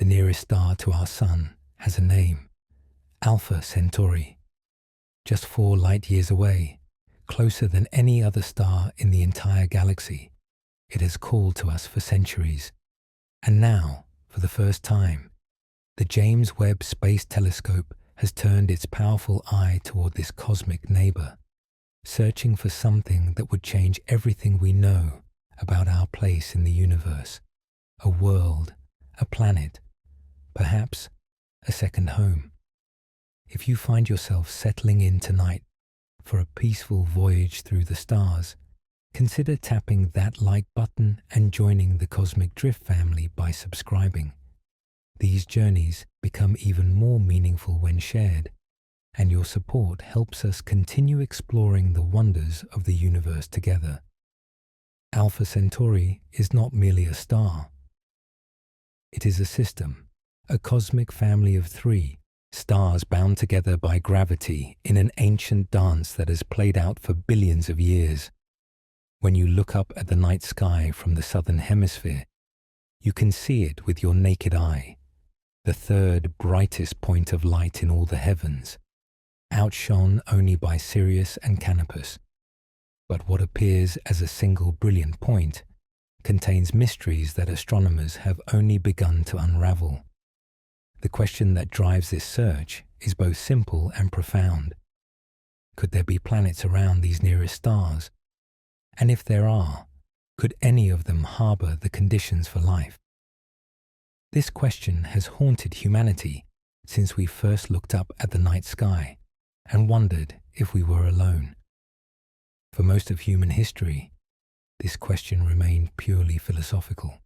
the nearest star to our Sun, has a name: Alpha Centauri. Just 4 light-years away, closer than any other star in the entire galaxy, it has called to us for centuries. And now, for the first time, the James Webb Space Telescope has turned its powerful eye toward this cosmic neighbor, searching for something that would change everything we know about our place in the universe: a world, a planet, perhaps a second home. If you find yourself settling in tonight for a peaceful voyage through the stars, consider tapping that like button and joining the Cosmic Drift family by subscribing. These journeys become even more meaningful when shared, and your support helps us continue exploring the wonders of the universe together. Alpha Centauri is not merely a star. It is a system, a cosmic family of 3 stars bound together by gravity in an ancient dance that has played out for billions of years. When you look up at the night sky from the southern hemisphere, you can see it with your naked eye, the 3rd brightest point of light in all the heavens, outshone only by Sirius and Canopus. But what appears as a single brilliant point contains mysteries that astronomers have only begun to unravel. The question that drives this search is both simple and profound. Could there be planets around these nearest stars? And if there are, could any of them harbor the conditions for life? This question has haunted humanity since we first looked up at the night sky and wondered if we were alone. For most of human history, this question remained purely philosophical.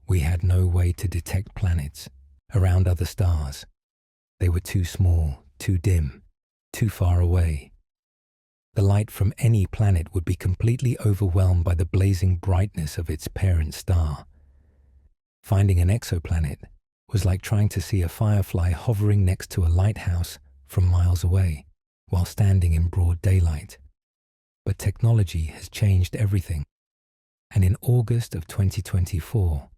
We had no way to detect planets around other stars. They were too small, too dim, too far away. The light from any planet would be completely overwhelmed by the blazing brightness of its parent star. Finding an exoplanet was like trying to see a firefly hovering next to a lighthouse from miles away while standing in broad daylight. But technology has changed everything, and in August of 2024,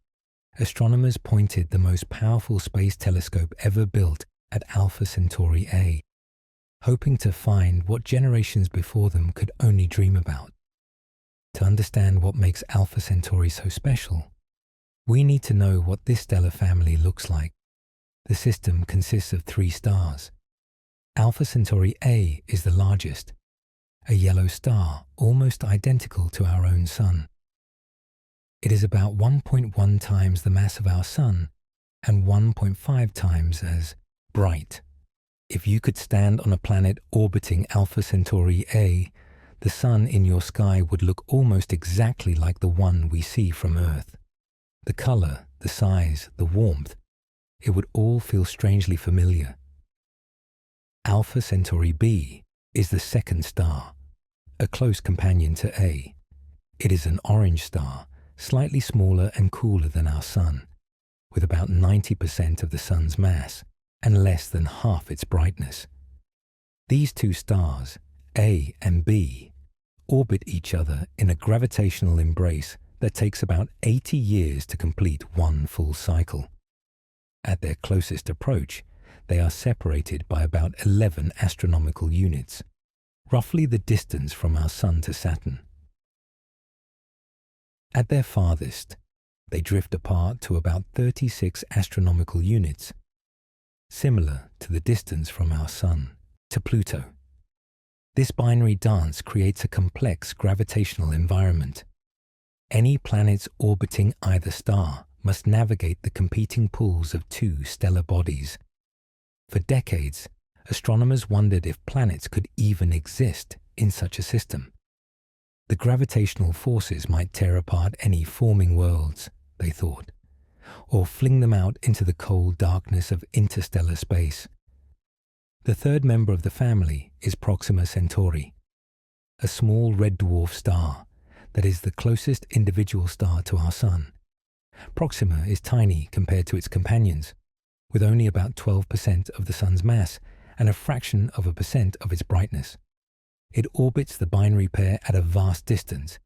astronomers pointed the most powerful space telescope ever built at Alpha Centauri A, hoping to find what generations before them could only dream about. To understand what makes Alpha Centauri so special, we need to know what this stellar family looks like. The system consists of 3 stars. Alpha Centauri A is the largest, a yellow star almost identical to our own Sun. It is about 1.1 times the mass of our Sun and 1.5 times as bright. If you could stand on a planet orbiting Alpha Centauri A, the Sun in your sky would look almost exactly like the one we see from Earth. The color, the size, the warmth, it would all feel strangely familiar. Alpha Centauri B is the 2nd star, a close companion to A. It is an orange star, slightly smaller and cooler than our Sun, with about 90% of the Sun's mass and less than half its brightness. These 2 stars, A and B, orbit each other in a gravitational embrace that takes about 80 years to complete one full cycle. At their closest approach, they are separated by about 11 astronomical units, roughly the distance from our Sun to Saturn. At their farthest, they drift apart to about 36 astronomical units, similar to the distance from our Sun to Pluto. This binary dance creates a complex gravitational environment. Any planets orbiting either star must navigate the competing pulls of 2 stellar bodies. For decades, astronomers wondered if planets could even exist in such a system. The gravitational forces might tear apart any forming worlds, they thought, or fling them out into the cold darkness of interstellar space. The 3rd member of the family is Proxima Centauri, a small red dwarf star that is the closest individual star to our Sun. Proxima is tiny compared to its companions, with only about 12% of the Sun's mass and a fraction of a percent of its brightness. It orbits the binary pair at a vast distance,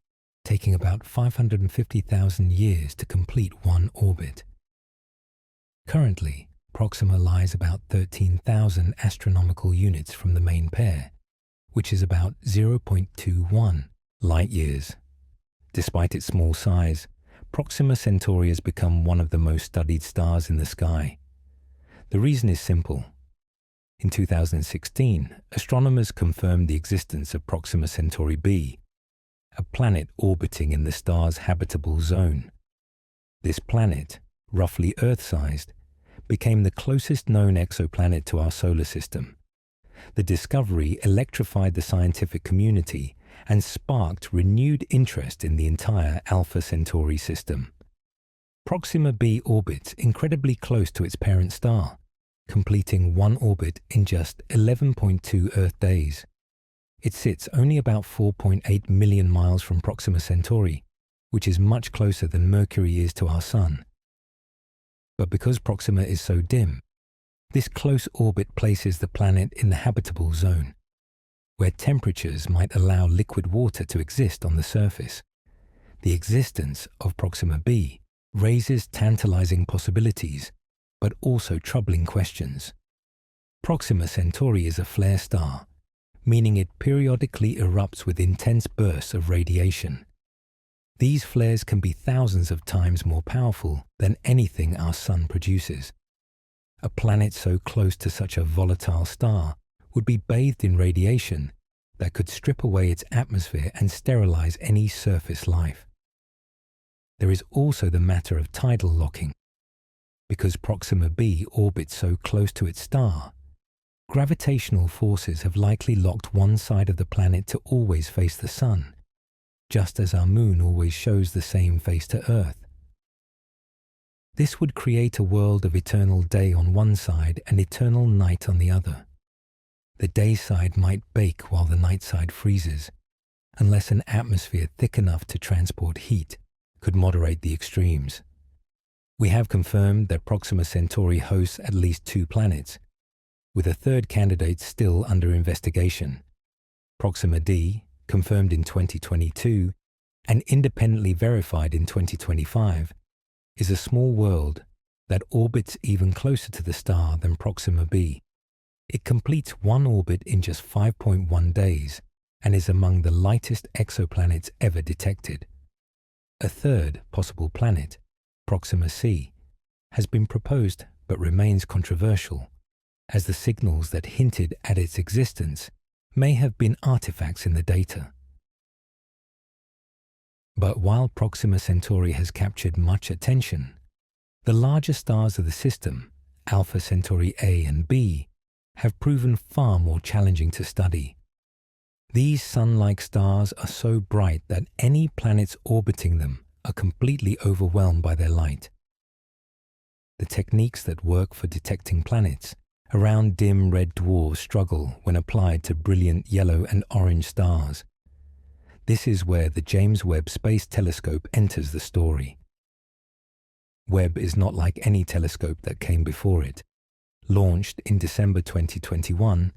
taking about 550,000 years to complete one orbit. Currently, Proxima lies about 13,000 astronomical units from the main pair, which is about 0.21 light-years. Despite its small size, Proxima Centauri has become one of the most studied stars in the sky. The reason is simple. In 2016, astronomers confirmed the existence of Proxima Centauri B, a planet orbiting in the star's habitable zone. This planet, roughly Earth-sized, became the closest known exoplanet to our solar system. The discovery electrified the scientific community and sparked renewed interest in the entire Alpha Centauri system. Proxima B orbits incredibly close to its parent star, completing one orbit in just 11.2 Earth days. It sits only about 4.8 million miles from Proxima Centauri, which is much closer than Mercury is to our Sun. But because Proxima is so dim, this close orbit places the planet in the habitable zone, where temperatures might allow liquid water to exist on the surface. The existence of Proxima B raises tantalizing possibilities, but also troubling questions. Proxima Centauri is a flare star, meaning it periodically erupts with intense bursts of radiation. These flares can be thousands of times more powerful than anything our Sun produces. A planet so close to such a volatile star would be bathed in radiation that could strip away its atmosphere and sterilize any surface life. There is also the matter of tidal locking. Because Proxima B orbits so close to its star, gravitational forces have likely locked one side of the planet to always face the Sun, just as our moon always shows the same face to Earth. This would create a world of eternal day on one side and eternal night on the other. The day side might bake while the night side freezes, unless an atmosphere thick enough to transport heat could moderate the extremes. We have confirmed that Proxima Centauri hosts at least 2 planets, with a third candidate still under investigation. Proxima D, confirmed in 2022 and independently verified in 2025, is a small world that orbits even closer to the star than Proxima B. It completes one orbit in just 5.1 days and is among the lightest exoplanets ever detected. A third possible planet, Proxima C, has been proposed but remains controversial, as the signals that hinted at its existence may have been artifacts in the data. But while Proxima Centauri has captured much attention, the larger stars of the system, Alpha Centauri A and B, have proven far more challenging to study. These sun-like stars are so bright that any planets orbiting them are completely overwhelmed by their light. The techniques that work for detecting planets around dim red dwarfs struggle when applied to brilliant yellow and orange stars. This is where the James Webb Space Telescope enters the story. Webb is not like any telescope that came before it. Launched in December 2021,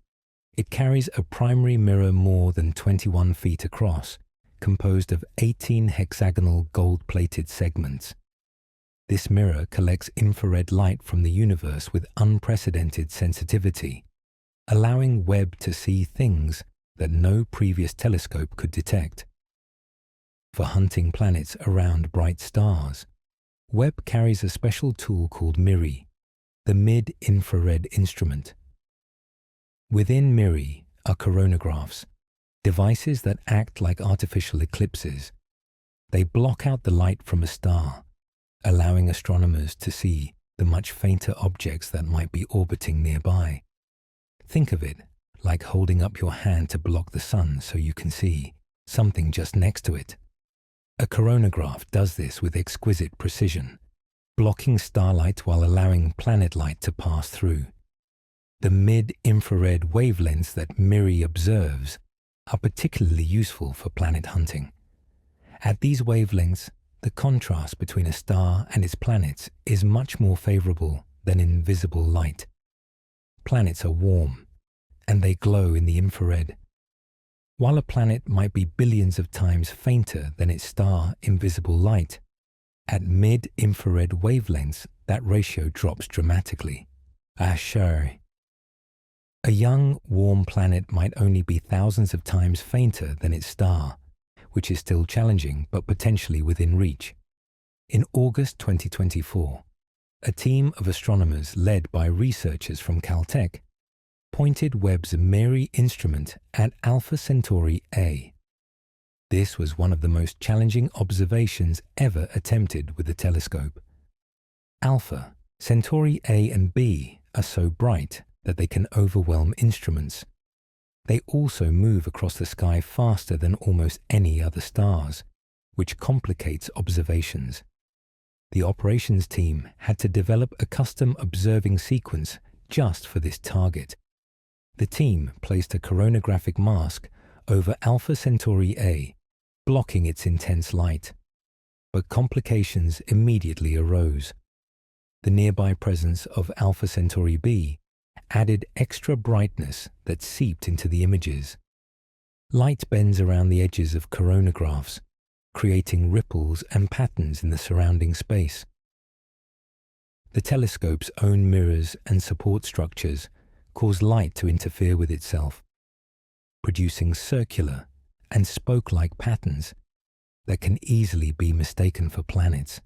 it carries a primary mirror more than 21 feet across, composed of 18 hexagonal gold-plated segments. This mirror collects infrared light from the universe with unprecedented sensitivity, allowing Webb to see things that no previous telescope could detect. For hunting planets around bright stars, Webb carries a special tool called MIRI, the mid-infrared instrument. Within MIRI are coronagraphs, devices that act like artificial eclipses. They block out the light from a star, allowing astronomers to see the much fainter objects that might be orbiting nearby. Think of it like holding up your hand to block the sun so you can see something just next to it. A coronagraph does this with exquisite precision, blocking starlight while allowing planet light to pass through. The mid-infrared wavelengths that MIRI observes are particularly useful for planet hunting. At these wavelengths, the contrast between a star and its planets is much more favorable than in visible light. Planets are warm, and they glow in the infrared. While a planet might be billions of times fainter than its star in visible light, at mid-infrared wavelengths, that ratio drops dramatically. Sure. A young, warm planet might only be thousands of times fainter than its star, which is still challenging but potentially within reach. In August 2024, a team of astronomers led by researchers from Caltech pointed Webb's MARY instrument at Alpha Centauri A. This was one of the most challenging observations ever attempted with the telescope. Alpha Centauri A and B are so bright that they can overwhelm instruments. They also move across the sky faster than almost any other stars, which complicates observations. The operations team had to develop a custom observing sequence just for this target. The team placed a coronagraphic mask over Alpha Centauri A, blocking its intense light. But complications immediately arose. The nearby presence of Alpha Centauri B added extra brightness that seeped into the images. Light bends around the edges of coronagraphs, creating ripples and patterns in the surrounding space. The telescope's own mirrors and support structures cause light to interfere with itself, producing circular and spoke-like patterns that can easily be mistaken for planets.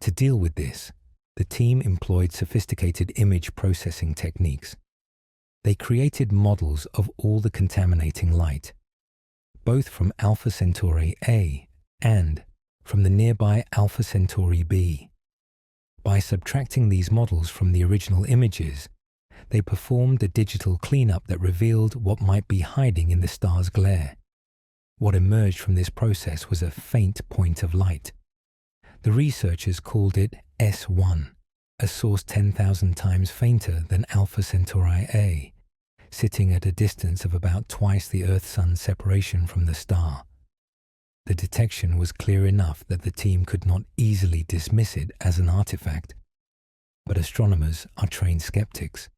To deal with this, the team employed sophisticated image processing techniques. They created models of all the contaminating light, both from Alpha Centauri A and from the nearby Alpha Centauri B. By subtracting these models from the original images, they performed a digital cleanup that revealed what might be hiding in the star's glare. What emerged from this process was a faint point of light. The researchers called it S1, a source 10,000 times fainter than Alpha Centauri A, sitting at a distance of about twice the Earth-Sun separation from the star. The detection was clear enough that the team could not easily dismiss it as an artifact. But astronomers are trained skeptics.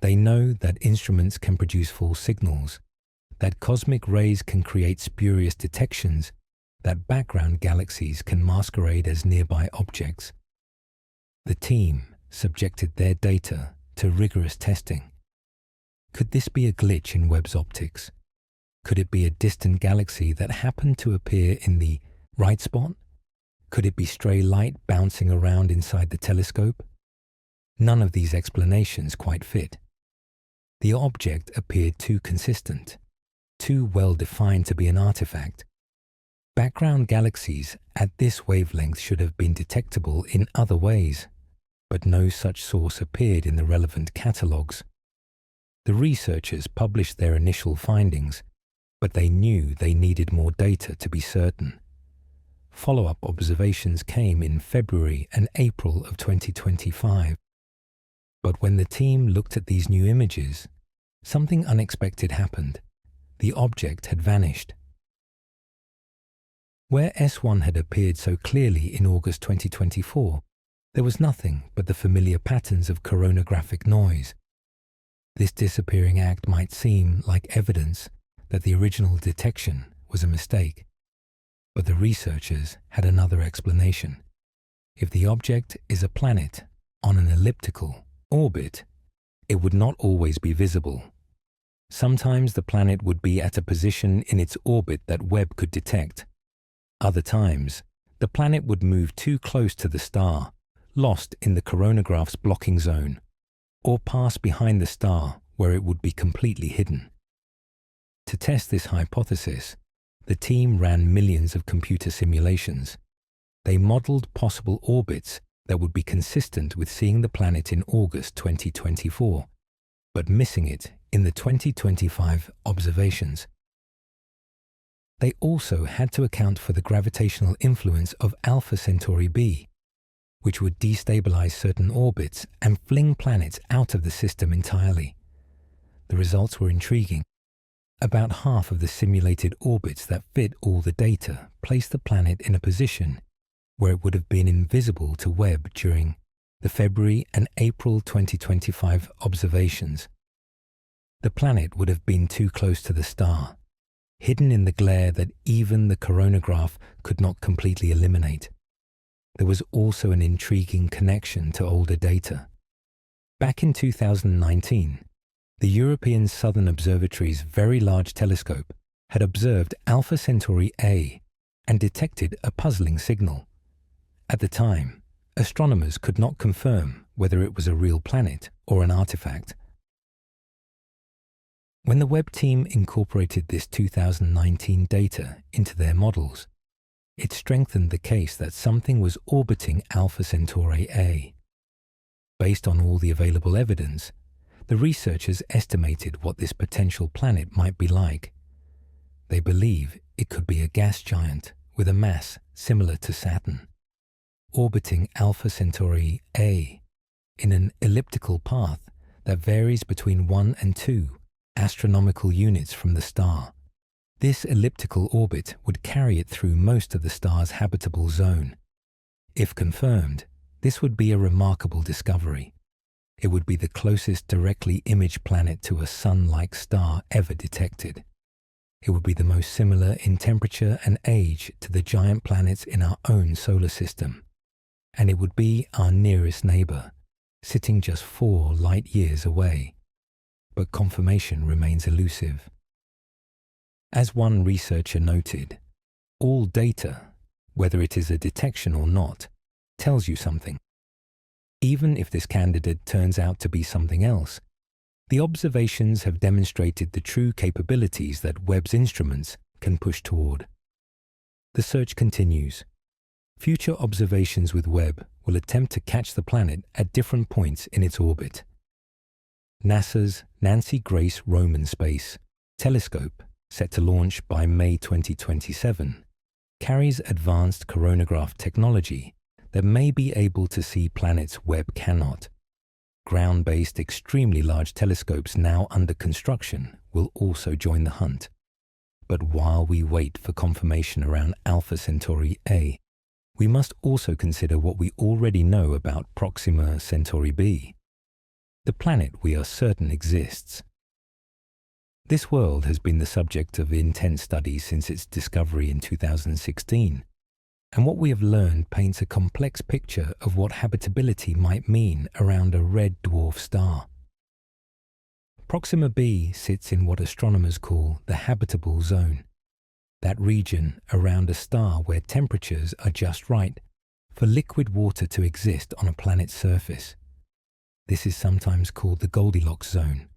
They know that instruments can produce false signals, that cosmic rays can create spurious detections, that background galaxies can masquerade as nearby objects. The team subjected their data to rigorous testing. Could this be a glitch in Webb's optics? Could it be a distant galaxy that happened to appear in the right spot? Could it be stray light bouncing around inside the telescope? None of these explanations quite fit. The object appeared too consistent, too well defined to be an artifact. Background galaxies at this wavelength should have been detectable in other ways, but no such source appeared in the relevant catalogues. The researchers published their initial findings, but they knew they needed more data to be certain. Follow-up observations came in February and April of 2025. But when the team looked at these new images, something unexpected happened. The object had vanished. Where S1 had appeared so clearly in August 2024, there was nothing but the familiar patterns of coronagraphic noise. This disappearing act might seem like evidence that the original detection was a mistake. But the researchers had another explanation. If the object is a planet on an elliptical orbit, it would not always be visible. Sometimes the planet would be at a position in its orbit that Webb could detect. Other times, the planet would move too close to the star, lost in the coronagraph's blocking zone, or pass behind the star where it would be completely hidden. To test this hypothesis, the team ran millions of computer simulations. They modeled possible orbits that would be consistent with seeing the planet in August 2024, but missing it in the 2025 observations. They also had to account for the gravitational influence of Alpha Centauri B, which would destabilize certain orbits and fling planets out of the system entirely. The results were intriguing. About half of the simulated orbits that fit all the data placed the planet in a position where it would have been invisible to Webb during the February and April 2025 observations. The planet would have been too close to the star, hidden in the glare that even the coronagraph could not completely eliminate. there was also an intriguing connection to older data. Back in 2019, the European Southern Observatory's Very Large Telescope had observed Alpha Centauri A and detected a puzzling signal. At the time, astronomers could not confirm whether it was a real planet or an artifact. When the Webb team incorporated this 2019 data into their models, it strengthened the case that something was orbiting Alpha Centauri A. Based on all the available evidence, the researchers estimated what this potential planet might be like. They believe it could be a gas giant with a mass similar to Saturn, orbiting Alpha Centauri A in an elliptical path that varies between 1 and 2 astronomical units from the star. This elliptical orbit would carry it through most of the star's habitable zone. If confirmed, this would be a remarkable discovery. It would be the closest directly imaged planet to a Sun-like star ever detected. It would be the most similar in temperature and age to the giant planets in our own solar system. And it would be our nearest neighbor, sitting just 4 light years away. But confirmation remains elusive. As one researcher noted, all data, whether it is a detection or not, tells you something. Even if this candidate turns out to be something else, the observations have demonstrated the true capabilities that Webb's instruments can push toward. The search continues. Future observations with Webb will attempt to catch the planet at different points in its orbit. NASA's Nancy Grace Roman Space Telescope, set to launch by May 2027, carries advanced coronagraph technology that may be able to see planets Webb cannot. Ground-based extremely large telescopes now under construction will also join the hunt. But while we wait for confirmation around Alpha Centauri A, we must also consider what we already know about Proxima Centauri B, the planet we are certain exists. This world has been the subject of intense study since its discovery in 2016, and what we have learned paints a complex picture of what habitability might mean around a red dwarf star. Proxima B sits in what astronomers call the habitable zone, that region around a star where temperatures are just right for liquid water to exist on a planet's surface. This is sometimes called the Goldilocks zone,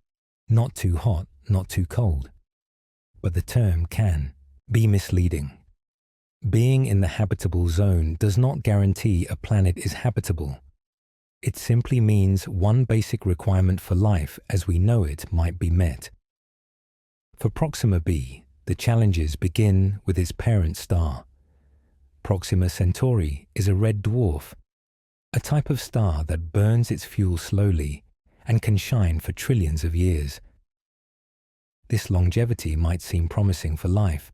not too hot, not too cold. But the term can be misleading. Being in the habitable zone does not guarantee a planet is habitable. It simply means one basic requirement for life as we know it might be met. For Proxima B, the challenges begin with its parent star. Proxima Centauri is a red dwarf, a type of star that burns its fuel slowly and can shine for trillions of years. This longevity might seem promising for life.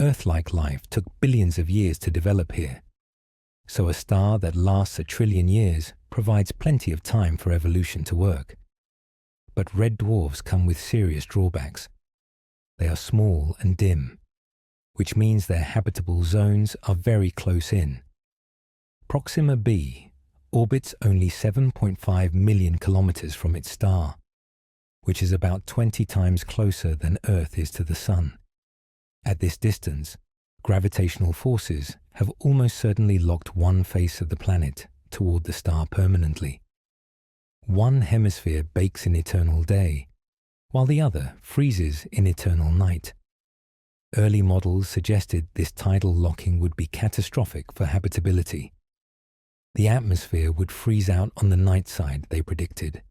Earth-like life took billions of years to develop here, so a star that lasts 1 trillion years provides plenty of time for evolution to work. But red dwarfs come with serious drawbacks. They are small and dim, which means their habitable zones are very close in. Proxima B orbits only 7.5 million kilometers from its star, which is about 20 times closer than Earth is to the Sun. At this distance, gravitational forces have almost certainly locked one face of the planet toward the star permanently. One hemisphere bakes in eternal day, while the other freezes in eternal night. Early models suggested this tidal locking would be catastrophic for habitability. The atmosphere would freeze out on the night side, they predicted,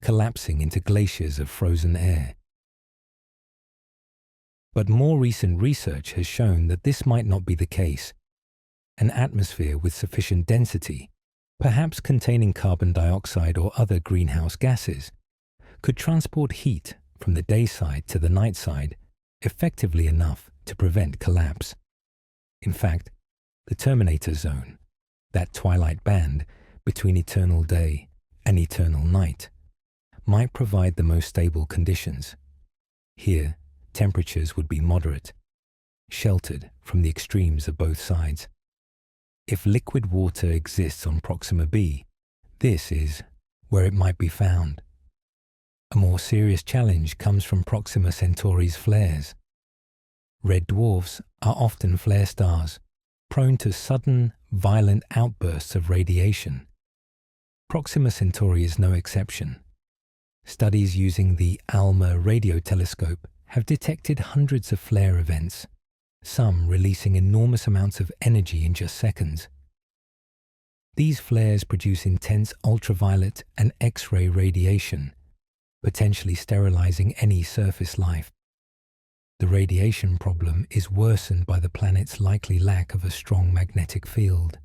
collapsing into glaciers of frozen air. But more recent research has shown that this might not be the case. An atmosphere with sufficient density, perhaps containing carbon dioxide or other greenhouse gases, could transport heat from the day side to the night side effectively enough to prevent collapse. In fact, the terminator zone, that twilight band between eternal day and eternal night, might provide the most stable conditions. Here, temperatures would be moderate, sheltered from the extremes of both sides. If liquid water exists on Proxima B, this is where it might be found. A more serious challenge comes from Proxima Centauri's flares. Red dwarfs are often flare stars, prone to sudden, violent outbursts of radiation. Proxima Centauri is no exception. Studies using the ALMA radio telescope have detected hundreds of flare events, some releasing enormous amounts of energy in just seconds. These flares produce intense ultraviolet and X-ray radiation, potentially sterilizing any surface life. The radiation problem is worsened by the planet's likely lack of a strong magnetic field.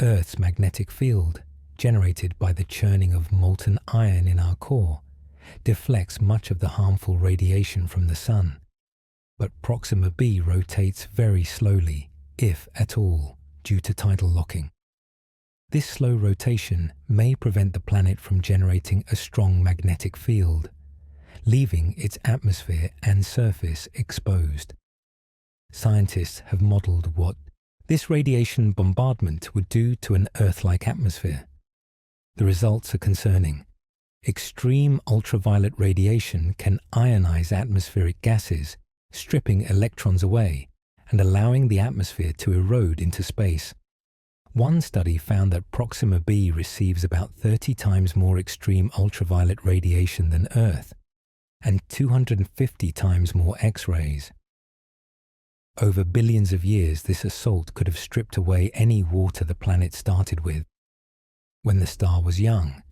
Earth's magnetic field, generated by the churning of molten iron in our core, deflects much of the harmful radiation from the Sun. But Proxima B rotates very slowly, if at all, due to tidal locking. This slow rotation may prevent the planet from generating a strong magnetic field, leaving its atmosphere and surface exposed. Scientists have modeled what this radiation bombardment would do to an Earth-like atmosphere. The results are concerning. Extreme ultraviolet radiation can ionize atmospheric gases, stripping electrons away and allowing the atmosphere to erode into space. One study found that Proxima B receives about 30 times more extreme ultraviolet radiation than Earth, and 250 times more X-rays. Over billions of years, this assault could have stripped away any water the planet started with. When the star was young,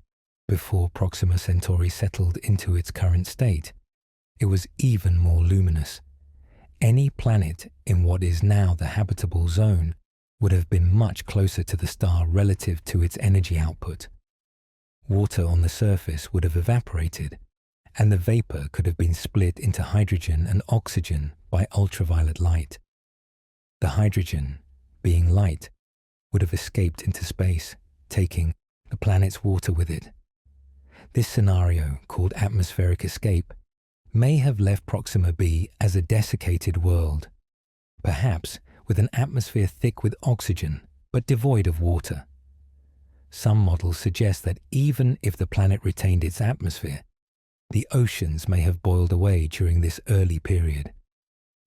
before Proxima Centauri settled into its current state, it was even more luminous. Any planet in what is now the habitable zone would have been much closer to the star relative to its energy output. Water on the surface would have evaporated, and the vapor could have been split into hydrogen and oxygen by ultraviolet light. The hydrogen, being light, would have escaped into space, taking the planet's water with it. This scenario, called atmospheric escape, may have left Proxima B as a desiccated world, perhaps with an atmosphere thick with oxygen but devoid of water. Some models suggest that even if the planet retained its atmosphere, the oceans may have boiled away during this early period.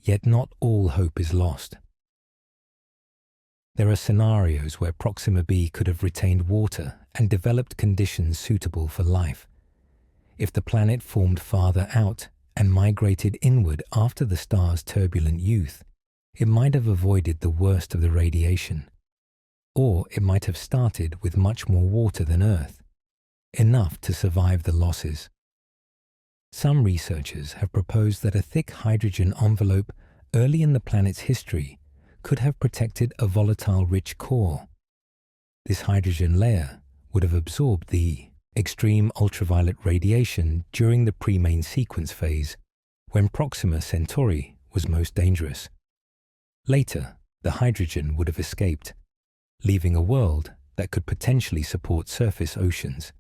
Yet not all hope is lost. There are scenarios where Proxima B could have retained water and developed conditions suitable for life. If the planet formed farther out and migrated inward after the star's turbulent youth, it might have avoided the worst of the radiation. Or it might have started with much more water than Earth, enough to survive the losses. Some researchers have proposed that a thick hydrogen envelope early in the planet's history could have protected a volatile-rich core. This hydrogen layer would have absorbed the extreme ultraviolet radiation during the pre-main sequence phase, when Proxima Centauri was most dangerous. Later, the hydrogen would have escaped, leaving a world that could potentially support surface oceans.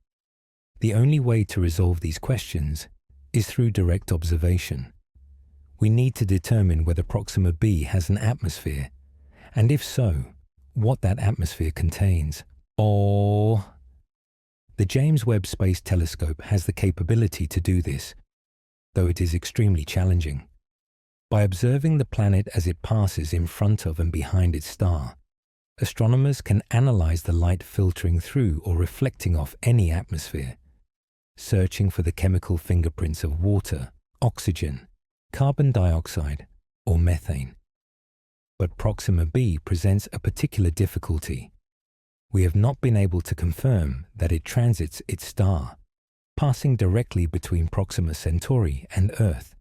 The only way to resolve these questions is through direct observation. We need to determine whether Proxima B has an atmosphere, and if so, what that atmosphere contains. Or the James Webb Space Telescope has the capability to do this, though it is extremely challenging. By observing the planet as it passes in front of and behind its star, astronomers can analyze the light filtering through or reflecting off any atmosphere, searching for the chemical fingerprints of water, oxygen, carbon dioxide, or methane. But Proxima B presents a particular difficulty. We have not been able to confirm that it transits its star, passing directly between Proxima Centauri and Earth.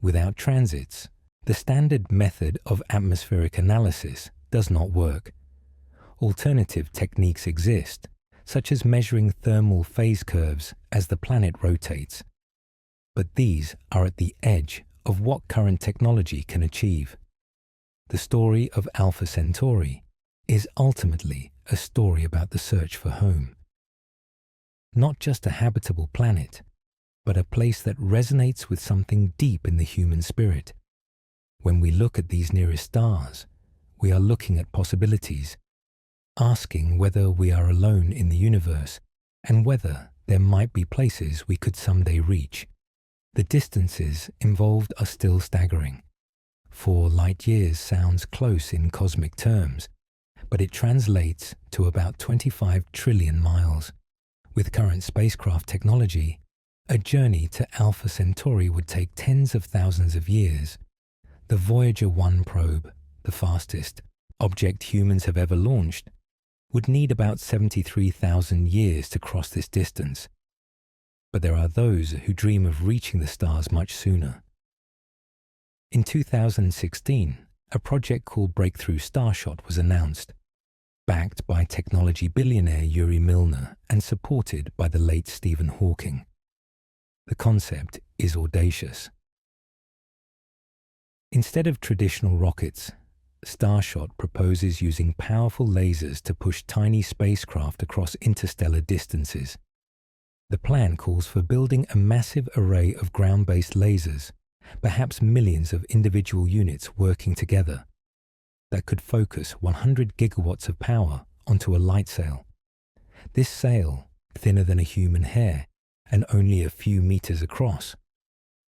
Without transits, the standard method of atmospheric analysis does not work. Alternative techniques exist, such as measuring thermal phase curves as the planet rotates. But these are at the edge of what current technology can achieve. The story of Alpha Centauri is ultimately a story about the search for home. Not just a habitable planet, but a place that resonates with something deep in the human spirit. When we look at these nearest stars, we are looking at possibilities, asking whether we are alone in the universe and whether there might be places we could someday reach. The distances involved are still staggering. 4 light-years sounds close in cosmic terms, but it translates to about 25 trillion miles. With current spacecraft technology, a journey to Alpha Centauri would take tens of thousands of years. The Voyager 1 probe, the fastest object humans have ever launched, would need about 73,000 years to cross this distance. But there are those who dream of reaching the stars much sooner. In 2016, a project called Breakthrough Starshot was announced, backed by technology billionaire Yuri Milner and supported by the late Stephen Hawking. The concept is audacious. Instead of traditional rockets, Starshot proposes using powerful lasers to push tiny spacecraft across interstellar distances. The plan calls for building a massive array of ground-based lasers, perhaps millions of individual units working together, that could focus 100 gigawatts of power onto a light sail. This sail, thinner than a human hair and only a few meters across,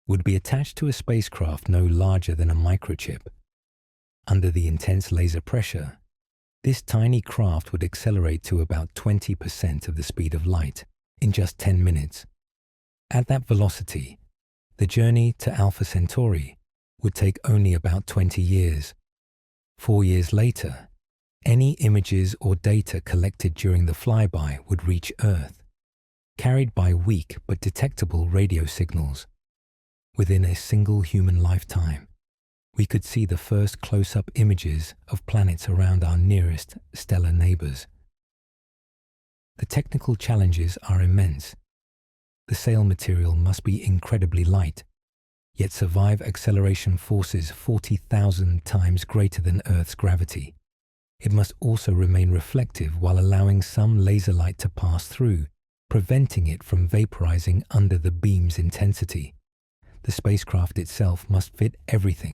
would be attached to a spacecraft no larger than a microchip. Under the intense laser pressure, this tiny craft would accelerate to about 20% of the speed of light in just 10 minutes. At that velocity, the journey to Alpha Centauri would take only about 20 years. 4 years later, any images or data collected during the flyby would reach Earth, carried by weak but detectable radio signals. Within a single human lifetime, we could see the first close-up images of planets around our nearest stellar neighbors. The technical challenges are immense. The sail material must be incredibly light, yet survive acceleration forces 40,000 times greater than Earth's gravity. It must also remain reflective while allowing some laser light to pass through, preventing it from vaporizing under the beam's intensity. The spacecraft itself must fit everything: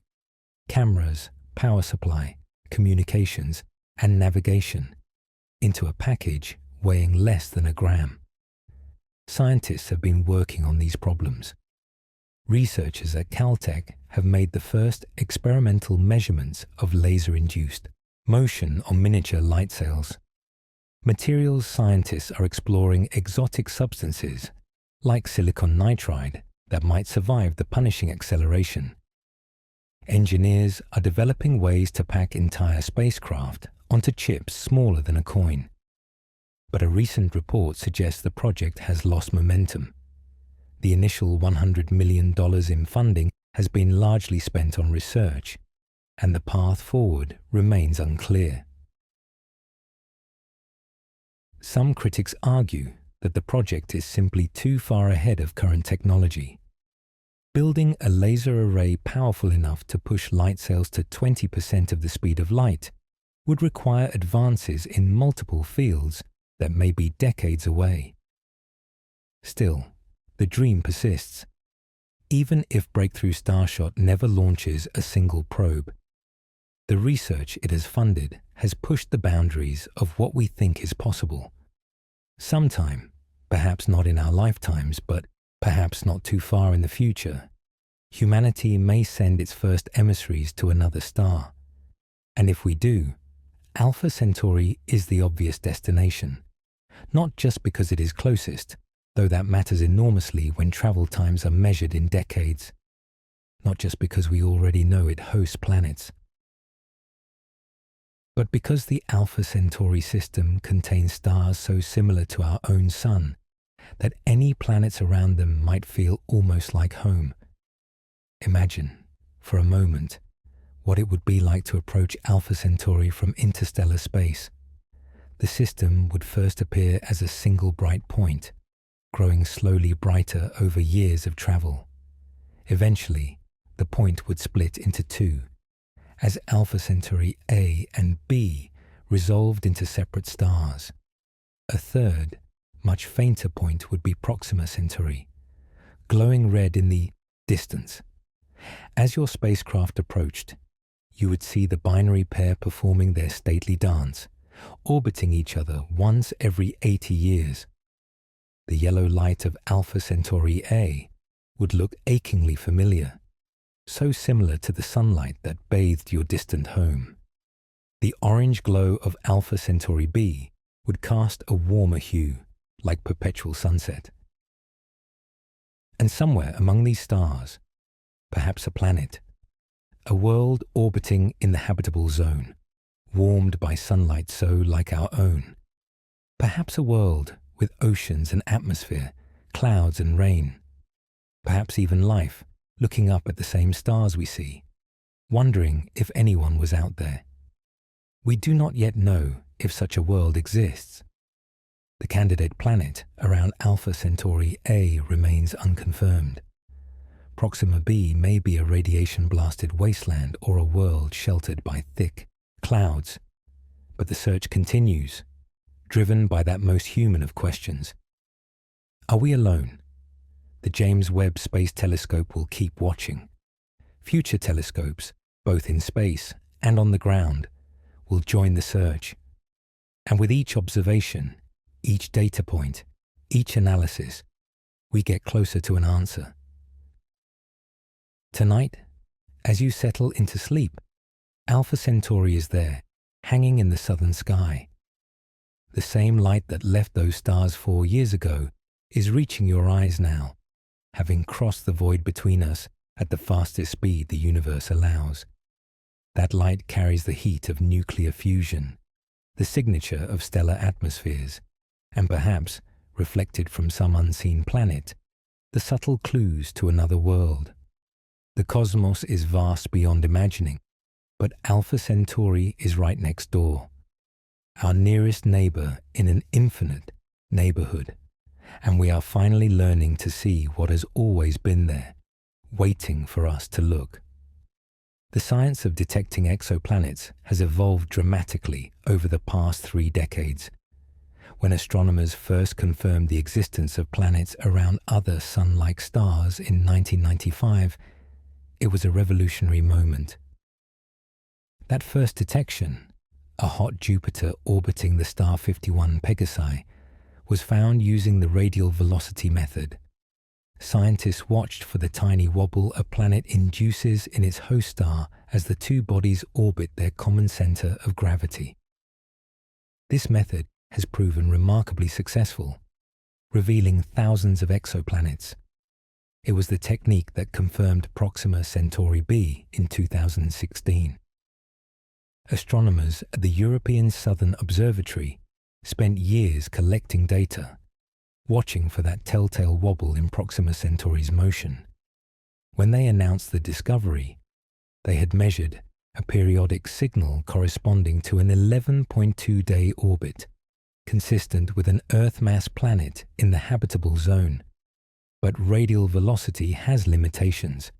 cameras, power supply, communications, and navigation, into a package weighing less than a gram. Scientists have been working on these problems. Researchers at Caltech have made the first experimental measurements of laser-induced motion on miniature light sails. Materials scientists are exploring exotic substances, like silicon nitride, that might survive the punishing acceleration. Engineers are developing ways to pack entire spacecraft onto chips smaller than a coin. But a recent report suggests the project has lost momentum. The initial $100 million in funding has been largely spent on research, and the path forward remains unclear. Some critics argue that the project is simply too far ahead of current technology. Building a laser array powerful enough to push light sails to 20% of the speed of light would require advances in multiple fields that may be decades away. Still, the dream persists. Even if Breakthrough Starshot never launches a single probe, the research it has funded has pushed the boundaries of what we think is possible. Sometime, perhaps not in our lifetimes, but perhaps not too far in the future, humanity may send its first emissaries to another star. And if we do, Alpha Centauri is the obvious destination, not just because it is closest, though that matters enormously when travel times are measured in decades, not just because we already know it hosts planets, but because the Alpha Centauri system contains stars so similar to our own Sun that any planets around them might feel almost like home. Imagine, for a moment, what it would be like to approach Alpha Centauri from interstellar space. The system would first appear as a single bright point, growing slowly brighter over years of travel. Eventually, the point would split into two, as Alpha Centauri A and B resolved into separate stars. A third, much fainter point would be Proxima Centauri, glowing red in the distance. As your spacecraft approached, you would see the binary pair performing their stately dance, orbiting each other once every 80 years. The yellow light of Alpha Centauri A would look achingly familiar, so similar to the sunlight that bathed your distant home. The orange glow of Alpha Centauri B would cast a warmer hue, like perpetual sunset. And somewhere among these stars, perhaps a planet, a world orbiting in the habitable zone, warmed by sunlight so like our own. Perhaps a world with oceans and atmosphere, clouds and rain. Perhaps even life, looking up at the same stars we see, wondering if anyone was out there. We do not yet know if such a world exists. The candidate planet around Alpha Centauri A remains unconfirmed. Proxima B may be a radiation-blasted wasteland or a world sheltered by thick clouds. But the search continues, driven by that most human of questions. Are we alone? The James Webb Space Telescope will keep watching. Future telescopes, both in space and on the ground, will join the search. And with each observation, each data point, each analysis, we get closer to an answer. Tonight, as you settle into sleep, Alpha Centauri is there, hanging in the southern sky. The same light that left those stars 4 years ago is reaching your eyes now, having crossed the void between us at the fastest speed the universe allows. That light carries the heat of nuclear fusion, the signature of stellar atmospheres, and perhaps, reflected from some unseen planet, the subtle clues to another world. The cosmos is vast beyond imagining, but Alpha Centauri is right next door, our nearest neighbor in an infinite neighborhood, and we are finally learning to see what has always been there, waiting for us to look. The science of detecting exoplanets has evolved dramatically over the past 3 decades. When astronomers first confirmed the existence of planets around other sun-like stars in 1995, it was a revolutionary moment. That first detection, a hot Jupiter orbiting the star 51 Pegasi, was found using the radial velocity method. Scientists watched for the tiny wobble a planet induces in its host star as the two bodies orbit their common center of gravity. This method has proven remarkably successful, revealing thousands of exoplanets. It was the technique that confirmed Proxima Centauri B in 2016. Astronomers at the European Southern Observatory spent years collecting data, watching for that telltale wobble in Proxima Centauri's motion. When they announced the discovery, they had measured a periodic signal corresponding to an 11.2-day orbit, consistent with an Earth-mass planet in the habitable zone. But radial velocity has limitations.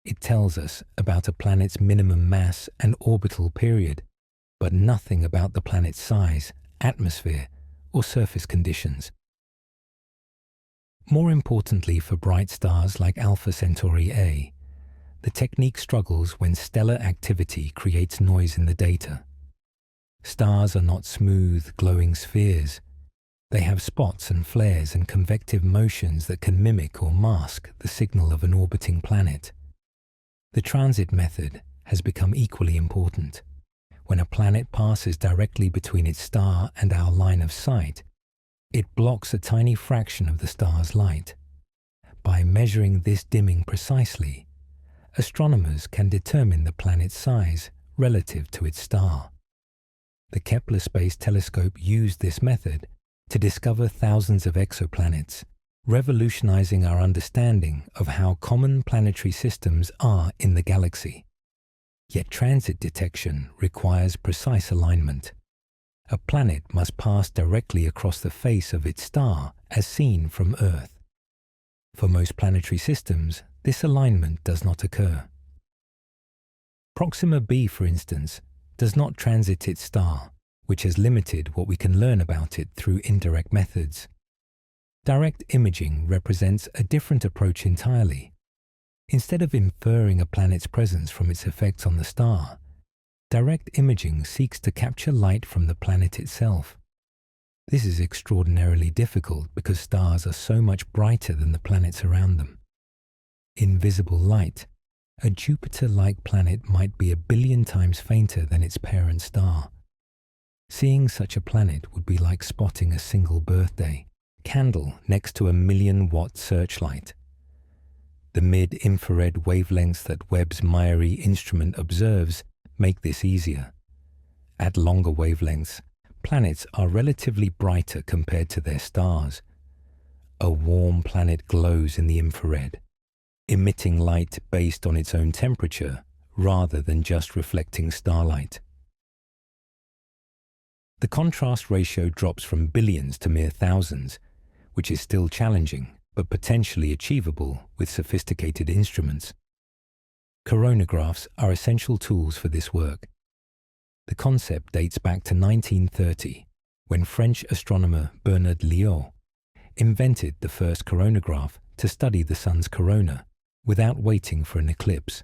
It tells us about a planet's minimum mass and orbital period, but nothing about the planet's size, atmosphere, or surface conditions. More importantly for bright stars like Alpha Centauri A, the technique struggles when stellar activity creates noise in the data. Stars are not smooth, glowing spheres. They have spots and flares and convective motions that can mimic or mask the signal of an orbiting planet. The transit method has become equally important. When a planet passes directly between its star and our line of sight, it blocks a tiny fraction of the star's light. By measuring this dimming precisely, astronomers can determine the planet's size relative to its star. The Kepler Space Telescope used this method to discover thousands of exoplanets, revolutionizing our understanding of how common planetary systems are in the galaxy. Yet transit detection requires precise alignment. A planet must pass directly across the face of its star as seen from Earth. For most planetary systems, this alignment does not occur. Proxima B, for instance, does not transit its star, which has limited what we can learn about it through indirect methods. Direct imaging represents a different approach entirely. Instead of inferring a planet's presence from its effects on the star, Direct imaging seeks to capture light from the planet itself. This is extraordinarily difficult because stars are so much brighter than the planets around them. In visible light, a Jupiter-like planet might be 1 billion times fainter than its parent star. Seeing such a planet would be like spotting a single birthday candle next to a 1,000,000-watt searchlight. The mid-infrared wavelengths that Webb's MIRI instrument observes make this easier. At longer wavelengths, planets are relatively brighter compared to their stars. A warm planet glows in the infrared, emitting light based on its own temperature rather than just reflecting starlight. The contrast ratio drops from billions to mere thousands, which is still challenging but potentially achievable with sophisticated instruments. Coronagraphs are essential tools for this work. The concept dates back to 1930, when French astronomer Bernard Liot invented the first coronagraph to study the sun's corona without waiting for an eclipse.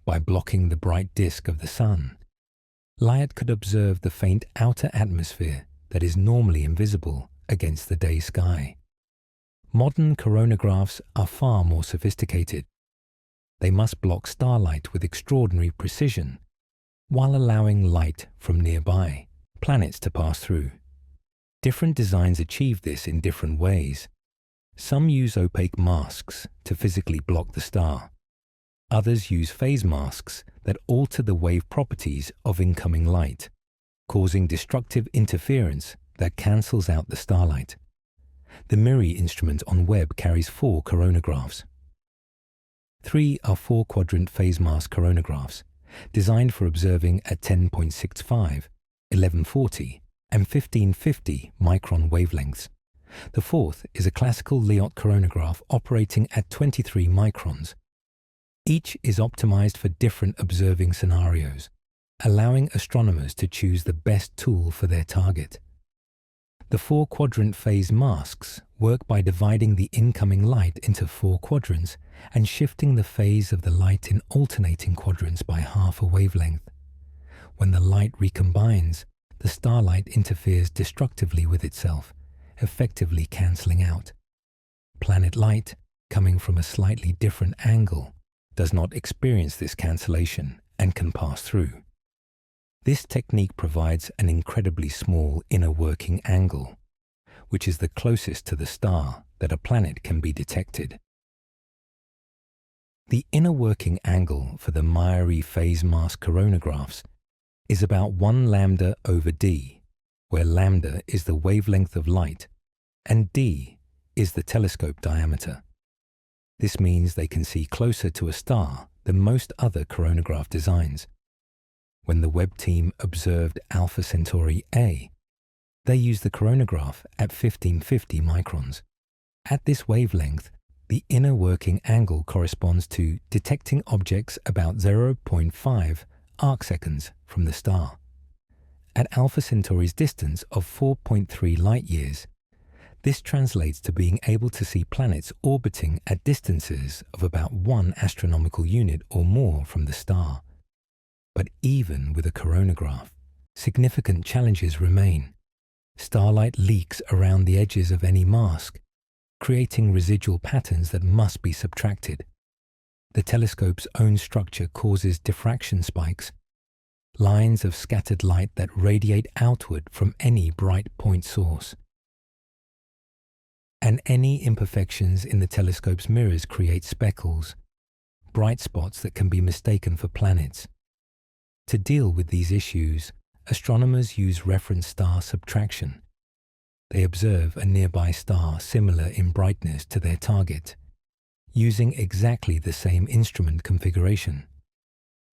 By blocking the bright disk of the sun, Liot could observe the faint outer atmosphere that is normally invisible against the day sky. Modern coronagraphs are far more sophisticated. They must block starlight with extraordinary precision while allowing light from nearby planets to pass through. Different designs achieve this in different ways. Some use opaque masks to physically block the star. Others use phase masks that alter the wave properties of incoming light, causing destructive interference that cancels out the starlight. The MIRI instrument on Webb carries 4 coronagraphs. 3 are 4-quadrant phase mask coronagraphs, designed for observing at 10.65, 1140, and 1550 micron wavelengths. The 4th is a classical Liot coronagraph operating at 23 microns. Each is optimized for different observing scenarios, allowing astronomers to choose the best tool for their target. The 4-quadrant phase masks work by dividing the incoming light into 4 quadrants and shifting the phase of the light in alternating quadrants by half a wavelength. When the light recombines, the starlight interferes destructively with itself, effectively cancelling out. Planet light, coming from a slightly different angle, does not experience this cancellation and can pass through. This technique provides an incredibly small inner working angle, which is the closest to the star that a planet can be detected. The inner working angle for the MIRI phase mask coronagraphs is about 1 lambda over d, where lambda is the wavelength of light and d is the telescope diameter. This means they can see closer to a star than most other coronagraph designs. When the Webb team observed Alpha Centauri A, they used the coronagraph at 1550 microns. At this wavelength, the inner working angle corresponds to detecting objects about 0.5 arcseconds from the star. At Alpha Centauri's distance of 4.3 light-years, this translates to being able to see planets orbiting at distances of about 1 astronomical unit or more from the star. But even with a coronagraph, significant challenges remain. Starlight leaks around the edges of any mask, creating residual patterns that must be subtracted. The telescope's own structure causes diffraction spikes, lines of scattered light that radiate outward from any bright point source. And any imperfections in the telescope's mirrors create speckles, bright spots that can be mistaken for planets. To deal with these issues, astronomers use reference star subtraction. They observe a nearby star similar in brightness to their target, using exactly the same instrument configuration.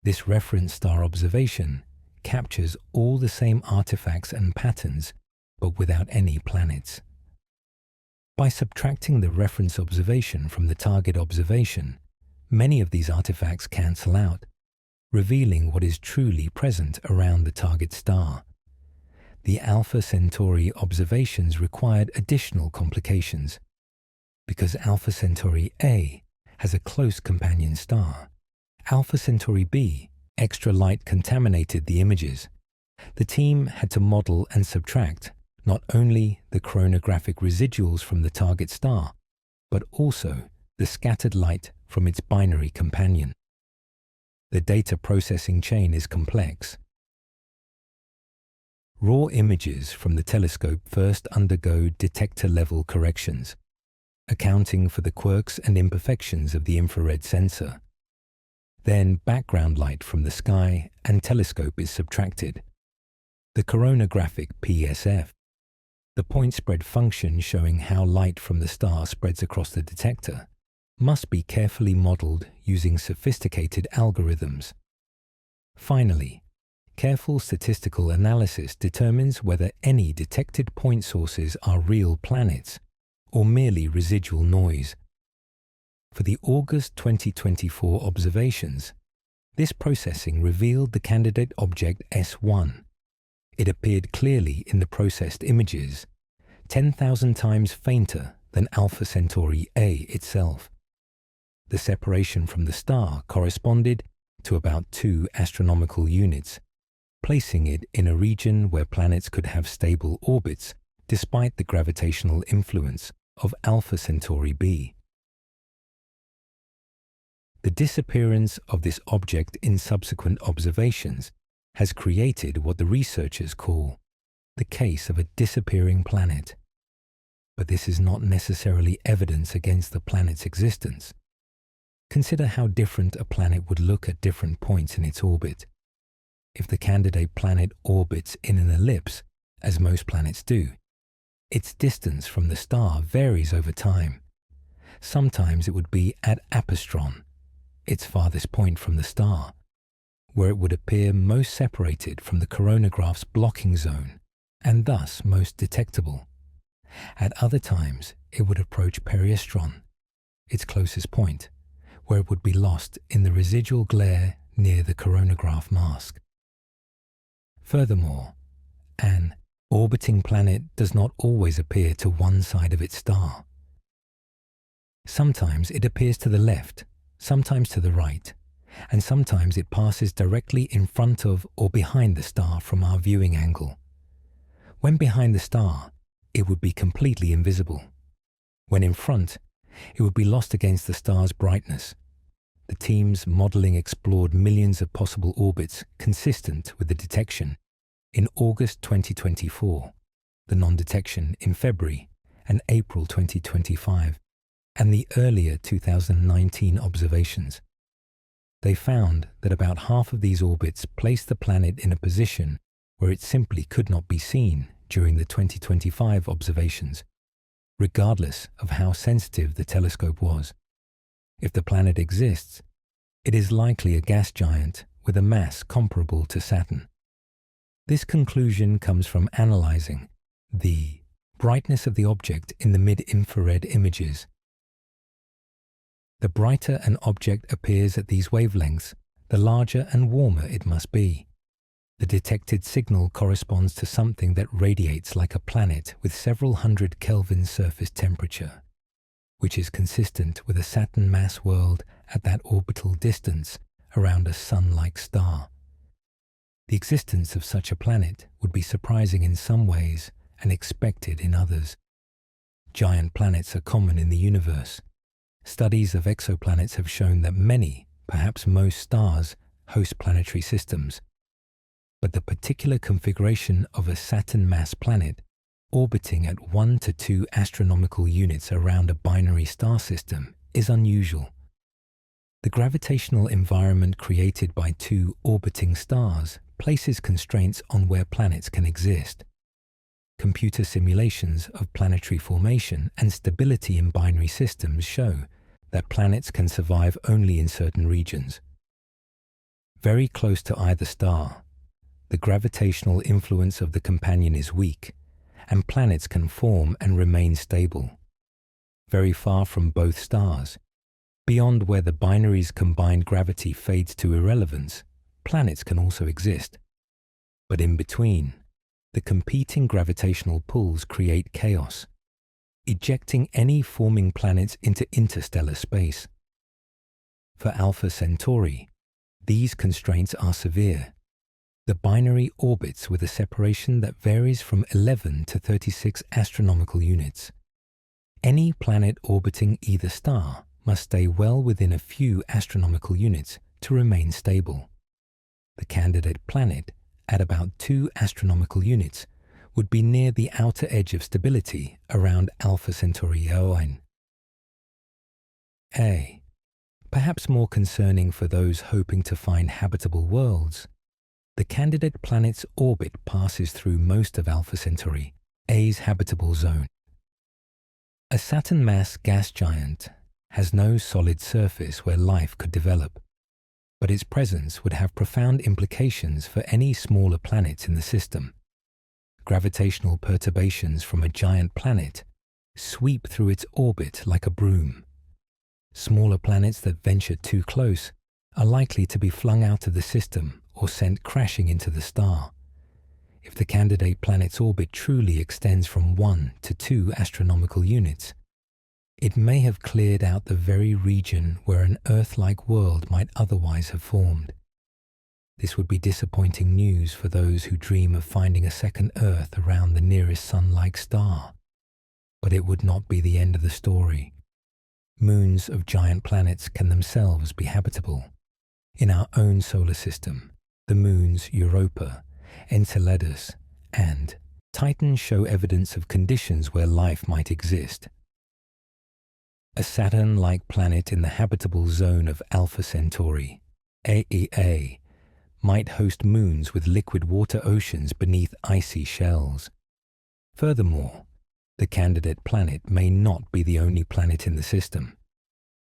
This reference star observation captures all the same artifacts and patterns, but without any planets. By subtracting the reference observation from the target observation, many of these artifacts cancel out, revealing what is truly present around the target star. The Alpha Centauri observations required additional complications. Because Alpha Centauri A has a close companion star, Alpha Centauri B extra light contaminated the images, the team had to model and subtract not only the coronagraphic residuals from the target star, but also the scattered light from its binary companion. The data processing chain is complex. Raw images from the telescope first undergo detector-level corrections, accounting for the quirks and imperfections of the infrared sensor. Then background light from the sky and telescope is subtracted. The coronagraphic PSF, the point spread function showing how light from the star spreads across the detector, must be carefully modeled using sophisticated algorithms. Finally, careful statistical analysis determines whether any detected point sources are real planets or merely residual noise. For the August 2024 observations, this processing revealed the candidate object S1. It appeared clearly in the processed images, 10,000 times fainter than Alpha Centauri A itself. The separation from the star corresponded to about 2 astronomical units, placing it in a region where planets could have stable orbits despite the gravitational influence of Alpha Centauri B. The disappearance of this object in subsequent observations has created what the researchers call the case of a disappearing planet. But this is not necessarily evidence against the planet's existence. Consider how different a planet would look at different points in its orbit. If the candidate planet orbits in an ellipse, as most planets do, its distance from the star varies over time. Sometimes it would be at apastron, its farthest point from the star, where it would appear most separated from the coronagraph's blocking zone and thus most detectable. At other times, it would approach periastron, its closest point, where it would be lost in the residual glare near the coronagraph mask. Furthermore, an orbiting planet does not always appear to one side of its star. Sometimes it appears to the left, sometimes to the right, and sometimes it passes directly in front of or behind the star from our viewing angle. When behind the star, it would be completely invisible. When in front, it would be lost against the star's brightness. The team's modeling explored millions of possible orbits consistent with the detection in August 2024, the non-detection in February and April 2025, and the earlier 2019 observations. They found that about half of these orbits placed the planet in a position where it simply could not be seen during the 2025 observations, regardless of how sensitive the telescope was. If the planet exists, it is likely a gas giant with a mass comparable to Saturn. This conclusion comes from analyzing the brightness of the object in the mid-infrared images. The brighter an object appears at these wavelengths, the larger and warmer it must be. The detected signal corresponds to something that radiates like a planet with several hundred Kelvin surface temperature, which is consistent with a Saturn mass world at that orbital distance around a sun-like star. The existence of such a planet would be surprising in some ways and expected in others. Giant planets are common in the universe. Studies of exoplanets have shown that many, perhaps most stars, host planetary systems. But the particular configuration of a Saturn mass planet orbiting at 1 to 2 astronomical units around a binary star system is unusual. The gravitational environment created by 2 orbiting stars places constraints on where planets can exist. Computer simulations of planetary formation and stability in binary systems show that planets can survive only in certain regions. Very close to either star, the gravitational influence of the companion is weak, and planets can form and remain stable. Very far from both stars, beyond where the binary's combined gravity fades to irrelevance, planets can also exist. But in between, the competing gravitational pulls create chaos, ejecting any forming planets into interstellar space. For Alpha Centauri, These constraints are severe. The binary orbits with a separation that varies from 11 to 36 astronomical units. Any planet orbiting either star must stay well within a few astronomical units to remain stable. The candidate planet, at about 2 astronomical units, would be near the outer edge of stability around Alpha Centauri A. Perhaps more concerning for those hoping to find habitable worlds, the candidate planet's orbit passes through most of Alpha Centauri A's habitable zone. A Saturn-mass gas giant has no solid surface where life could develop, but its presence would have profound implications for any smaller planets in the system. Gravitational perturbations from a giant planet sweep through its orbit like a broom. Smaller planets that venture too close are likely to be flung out of the system or sent crashing into the star. If the candidate planet's orbit truly extends from 1 to 2 astronomical units, it may have cleared out the very region where an Earth-like world might otherwise have formed. This would be disappointing news for those who dream of finding a second Earth around the nearest Sun-like star. But it would not be the end of the story. Moons of giant planets can themselves be habitable. In our own solar system, the moons Europa, Enceladus, and Titan show evidence of conditions where life might exist. A Saturn-like planet in the habitable zone of Alpha Centauri, AEA, might host moons with liquid water oceans beneath icy shells. Furthermore, the candidate planet may not be the only planet in the system.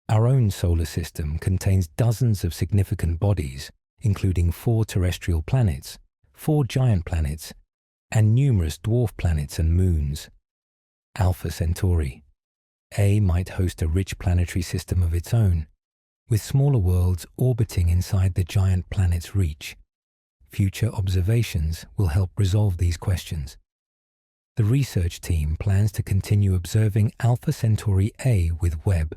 Our own solar system contains dozens of significant bodies, including 4 terrestrial planets, 4 giant planets, and numerous dwarf planets and moons. Alpha Centauri A might host a rich planetary system of its own, with smaller worlds orbiting inside the giant planet's reach. Future observations will help resolve these questions. The research team plans to continue observing Alpha Centauri A with Webb,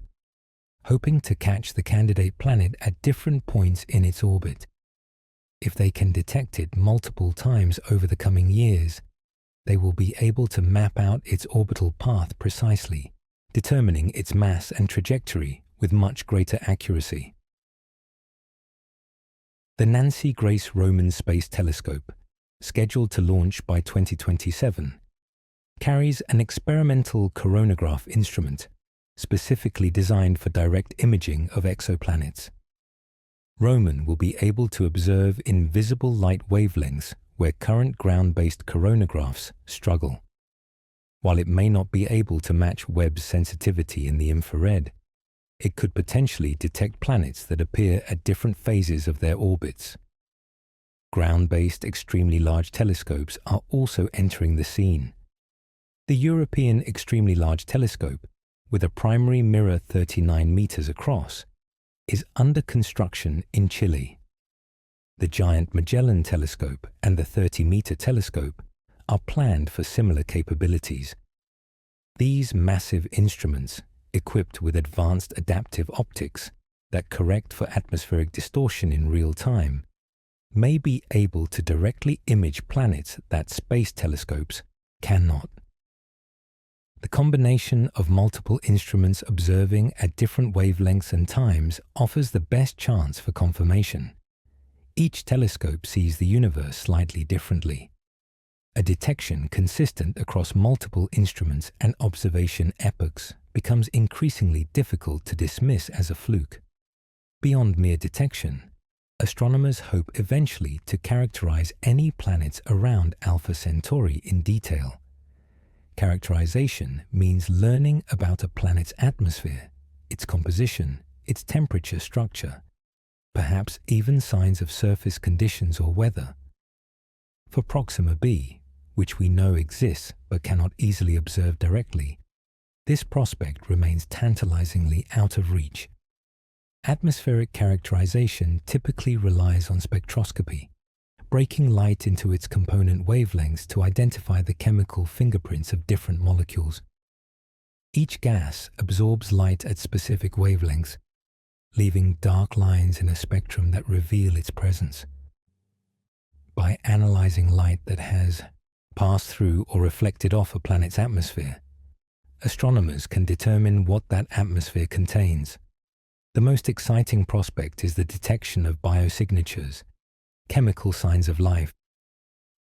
hoping to catch the candidate planet at different points in its orbit. If they can detect it multiple times over the coming years, they will be able to map out its orbital path precisely, determining its mass and trajectory with much greater accuracy. The Nancy Grace Roman Space Telescope, scheduled to launch by 2027, carries an experimental coronagraph instrument specifically designed for direct imaging of exoplanets. Roman will be able to observe invisible light wavelengths where current ground-based coronagraphs struggle. While it may not be able to match Webb's sensitivity in the infrared, it could potentially detect planets that appear at different phases of their orbits. Ground-based extremely large telescopes are also entering the scene. The European Extremely Large Telescope, with a primary mirror 39 meters across, is under construction in Chile. The giant Magellan Telescope and the 30-meter telescope are planned for similar capabilities. These massive instruments, equipped with advanced adaptive optics that correct for atmospheric distortion in real time, may be able to directly image planets that space telescopes cannot. The combination of multiple instruments observing at different wavelengths and times offers the best chance for confirmation. Each telescope sees the universe slightly differently. A detection consistent across multiple instruments and observation epochs becomes increasingly difficult to dismiss as a fluke. Beyond mere detection, astronomers hope eventually to characterize any planets around Alpha Centauri in detail. Characterization means learning about a planet's atmosphere, its composition, its temperature structure, perhaps even signs of surface conditions or weather. For Proxima B, which we know exists but cannot easily observe directly, this prospect remains tantalizingly out of reach. Atmospheric characterization typically relies on spectroscopy, breaking light into its component wavelengths to identify the chemical fingerprints of different molecules. Each gas absorbs light at specific wavelengths. leaving dark lines in a spectrum that reveal its presence. By analyzing light that has passed through or reflected off a planet's atmosphere, astronomers can determine what that atmosphere contains. The most exciting prospect is the detection of biosignatures, chemical signs of life.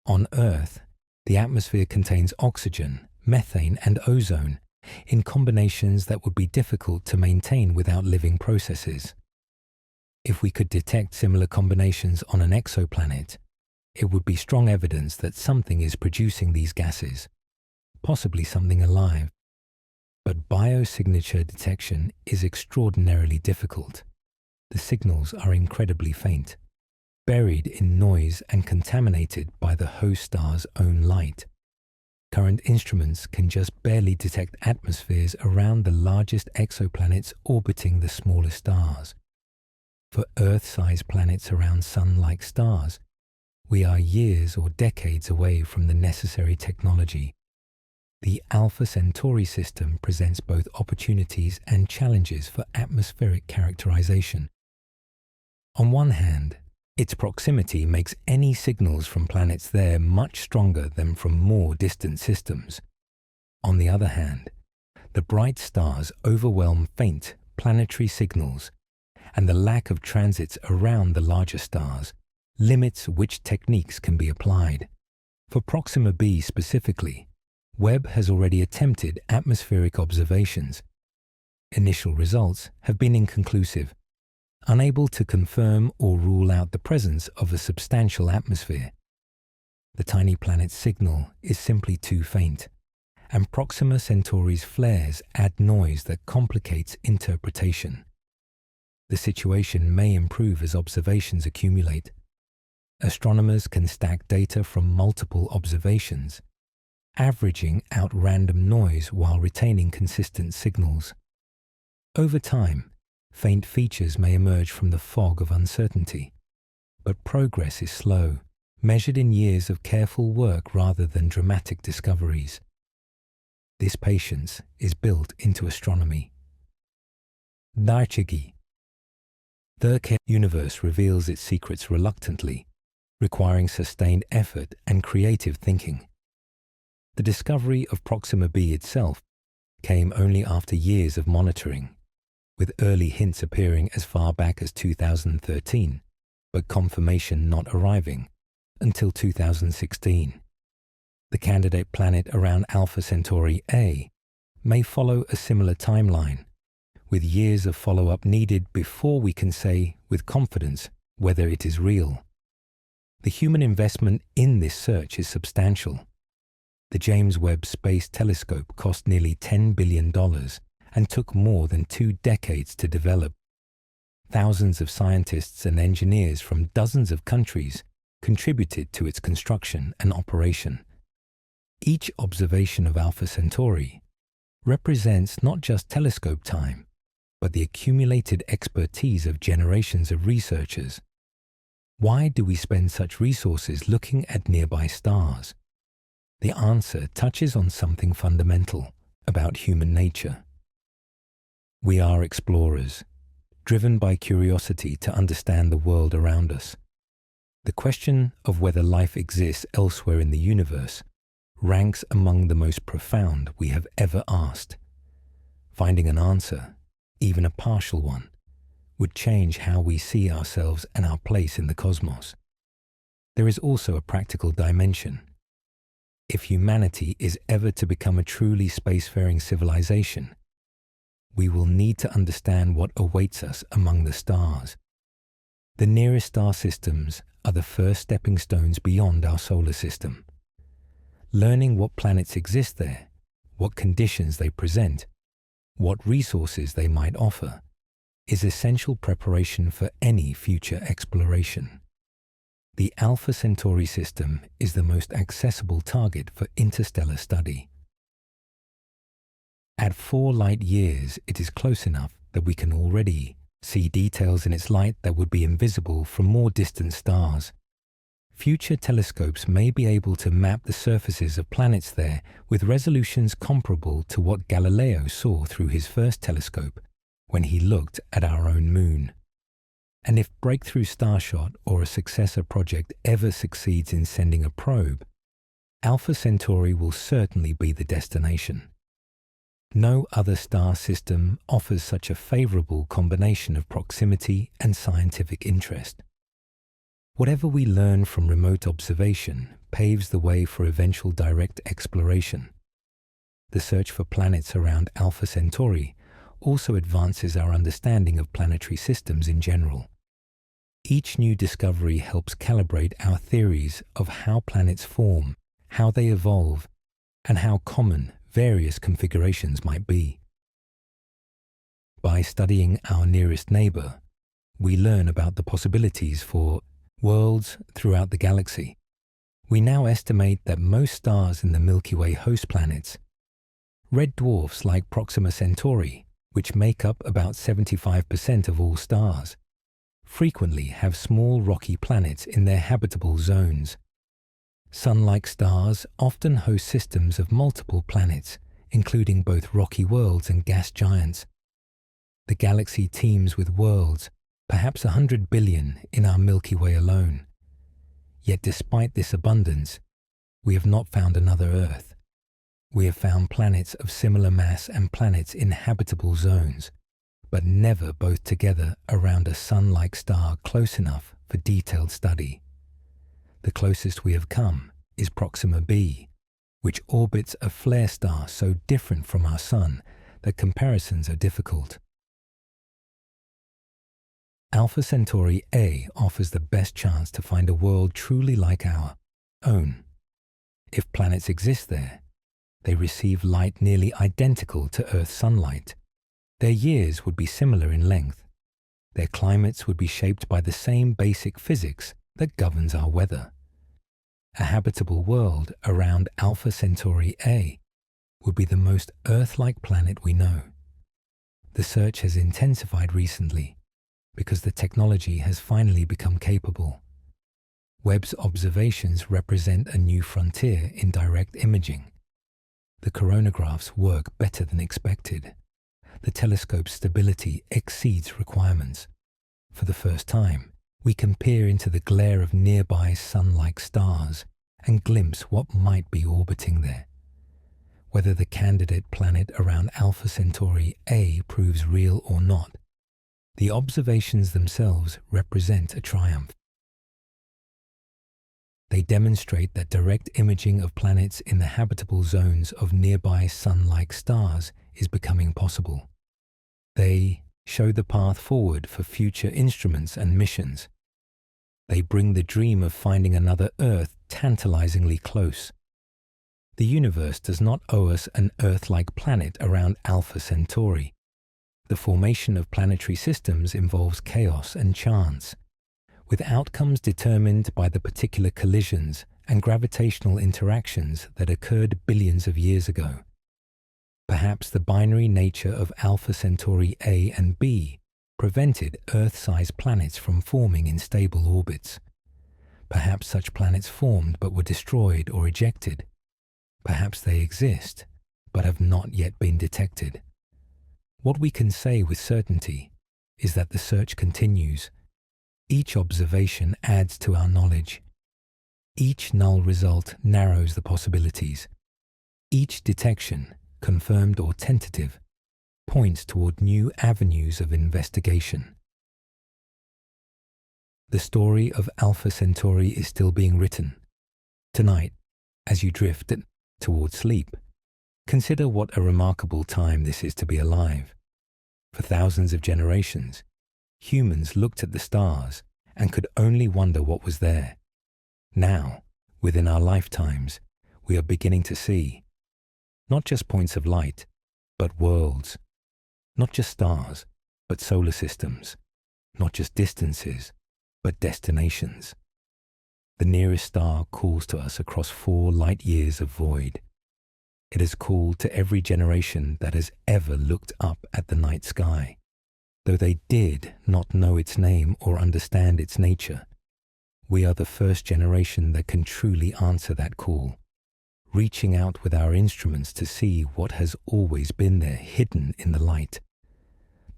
On Earth, the atmosphere contains oxygen, methane, and ozone in combinations that would be difficult to maintain without living processes. If we could detect similar combinations on an exoplanet, it would be strong evidence that something is producing these gases, possibly something alive. But biosignature detection is extraordinarily difficult. The signals are incredibly faint, buried in noise and contaminated by the host star's own light. Current instruments can just barely detect atmospheres around the largest exoplanets orbiting the smallest stars. For Earth-sized planets around Sun-like stars, we are years or decades away from the necessary technology. The Alpha Centauri system presents both opportunities and challenges for atmospheric characterization. On one hand, its proximity makes any signals from planets there much stronger than from more distant systems. On the other hand, the bright stars overwhelm faint planetary signals, and the lack of transits around the larger stars limits which techniques can be applied. For Proxima B specifically, Webb has already attempted atmospheric observations. Initial results have been inconclusive, unable to confirm or rule out the presence of a substantial atmosphere. The tiny planet's signal is simply too faint, and Proxima Centauri's flares add noise that complicates interpretation. The situation may improve as observations accumulate. Astronomers can stack data from multiple observations, averaging out random noise while retaining consistent signals. Over time, faint features may emerge from the fog of uncertainty, but progress is slow, measured in years of careful work rather than dramatic discoveries. This patience is built into astronomy. The universe reveals its secrets reluctantly, requiring sustained effort and creative thinking. The discovery of Proxima B itself came only after years of monitoring, with early hints appearing as far back as 2013, but confirmation not arriving until 2016. The candidate planet around Alpha Centauri A may follow a similar timeline, with years of follow-up needed before we can say with confidence whether it is real. The human investment in this search is substantial. The James Webb Space Telescope cost nearly $10 billion and took more than 2 decades to develop. Thousands of scientists and engineers from dozens of countries contributed to its construction and operation. Each observation of Alpha Centauri represents not just telescope time, but the accumulated expertise of generations of researchers. Why do we spend such resources looking at nearby stars? The answer touches on something fundamental about human nature. We are explorers, driven by curiosity to understand the world around us. The question of whether life exists elsewhere in the universe ranks among the most profound we have ever asked. Finding an answer, even a partial one, would change how we see ourselves and our place in the cosmos. There is also a practical dimension. If humanity is ever to become a truly spacefaring civilization, we will need to understand what awaits us among the stars. The nearest star systems are the first stepping stones beyond our solar system. Learning what planets exist there, what conditions they present, what resources they might offer, is essential preparation for any future exploration. The Alpha Centauri system is the most accessible target for interstellar study. At 4 light years, it is close enough that we can already see details in its light that would be invisible from more distant stars. Future telescopes may be able to map the surfaces of planets there with resolutions comparable to what Galileo saw through his first telescope, when he looked at our own moon. And if Breakthrough Starshot or a successor project ever succeeds in sending a probe, Alpha Centauri will certainly be the destination. No other star system offers such a favorable combination of proximity and scientific interest. Whatever we learn from remote observation paves the way for eventual direct exploration. The search for planets around Alpha Centauri also advances our understanding of planetary systems in general. Each new discovery helps calibrate our theories of how planets form, how they evolve, and how common various configurations might be. By studying our nearest neighbor, we learn about the possibilities for worlds throughout the galaxy. We now estimate that most stars in the Milky Way host planets, red dwarfs like Proxima Centauri, which make up about 75% of all stars, frequently have small rocky planets in their habitable zones. Sun-like stars often host systems of multiple planets, including both rocky worlds and gas giants. The galaxy teems with worlds, perhaps 100 billion in our Milky Way alone. Yet despite this abundance, we have not found another Earth. We have found planets of similar mass and planets in habitable zones, but never both together around a sun-like star close enough for detailed study. The closest we have come is Proxima B, which orbits a flare star so different from our Sun that comparisons are difficult. Alpha Centauri A offers the best chance to find a world truly like our own. If planets exist there, they receive light nearly identical to Earth's sunlight. Their years would be similar in length. Their climates would be shaped by the same basic physics that governs our weather. A habitable world around Alpha Centauri A would be the most Earth-like planet we know. The search has intensified recently because the technology has finally become capable. Webb's observations represent a new frontier in direct imaging. The coronagraphs work better than expected. The telescope's stability exceeds requirements. For the first time, we can peer into the glare of nearby sun-like stars and glimpse what might be orbiting there. Whether the candidate planet around Alpha Centauri A proves real or not, the observations themselves represent a triumph. They demonstrate that direct imaging of planets in the habitable zones of nearby sun-like stars is becoming possible. They show the path forward for future instruments and missions. They bring the dream of finding another Earth tantalizingly close. The universe does not owe us an Earth-like planet around Alpha Centauri. The formation of planetary systems involves chaos and chance, with outcomes determined by the particular collisions and gravitational interactions that occurred billions of years ago. Perhaps the binary nature of Alpha Centauri A and B prevented Earth-sized planets from forming in stable orbits. Perhaps such planets formed but were destroyed or ejected. Perhaps they exist, but have not yet been detected. What we can say with certainty is that the search continues. Each observation adds to our knowledge. Each null result narrows the possibilities. Each detection, confirmed or tentative, points toward new avenues of investigation. The story of Alpha Centauri is still being written. Tonight, as you drift toward sleep, consider what a remarkable time this is to be alive. For thousands of generations, humans looked at the stars and could only wonder what was there. Now, within our lifetimes, we are beginning to see not just points of light, but worlds. Not just stars, but solar systems. Not just distances, but destinations. The nearest star calls to us across 4 light years of void. It has called to every generation that has ever looked up at the night sky, though they did not know its name or understand its nature. We are the first generation that can truly answer that call, reaching out with our instruments to see what has always been there hidden in the light.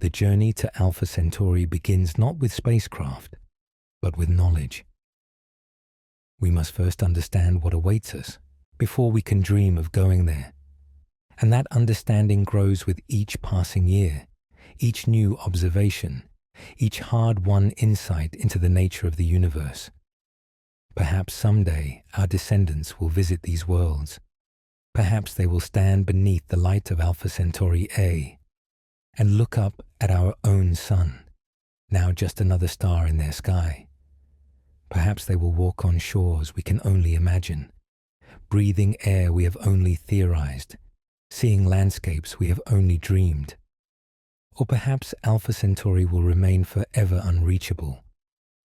The journey to Alpha Centauri begins not with spacecraft, but with knowledge. We must first understand what awaits us before we can dream of going there. And that understanding grows with each passing year, each new observation, each hard-won insight into the nature of the universe. Perhaps someday our descendants will visit these worlds. Perhaps they will stand beneath the light of Alpha Centauri A and look up at our own sun, now just another star in their sky. Perhaps they will walk on shores we can only imagine, breathing air we have only theorized, seeing landscapes we have only dreamed. Or perhaps Alpha Centauri will remain forever unreachable,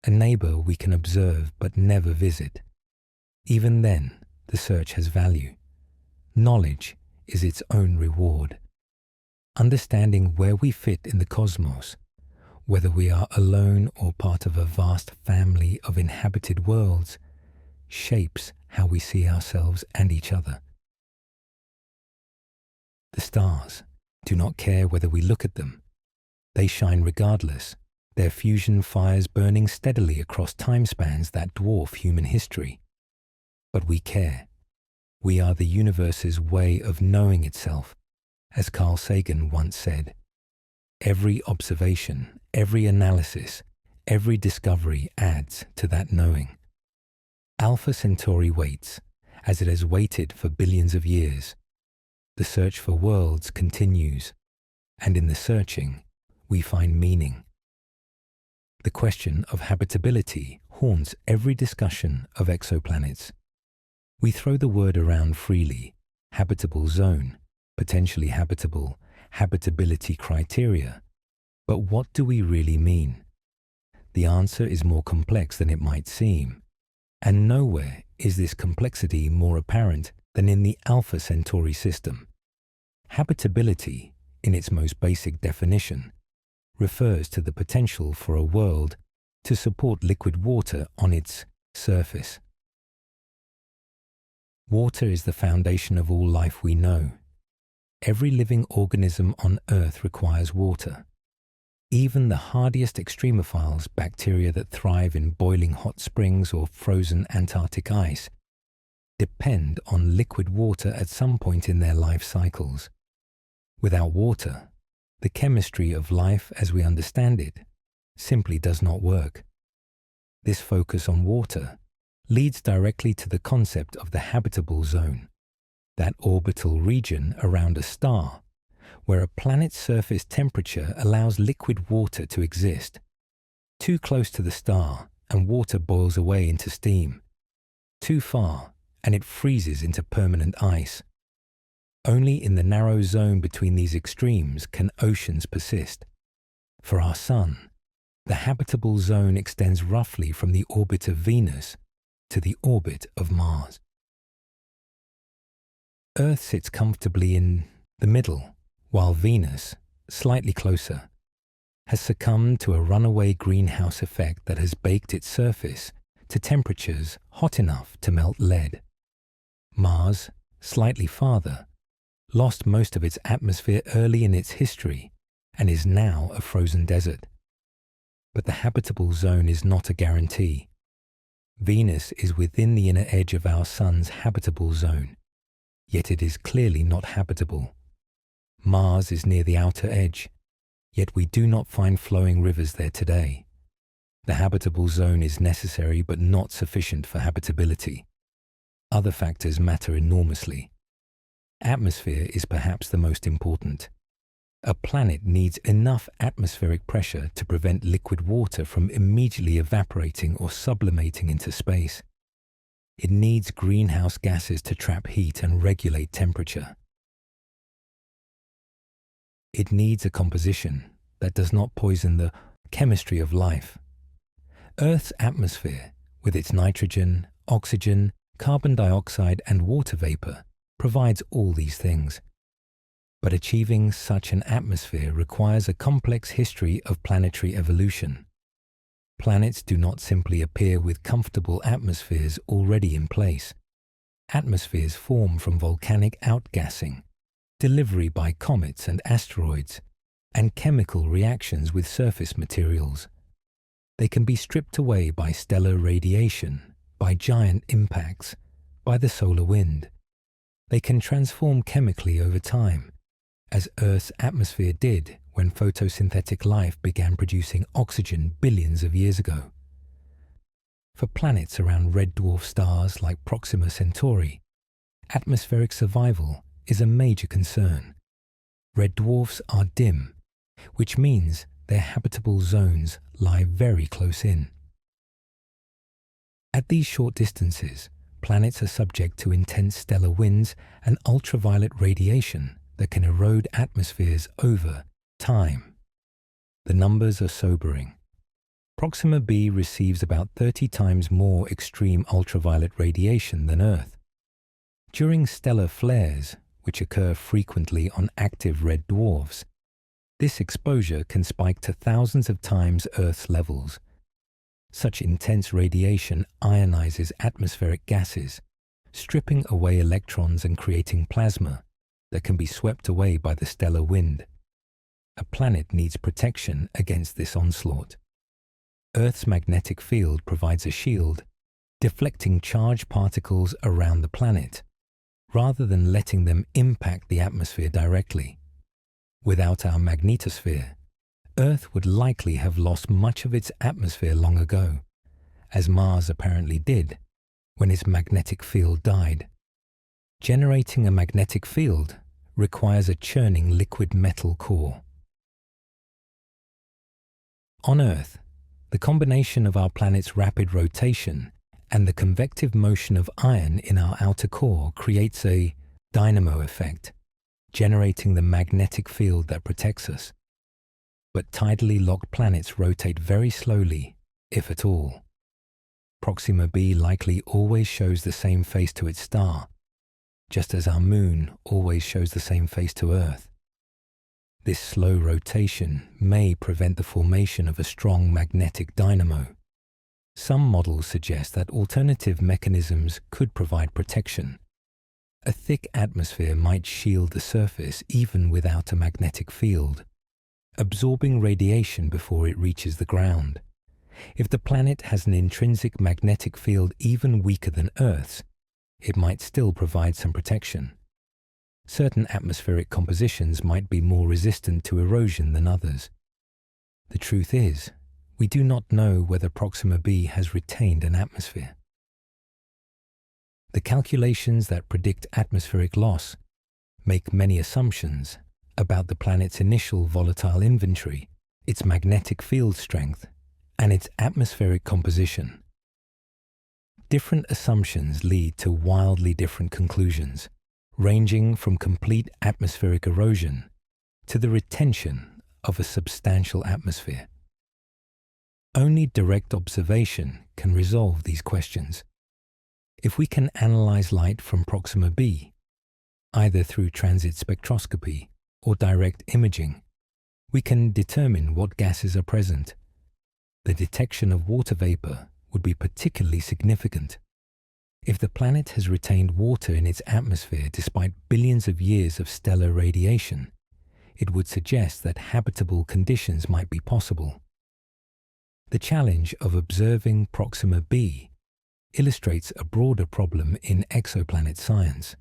a neighbor we can observe but never visit. Even then, the search has value. Knowledge is its own reward. Understanding where we fit in the cosmos, whether we are alone or part of a vast family of inhabited worlds, shapes how we see ourselves and each other. The stars do not care whether we look at them. They shine regardless, their fusion fires burning steadily across time spans that dwarf human history. But we care. We are the universe's way of knowing itself, as Carl Sagan once said. Every observation, every analysis, every discovery adds to that knowing. Alpha Centauri waits, as it has waited for billions of years. The search for worlds continues, and in the searching, we find meaning. The question of habitability haunts every discussion of exoplanets. We throw the word around freely: habitable zone, potentially habitable, habitability criteria. But what do we really mean? The answer is more complex than it might seem, and nowhere is this complexity more apparent than in the Alpha Centauri system. Habitability, in its most basic definition, refers to the potential for a world to support liquid water on its surface. Water is the foundation of all life we know. Every living organism on Earth requires water. Even the hardiest extremophiles, bacteria that thrive in boiling hot springs or frozen Antarctic ice, depend on liquid water at some point in their life cycles. Without water, the chemistry of life as we understand it simply does not work. This focus on water leads directly to the concept of the habitable zone, that orbital region around a star where a planet's surface temperature allows liquid water to exist. Too close to the star and water boils away into steam. Too far and it freezes into permanent ice. Only in the narrow zone between these extremes can oceans persist. For our Sun, the habitable zone extends roughly from the orbit of Venus to the orbit of Mars. Earth sits comfortably in the middle, while Venus, slightly closer, has succumbed to a runaway greenhouse effect that has baked its surface to temperatures hot enough to melt lead. Mars, slightly farther, lost most of its atmosphere early in its history and is now a frozen desert. But the habitable zone is not a guarantee. Venus is within the inner edge of our Sun's habitable zone, yet it is clearly not habitable. Mars is near the outer edge, yet we do not find flowing rivers there today. The habitable zone is necessary but not sufficient for habitability. Other factors matter enormously. Atmosphere is perhaps the most important. A planet needs enough atmospheric pressure to prevent liquid water from immediately evaporating or sublimating into space. It needs greenhouse gases to trap heat and regulate temperature. It needs a composition that does not poison the chemistry of life. Earth's atmosphere, with its nitrogen, oxygen, carbon dioxide and water vapor, provides all these things. But achieving such an atmosphere requires a complex history of planetary evolution. Planets do not simply appear with comfortable atmospheres already in place. Atmospheres form from volcanic outgassing, delivery by comets and asteroids, and chemical reactions with surface materials. They can be stripped away by stellar radiation, by giant impacts, by the solar wind. They can transform chemically over time, as Earth's atmosphere did when photosynthetic life began producing oxygen billions of years ago. For planets around red dwarf stars like Proxima Centauri, atmospheric survival is a major concern. Red dwarfs are dim, which means their habitable zones lie very close in. At these short distances, planets are subject to intense stellar winds and ultraviolet radiation that can erode atmospheres over time. The numbers are sobering. Proxima B receives about 30 times more extreme ultraviolet radiation than Earth. During stellar flares, which occur frequently on active red dwarfs, this exposure can spike to thousands of times Earth's levels. Such intense radiation ionizes atmospheric gases, stripping away electrons and creating plasma that can be swept away by the stellar wind. A planet needs protection against this onslaught. Earth's magnetic field provides a shield, deflecting charged particles around the planet, rather than letting them impact the atmosphere directly. Without our magnetosphere, Earth would likely have lost much of its atmosphere long ago, as Mars apparently did when its magnetic field died. Generating a magnetic field requires a churning liquid metal core. On Earth, the combination of our planet's rapid rotation and the convective motion of iron in our outer core creates a dynamo effect, generating the magnetic field that protects us. But tidally locked planets rotate very slowly, if at all. Proxima B likely always shows the same face to its star, just as our moon always shows the same face to Earth. This slow rotation may prevent the formation of a strong magnetic dynamo. Some models suggest that alternative mechanisms could provide protection. A thick atmosphere might shield the surface even without a magnetic field, absorbing radiation before it reaches the ground. If the planet has an intrinsic magnetic field even weaker than Earth's, it might still provide some protection. Certain atmospheric compositions might be more resistant to erosion than others. The truth is, we do not know whether Proxima B has retained an atmosphere. The calculations that predict atmospheric loss make many assumptions about the planet's initial volatile inventory, its magnetic field strength, and its atmospheric composition. Different assumptions lead to wildly different conclusions, ranging from complete atmospheric erosion to the retention of a substantial atmosphere. Only direct observation can resolve these questions. If we can analyze light from Proxima B, either through transit spectroscopy or direct imaging, we can determine what gases are present. The detection of water vapor would be particularly significant. If the planet has retained water in its atmosphere despite billions of years of stellar radiation, it would suggest that habitable conditions might be possible. The challenge of observing Proxima B illustrates a broader problem in exoplanet science.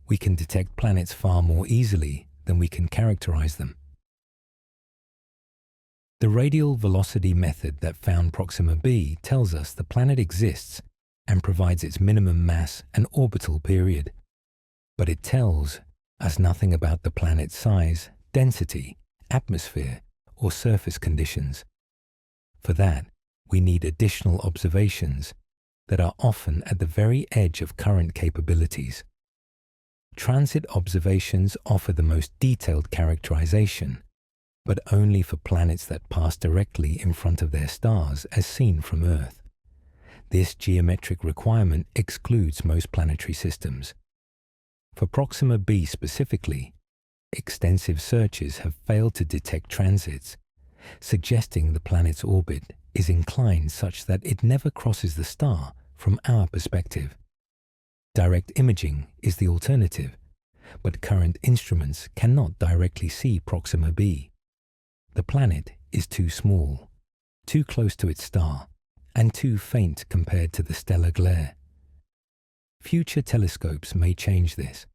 We can detect planets far more easily than we can characterize them. The radial velocity method that found Proxima B tells us the planet exists and provides its minimum mass and orbital period. But it tells us nothing about the planet's size, density, atmosphere, or surface conditions. For that, we need additional observations that are often at the very edge of current capabilities. Transit observations offer the most detailed characterization, but only for planets that pass directly in front of their stars as seen from Earth. This geometric requirement excludes most planetary systems. For Proxima B specifically, extensive searches have failed to detect transits, suggesting the planet's orbit is inclined such that it never crosses the star from our perspective. Direct imaging is the alternative, but current instruments cannot directly see Proxima B. The planet is too small, too close to its star, and too faint compared to the stellar glare. Future telescopes may change this.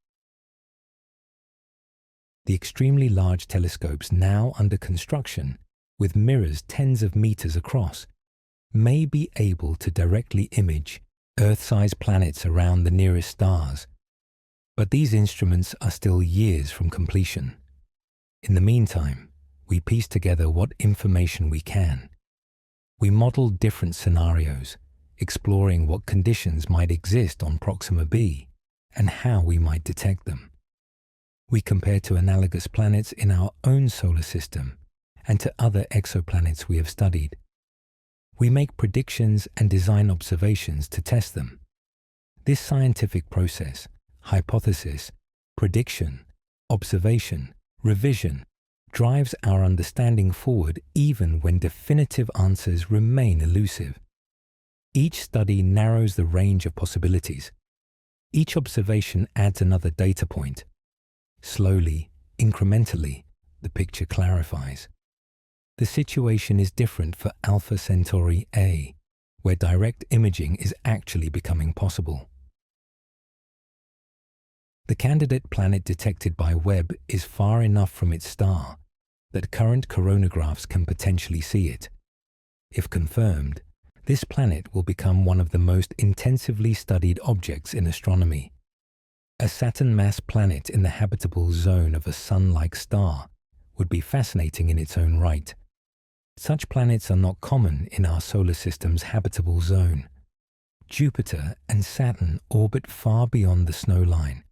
The extremely large telescopes now under construction, with mirrors tens of meters across, may be able to directly image Earth-sized planets around the nearest stars. But these instruments are still years from completion. In the meantime, we piece together what information we can. We model different scenarios, exploring what conditions might exist on Proxima B and how we might detect them. We compare to analogous planets in our own solar system and to other exoplanets we have studied. We make predictions and design observations to test them. This scientific process, hypothesis, prediction, observation, revision, drives our understanding forward even when definitive answers remain elusive. Each study narrows the range of possibilities. Each observation adds another data point. Slowly, incrementally, the picture clarifies. The situation is different for Alpha Centauri A, where direct imaging is actually becoming possible. The candidate planet detected by Webb is far enough from its star that current coronagraphs can potentially see it. If confirmed, this planet will become one of the most intensively studied objects in astronomy. A Saturn-mass planet in the habitable zone of a Sun-like star would be fascinating in its own right. Such planets are not common in our solar system's habitable zone. Jupiter and Saturn orbit far beyond the snow line,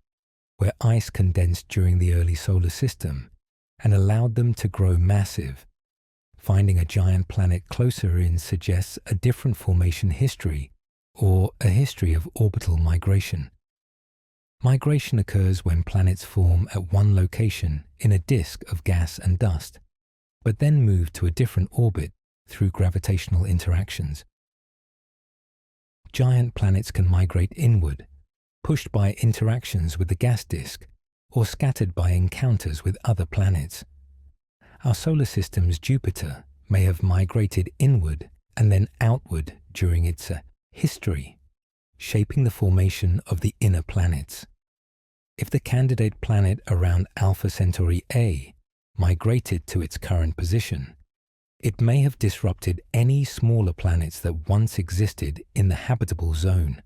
where ice condensed during the early solar system and allowed them to grow massive. Finding a giant planet closer in suggests a different formation history or a history of orbital migration. Migration occurs when planets form at one location in a disk of gas and dust, but then move to a different orbit through gravitational interactions. Giant planets can migrate inward, pushed by interactions with the gas disk, or scattered by encounters with other planets. Our solar system's Jupiter may have migrated inward and then outward during its history, shaping the formation of the inner planets. If the candidate planet around Alpha Centauri A migrated to its current position, it may have disrupted any smaller planets that once existed in the habitable zone.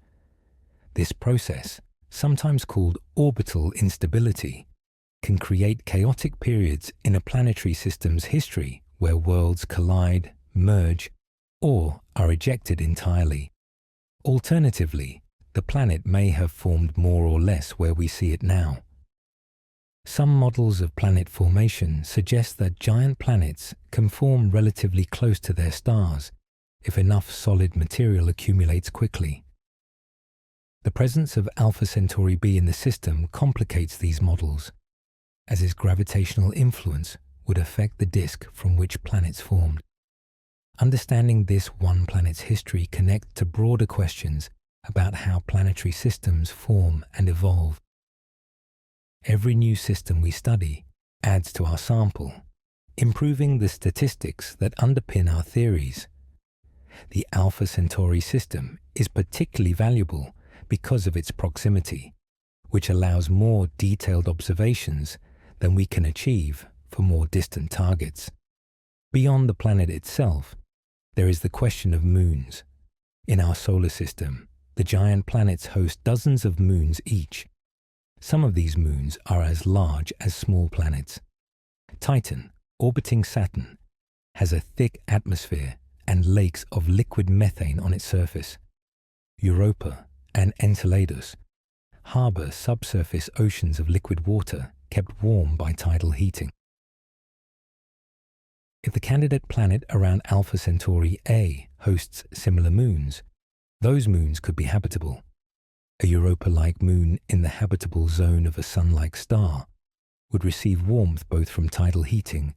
This process, sometimes called orbital instability, can create chaotic periods in a planetary system's history where worlds collide, merge, or are ejected entirely. Alternatively, the planet may have formed more or less where we see it now. Some models of planet formation suggest that giant planets can form relatively close to their stars if enough solid material accumulates quickly. The presence of Alpha Centauri B in the system complicates these models, as its gravitational influence would affect the disk from which planets formed. Understanding this one planet's history connects to broader questions about how planetary systems form and evolve. Every new system we study adds to our sample, improving the statistics that underpin our theories. The Alpha Centauri system is particularly valuable because of its proximity, which allows more detailed observations than we can achieve for more distant targets. Beyond the planet itself, there is the question of moons. In our solar system, the giant planets host dozens of moons each. Some of these moons are as large as small planets. Titan, orbiting Saturn, has a thick atmosphere and lakes of liquid methane on its surface. Europa and Enceladus harbor subsurface oceans of liquid water kept warm by tidal heating. If the candidate planet around Alpha Centauri A hosts similar moons, those moons could be habitable. A Europa-like moon in the habitable zone of a Sun-like star would receive warmth both from tidal heating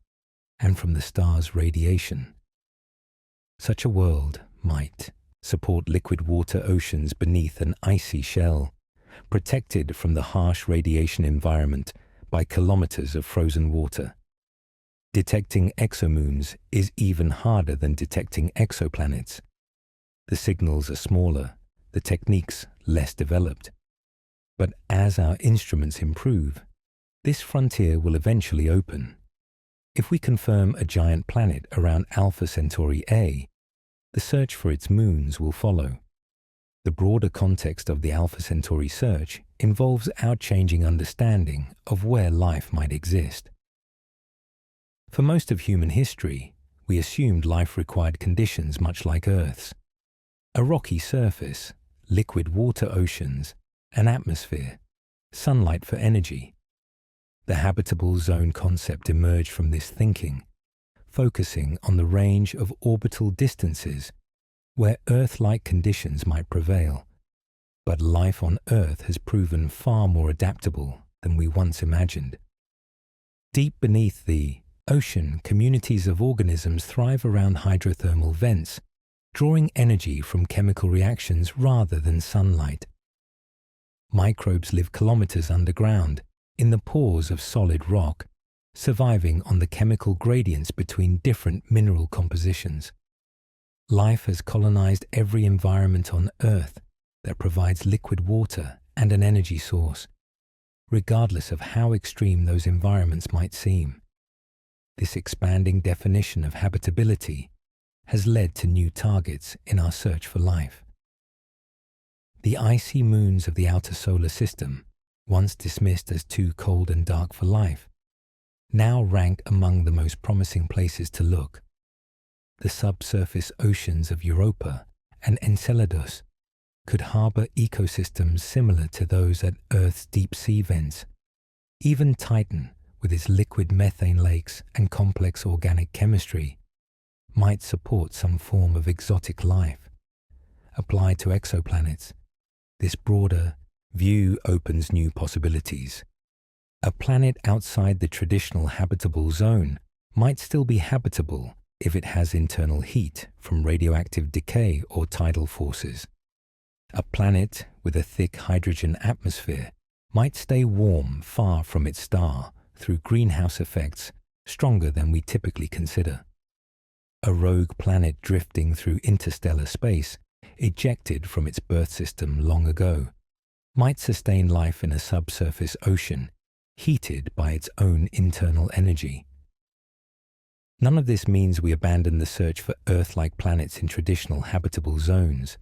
and from the star's radiation. Such a world might support liquid water oceans beneath an icy shell, protected from the harsh radiation environment by kilometers of frozen water. Detecting exomoons is even harder than detecting exoplanets. The signals are smaller, the techniques less developed. But as our instruments improve, this frontier will eventually open. If we confirm a giant planet around Alpha Centauri A, the search for its moons will follow. The broader context of the Alpha Centauri search involves our changing understanding of where life might exist. For most of human history, we assumed life required conditions much like Earth's: a rocky surface, liquid water oceans, an atmosphere, sunlight for energy. The habitable zone concept emerged from this thinking, focusing on the range of orbital distances where Earth-like conditions might prevail. But life on Earth has proven far more adaptable than we once imagined. Deep beneath the ocean, communities of organisms thrive around hydrothermal vents, drawing energy from chemical reactions rather than sunlight. Microbes live kilometers underground, in the pores of solid rock, surviving on the chemical gradients between different mineral compositions. Life has colonized every environment on Earth that provides liquid water and an energy source, regardless of how extreme those environments might seem. This expanding definition of habitability has led to new targets in our search for life. The icy moons of the outer solar system, once dismissed as too cold and dark for life, now rank among the most promising places to look. The subsurface oceans of Europa and Enceladus could harbor ecosystems similar to those at Earth's deep sea vents. Even Titan, with its liquid methane lakes and complex organic chemistry, might support some form of exotic life. Applied to exoplanets, this broader view opens new possibilities. A planet outside the traditional habitable zone might still be habitable if it has internal heat from radioactive decay or tidal forces. A planet with a thick hydrogen atmosphere might stay warm far from its star through greenhouse effects stronger than we typically consider. A rogue planet drifting through interstellar space, ejected from its birth system long ago, might sustain life in a subsurface ocean heated by its own internal energy. None of this means we abandon the search for Earth-like planets in traditional habitable zones.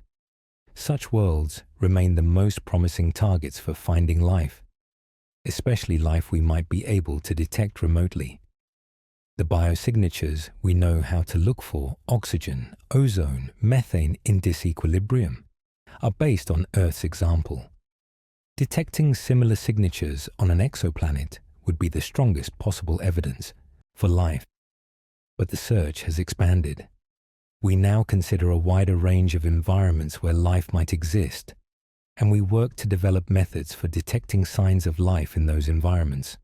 Such worlds remain the most promising targets for finding life, especially life we might be able to detect remotely. The biosignatures we know how to look for, oxygen, ozone, methane in disequilibrium, are based on Earth's example. Detecting similar signatures on an exoplanet would be the strongest possible evidence for life. But the search has expanded. We now consider a wider range of environments where life might exist, and we work to develop methods for detecting signs of life in those environments.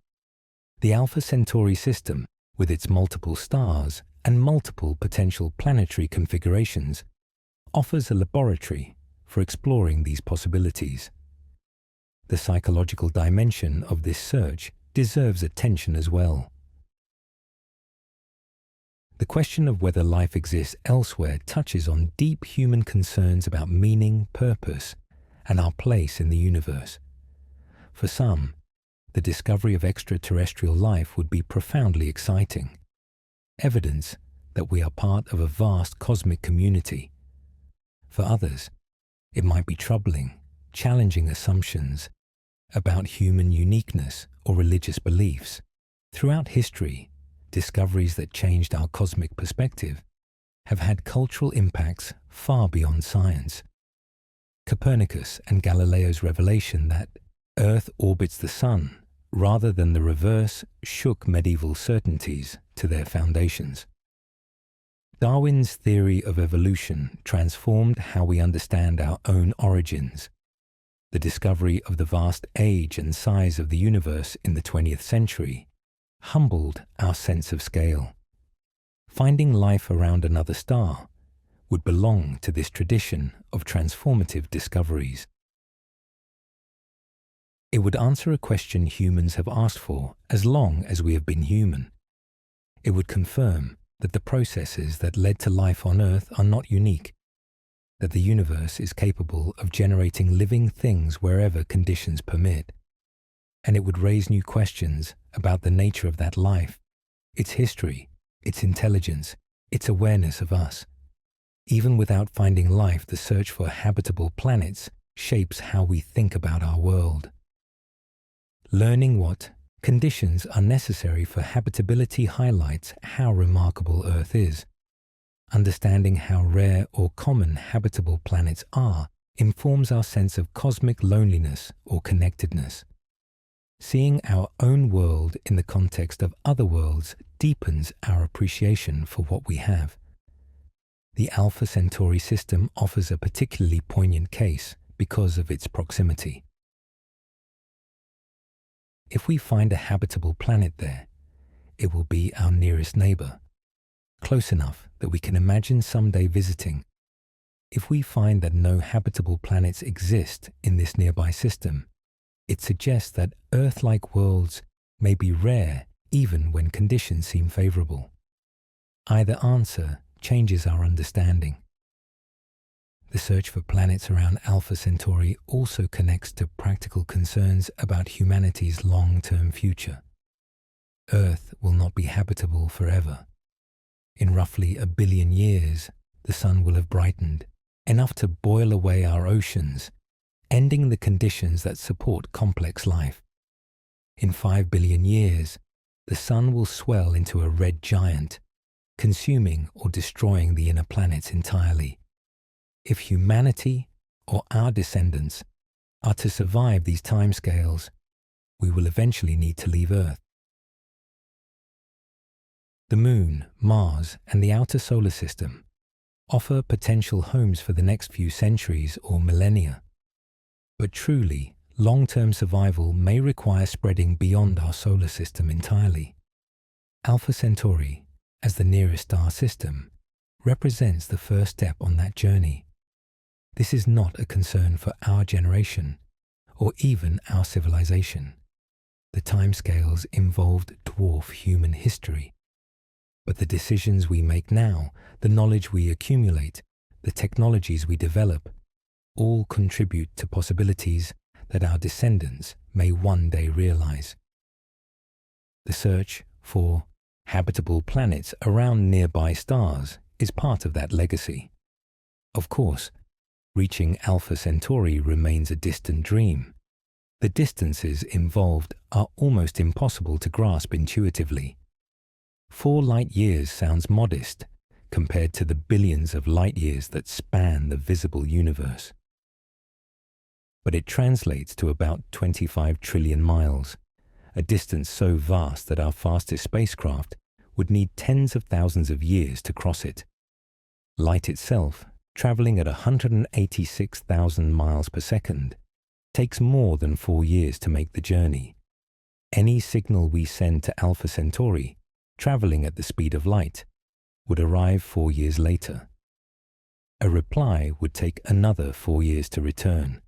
The Alpha Centauri system, with its multiple stars and multiple potential planetary configurations, offers a laboratory for exploring these possibilities. The psychological dimension of this search deserves attention as well. The question of whether life exists elsewhere touches on deep human concerns about meaning, purpose, and our place in the universe. For some, the discovery of extraterrestrial life would be profoundly exciting, evidence that we are part of a vast cosmic community. For others, it might be troubling, challenging assumptions about human uniqueness or religious beliefs. Throughout history, discoveries that changed our cosmic perspective have had cultural impacts far beyond science. Copernicus and Galileo's revelation that Earth orbits the Sun rather than the reverse shook medieval certainties to their foundations. Darwin's theory of evolution transformed how we understand our own origins. The discovery of the vast age and size of the universe in the 20th century humbled our sense of scale. Finding life around another star would belong to this tradition of transformative discoveries. It would answer a question humans have asked for as long as we have been human. It would confirm that the processes that led to life on Earth are not unique, that the universe is capable of generating living things wherever conditions permit. And it would raise new questions about the nature of that life, its history, its intelligence, its awareness of us. Even without finding life, the search for habitable planets shapes how we think about our world. Learning what conditions are necessary for habitability highlights how remarkable Earth is. Understanding how rare or common habitable planets are informs our sense of cosmic loneliness or connectedness. Seeing our own world in the context of other worlds deepens our appreciation for what we have. The Alpha Centauri system offers a particularly poignant case because of its proximity. If we find a habitable planet there, it will be our nearest neighbor, close enough that we can imagine someday visiting. If we find that no habitable planets exist in this nearby system, it suggests that Earth-like worlds may be rare even when conditions seem favorable. Either answer changes our understanding. The search for planets around Alpha Centauri also connects to practical concerns about humanity's long-term future. Earth will not be habitable forever. In roughly 1 billion years, the sun will have brightened, enough to boil away our oceans, ending the conditions that support complex life. In 5 billion years, the sun will swell into a red giant, consuming or destroying the inner planets entirely. If humanity or our descendants are to survive these timescales, we will eventually need to leave Earth. The Moon, Mars, and the outer solar system offer potential homes for the next few centuries or millennia. But truly, long-term survival may require spreading beyond our solar system entirely. Alpha Centauri, as the nearest star system, represents the first step on that journey. This is not a concern for our generation, or even our civilization. The timescales involved dwarf human history. But the decisions we make now, the knowledge we accumulate, the technologies we develop, all contribute to possibilities that our descendants may one day realize. The search for habitable planets around nearby stars is part of that legacy. Of course, reaching Alpha Centauri remains a distant dream. The distances involved are almost impossible to grasp intuitively. 4 light-years sounds modest compared to the billions of light-years that span the visible universe. But it translates to about 25 trillion miles, a distance so vast that our fastest spacecraft would need tens of thousands of years to cross it. Light itself, traveling at 186,000 miles per second, takes more than 4 years to make the journey. Any signal we send to Alpha Centauri, traveling at the speed of light, would arrive 4 years later. A reply would take another 4 years to return.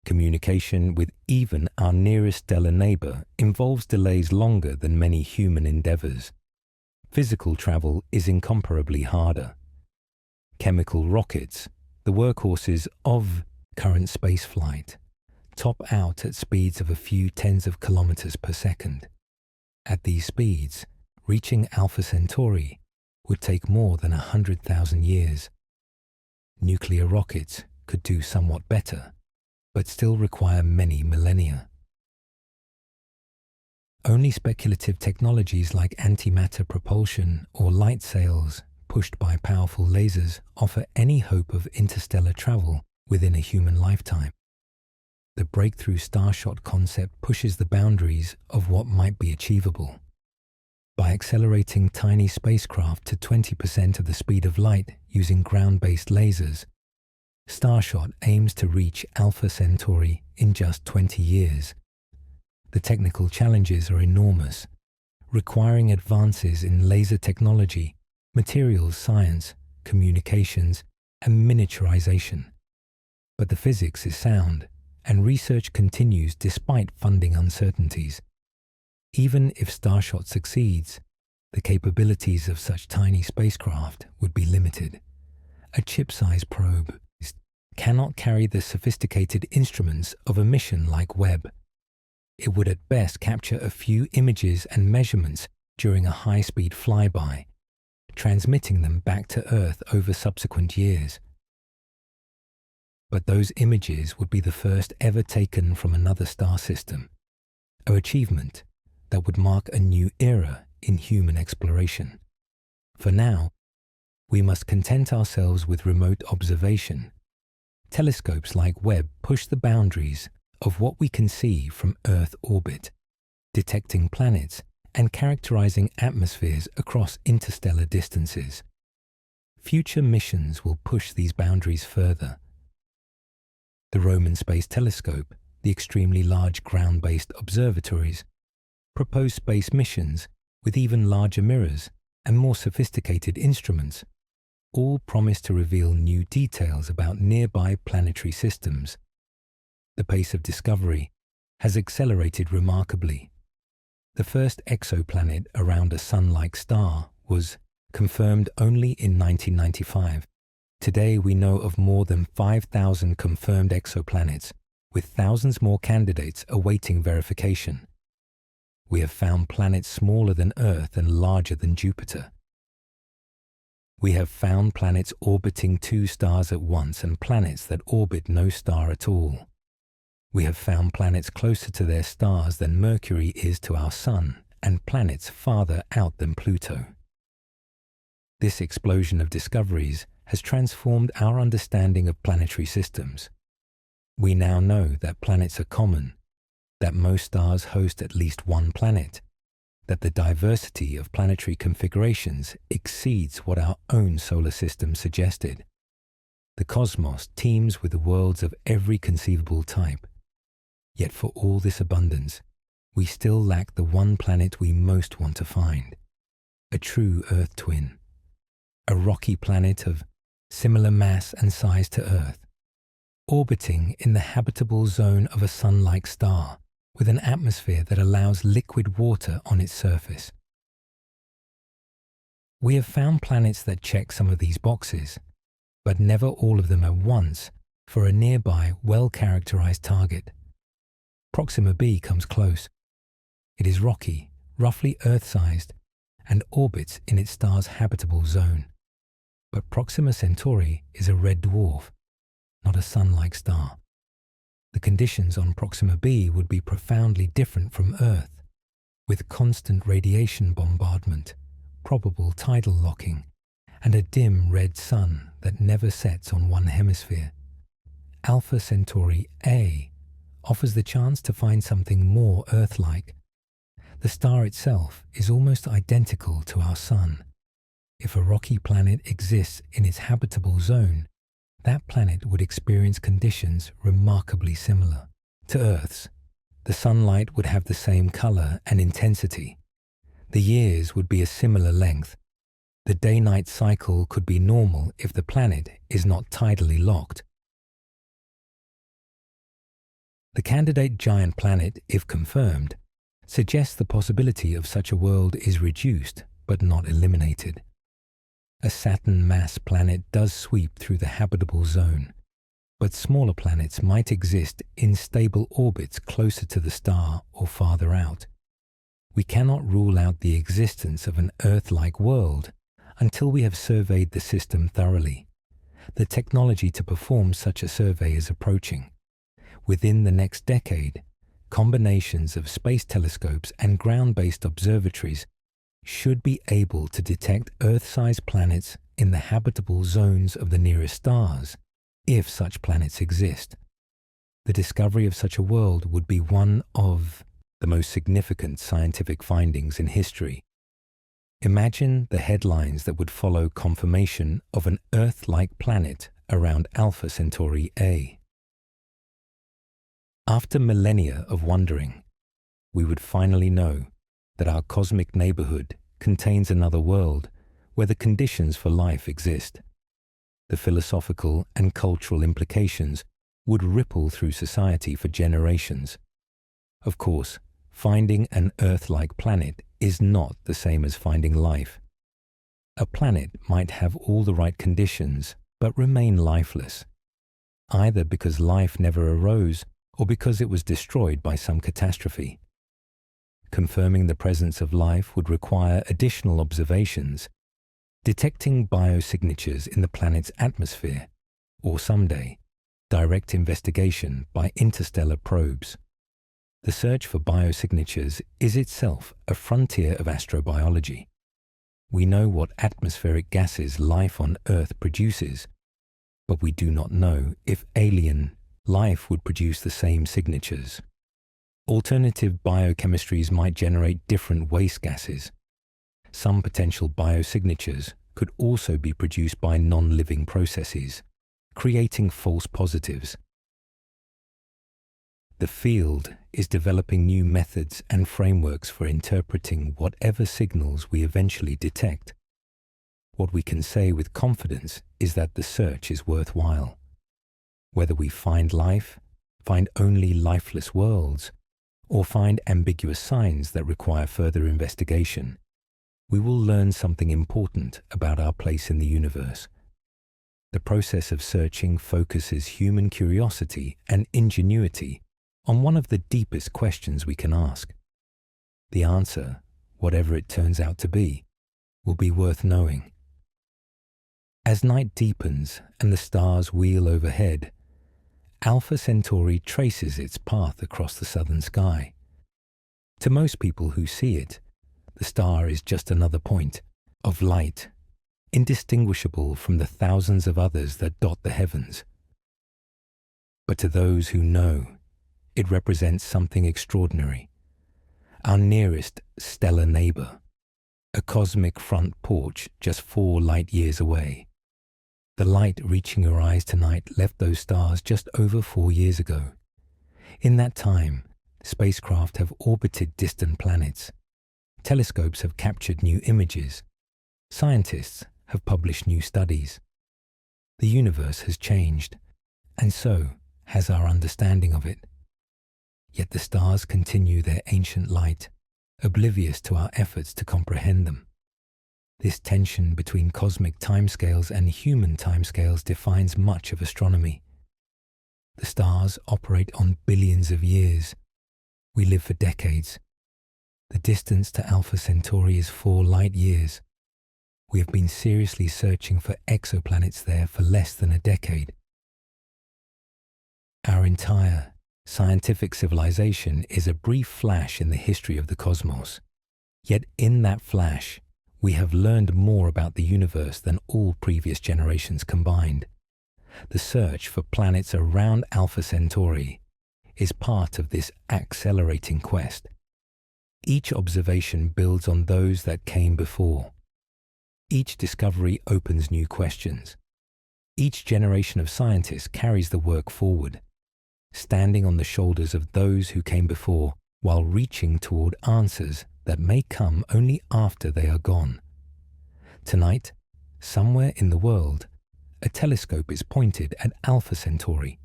Communication with even our nearest stellar neighbor involves delays longer than many human endeavors. Physical travel is incomparably harder. Chemical rockets, the workhorses of current spaceflight, top out at speeds of a few tens of kilometers per second. At these speeds, reaching Alpha Centauri would take more than 100,000 years. Nuclear rockets could do somewhat better, but still require many millennia. Only speculative technologies like antimatter propulsion or light sails pushed by powerful lasers offer any hope of interstellar travel within a human lifetime. The breakthrough starshot concept pushes the boundaries of what might be achievable. By accelerating tiny spacecraft to 20% of the speed of light using ground-based lasers, Starshot aims to reach Alpha Centauri in just 20 years. The technical challenges are enormous, requiring advances in laser technology, materials science, communications, and miniaturization. But the physics is sound, and research continues despite funding uncertainties. Even if Starshot succeeds, the capabilities of such tiny spacecraft would be limited. A chip-sized probe cannot carry the sophisticated instruments of a mission like Webb. It would at best capture a few images and measurements during a high-speed flyby, transmitting them back to Earth over subsequent years. But those images would be the first ever taken from another star system, an achievement that would mark a new era in human exploration. For now, we must content ourselves with remote observation. Telescopes like Webb push the boundaries of what we can see from Earth orbit, detecting planets and characterizing atmospheres across interstellar distances. Future missions will push these boundaries further. The Roman Space Telescope, the extremely large ground-based observatories, propose space missions with even larger mirrors and more sophisticated instruments, all promise to reveal new details about nearby planetary systems. The pace of discovery has accelerated remarkably. The first exoplanet around a sun-like star was confirmed only in 1995. Today we know of more than 5,000 confirmed exoplanets, with thousands more candidates awaiting verification. We have found planets smaller than Earth and larger than Jupiter. We have found planets orbiting two stars at once and planets that orbit no star at all. We have found planets closer to their stars than Mercury is to our Sun, and planets farther out than Pluto. This explosion of discoveries has transformed our understanding of planetary systems. We now know that planets are common, that most stars host at least one planet, that the diversity of planetary configurations exceeds what our own solar system suggested. The cosmos teems with the worlds of every conceivable type. Yet for all this abundance, we still lack the one planet we most want to find, a true Earth twin, a rocky planet of similar mass and size to Earth, orbiting in the habitable zone of a sun-like star, with an atmosphere that allows liquid water on its surface. We have found planets that check some of these boxes, but never all of them at once for a nearby, well-characterized target. Proxima B comes close. It is rocky, roughly Earth-sized, and orbits in its star's habitable zone. But Proxima Centauri is a red dwarf, not a sun-like star. The conditions on Proxima B would be profoundly different from Earth, with constant radiation bombardment, probable tidal locking, and a dim red sun that never sets on one hemisphere. Alpha Centauri A offers the chance to find something more Earth-like. The star itself is almost identical to our Sun. If a rocky planet exists in its habitable zone, that planet would experience conditions remarkably similar to Earth's. The sunlight would have the same color and intensity. The years would be a similar length. The day-night cycle could be normal if the planet is not tidally locked. The candidate giant planet, if confirmed, suggests the possibility of such a world is reduced but not eliminated. A Saturn mass planet does sweep through the habitable zone, but smaller planets might exist in stable orbits closer to the star or farther out. We cannot rule out the existence of an Earth-like world until we have surveyed the system thoroughly. The technology to perform such a survey is approaching. Within the next decade, combinations of space telescopes and ground-based observatories should be able to detect Earth-sized planets in the habitable zones of the nearest stars, if such planets exist. The discovery of such a world would be one of the most significant scientific findings in history. Imagine the headlines that would follow confirmation of an Earth-like planet around Alpha Centauri A. After millennia of wondering, we would finally know that our cosmic neighborhood contains another world where the conditions for life exist. The philosophical and cultural implications would ripple through society for generations. Of course, finding an Earth-like planet is not the same as finding life. A planet might have all the right conditions, but remain lifeless, either because life never arose or because it was destroyed by some catastrophe. Confirming the presence of life would require additional observations, detecting biosignatures in the planet's atmosphere, or someday, direct investigation by interstellar probes. The search for biosignatures is itself a frontier of astrobiology. We know what atmospheric gases life on Earth produces, but we do not know if alien life would produce the same signatures. Alternative biochemistries might generate different waste gases. Some potential biosignatures could also be produced by non-living processes, creating false positives. The field is developing new methods and frameworks for interpreting whatever signals we eventually detect. What we can say with confidence is that the search is worthwhile. Whether we find life, find only lifeless worlds, or find ambiguous signs that require further investigation, we will learn something important about our place in the universe. The process of searching focuses human curiosity and ingenuity on one of the deepest questions we can ask. The answer, whatever it turns out to be, will be worth knowing. As night deepens and the stars wheel overhead, Alpha Centauri traces its path across the southern sky. To most people who see it, the star is just another point of light, indistinguishable from the thousands of others that dot the heavens. But to those who know, it represents something extraordinary. Our nearest stellar neighbor, a cosmic front porch just 4 light years away. The light reaching your eyes tonight left those stars just over 4 years ago. In that time, spacecraft have orbited distant planets. Telescopes have captured new images. Scientists have published new studies. The universe has changed, and so has our understanding of it. Yet the stars continue their ancient light, oblivious to our efforts to comprehend them. This tension between cosmic timescales and human timescales defines much of astronomy. The stars operate on billions of years. We live for decades. The distance to Alpha Centauri is 4 light years. We have been seriously searching for exoplanets there for less than a decade. Our entire scientific civilization is a brief flash in the history of the cosmos. Yet in that flash, we have learned more about the universe than all previous generations combined. The search for planets around Alpha Centauri is part of this accelerating quest. Each observation builds on those that came before. Each discovery opens new questions. Each generation of scientists carries the work forward, standing on the shoulders of those who came before while reaching toward answers that may come only after they are gone. Tonight, somewhere in the world, a telescope is pointed at Alpha Centauri.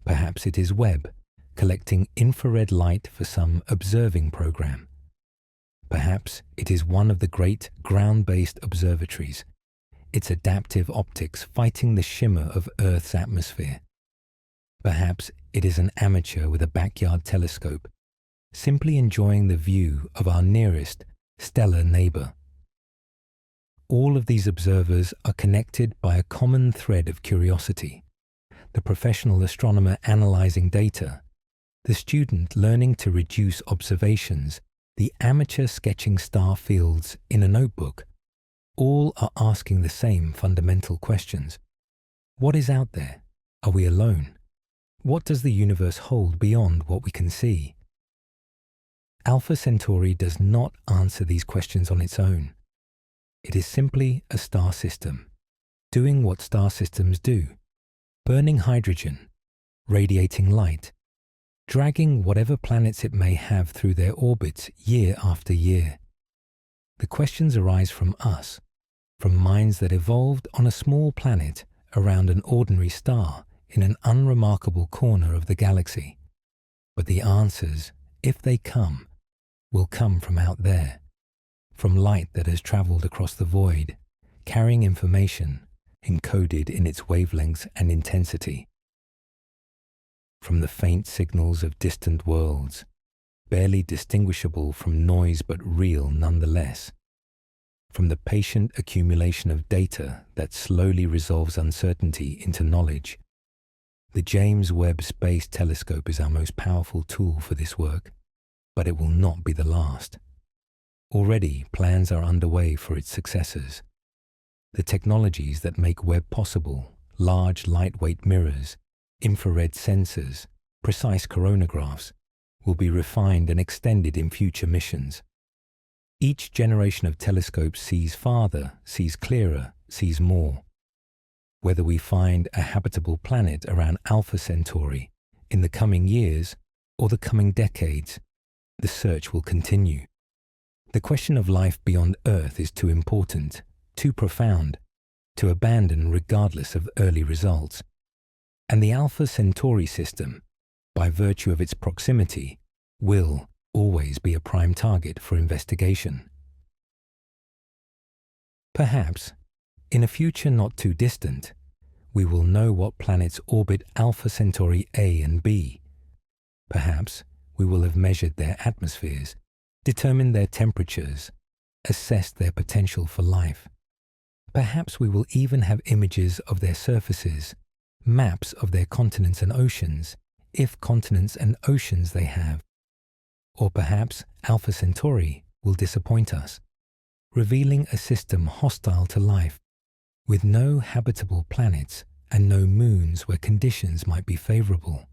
Perhaps it is Webb, collecting infrared light for some observing program. Perhaps it is one of the great ground-based observatories, its adaptive optics fighting the shimmer of Earth's atmosphere. Perhaps it is an amateur with a backyard telescope, simply enjoying the view of our nearest stellar neighbor. All of these observers are connected by a common thread of curiosity. The professional astronomer analyzing data, the student learning to reduce observations, the amateur sketching star fields in a notebook. All are asking the same fundamental questions. What is out there? Are we alone? What does the universe hold beyond what we can see? Alpha Centauri does not answer these questions on its own. It is simply a star system, doing what star systems do, burning hydrogen, radiating light, dragging whatever planets it may have through their orbits year after year. The questions arise from us, from minds that evolved on a small planet around an ordinary star in an unremarkable corner of the galaxy. But the answers, if they come, will come from out there, from light that has traveled across the void, carrying information encoded in its wavelengths and intensity. From the faint signals of distant worlds, barely distinguishable from noise but real nonetheless. From the patient accumulation of data that slowly resolves uncertainty into knowledge. The James Webb Space Telescope is our most powerful tool for this work, but it will not be the last. Already, plans are underway for its successors. The technologies that make Webb possible, large lightweight mirrors, infrared sensors, precise coronagraphs, will be refined and extended in future missions. Each generation of telescopes sees farther, sees clearer, sees more. Whether we find a habitable planet around Alpha Centauri in the coming years or the coming decades, the search will continue. The question of life beyond Earth is too important, too profound, to abandon regardless of early results. And the Alpha Centauri system, by virtue of its proximity, will always be a prime target for investigation. Perhaps, in a future not too distant, we will know what planets orbit Alpha Centauri A and B. Perhaps we will have measured their atmospheres, determined their temperatures, assessed their potential for life. Perhaps we will even have images of their surfaces, maps of their continents and oceans, if continents and oceans they have. Or perhaps Alpha Centauri will disappoint us, revealing a system hostile to life, with no habitable planets and no moons where conditions might be favorable.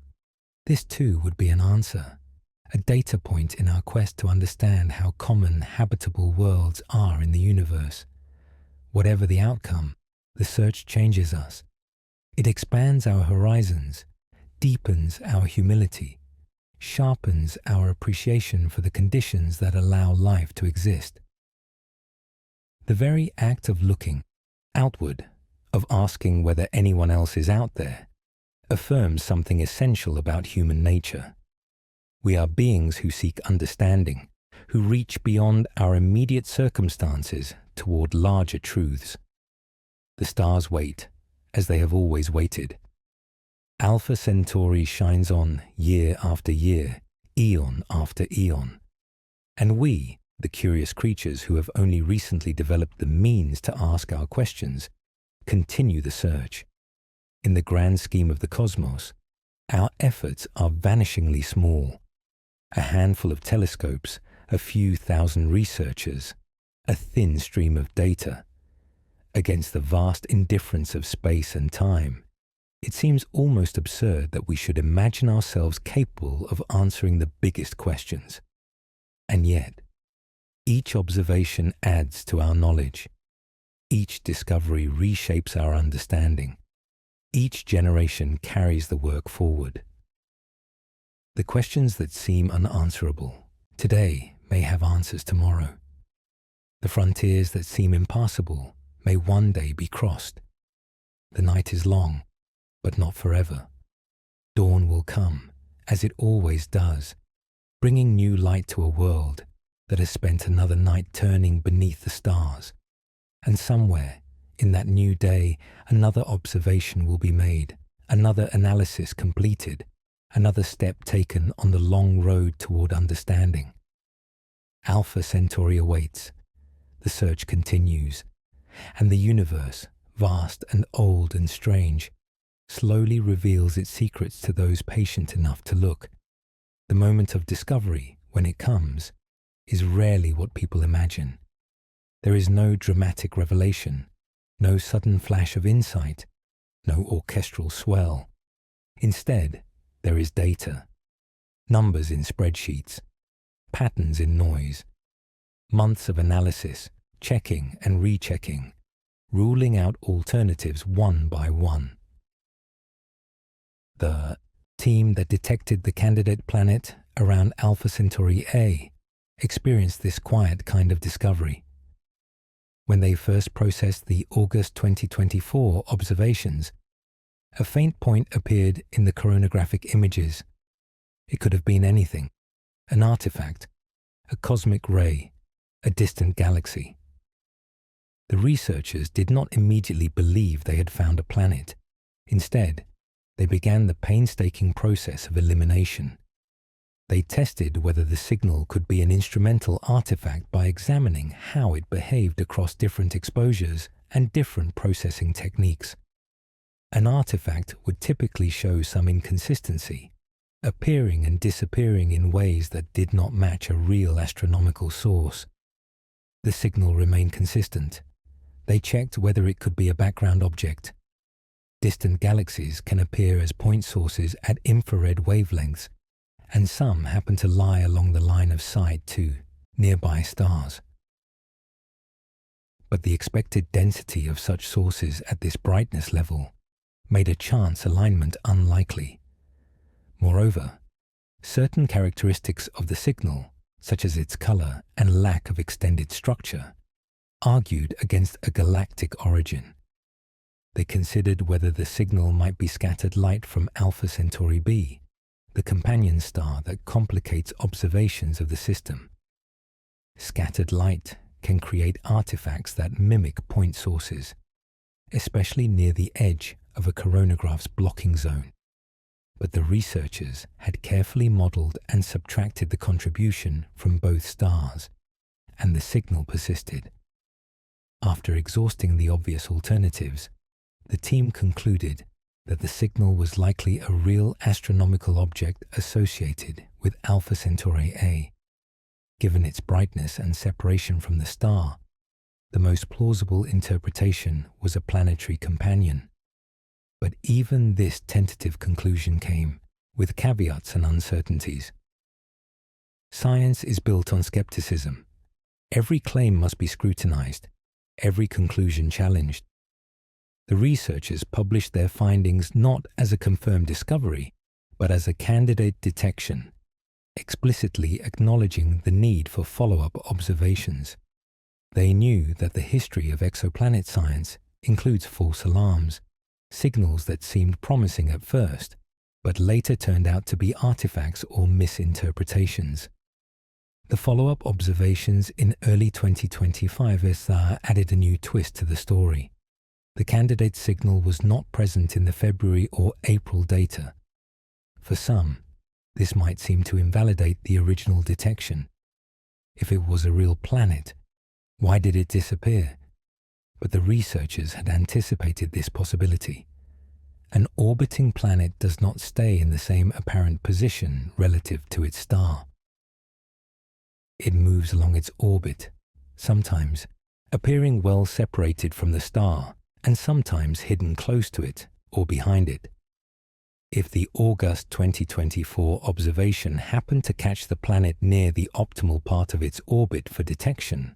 This too would be an answer, a data point in our quest to understand how common habitable worlds are in the universe. Whatever the outcome, the search changes us. It expands our horizons, deepens our humility, sharpens our appreciation for the conditions that allow life to exist. The very act of looking outward, of asking whether anyone else is out there, affirms something essential about human nature. We are beings who seek understanding, who reach beyond our immediate circumstances toward larger truths. The stars wait, as they have always waited. Alpha Centauri shines on year after year, eon after eon. And we, the curious creatures who have only recently developed the means to ask our questions, continue the search. In the grand scheme of the cosmos, our efforts are vanishingly small. A handful of telescopes, a few thousand researchers, a thin stream of data. Against the vast indifference of space and time, it seems almost absurd that we should imagine ourselves capable of answering the biggest questions. And yet, each observation adds to our knowledge. Each discovery reshapes our understanding. Each generation carries the work forward. The questions that seem unanswerable today may have answers tomorrow. The frontiers that seem impassable may one day be crossed. The night is long, but not forever. Dawn will come, as it always does, bringing new light to a world that has spent another night turning beneath the stars. And somewhere, in that new day, another observation will be made, another analysis completed, another step taken on the long road toward understanding. Alpha Centauri awaits. The search continues, and the universe, vast and old and strange, slowly reveals its secrets to those patient enough to look. The moment of discovery, when it comes, is rarely what people imagine. There is no dramatic revelation, no sudden flash of insight, no orchestral swell. Instead, there is data, numbers in spreadsheets, patterns in noise, months of analysis, checking and rechecking, ruling out alternatives one by one. The team that detected the candidate planet around Alpha Centauri A experienced this quiet kind of discovery. When they first processed the August 2024 observations, A faint point appeared in the coronagraphic images. It could have been anything: an artifact, a cosmic ray, a distant galaxy. The researchers did not immediately believe they had found a planet. Instead, they began the painstaking process of elimination. They tested whether the signal could be an instrumental artifact by examining how it behaved across different exposures and different processing techniques. An artifact would typically show some inconsistency, appearing and disappearing in ways that did not match a real astronomical source. The signal remained consistent. They checked whether it could be a background object. Distant galaxies can appear as point sources at infrared wavelengths, and some happen to lie along the line of sight to nearby stars. But the expected density of such sources at this brightness level made a chance alignment unlikely. Moreover, certain characteristics of the signal, such as its color and lack of extended structure, argued against a galactic origin. They considered whether the signal might be scattered light from Alpha Centauri B, the companion star that complicates observations of the system. Scattered light can create artifacts that mimic point sources, especially near the edge of a coronagraph's blocking zone. But the researchers had carefully modeled and subtracted the contribution from both stars, and the signal persisted. After exhausting the obvious alternatives, the team concluded that the signal was likely a real astronomical object associated with Alpha Centauri A. Given its brightness and separation from the star, the most plausible interpretation was a planetary companion. But even this tentative conclusion came with caveats and uncertainties. Science is built on skepticism. Every claim must be scrutinized, every conclusion challenged. The researchers published their findings not as a confirmed discovery, but as a candidate detection, explicitly acknowledging the need for follow-up observations. They knew that the history of exoplanet science includes false alarms, signals that seemed promising at first, but later turned out to be artifacts or misinterpretations. The follow-up observations in early 2025 added a new twist to the story. The candidate signal was not present in the February or April data. For some, this might seem to invalidate the original detection. If it was a real planet, why did it disappear? But the researchers had anticipated this possibility. An orbiting planet does not stay in the same apparent position relative to its star. It moves along its orbit, sometimes appearing well separated from the star, and sometimes hidden close to it or behind it. If the August 2024 observation happened to catch the planet near the optimal part of its orbit for detection,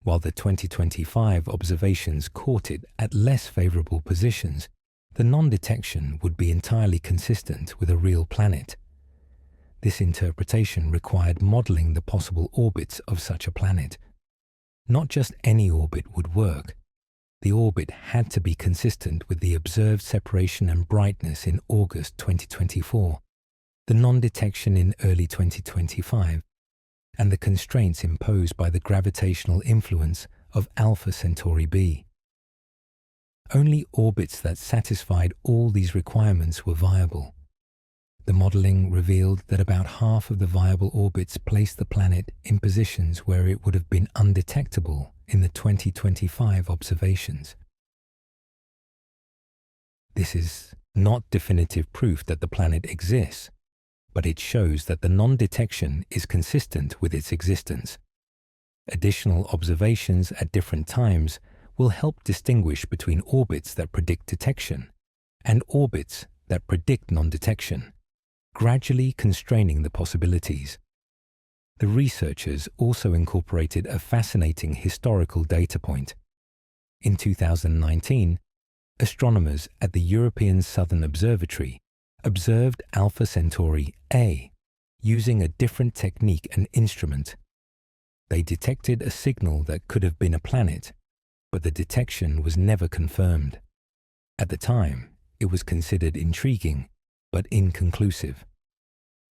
while the 2025 observations caught it at less favorable positions, the non-detection would be entirely consistent with a real planet. This interpretation required modeling the possible orbits of such a planet. Not just any orbit would work. The orbit had to be consistent with the observed separation and brightness in August 2024, the non-detection in early 2025, and the constraints imposed by the gravitational influence of Alpha Centauri B. Only orbits that satisfied all these requirements were viable. The modeling revealed that about half of the viable orbits placed the planet in positions where it would have been undetectable in the 2025 observations. This is not definitive proof that the planet exists, but it shows that the non-detection is consistent with its existence. Additional observations at different times will help distinguish between orbits that predict detection and orbits that predict non-detection, gradually constraining the possibilities. The researchers also incorporated a fascinating historical data point. In 2019, astronomers at the European Southern Observatory observed Alpha Centauri A using a different technique and instrument. They detected a signal that could have been a planet, but the detection was never confirmed. At the time, it was considered intriguing, but inconclusive.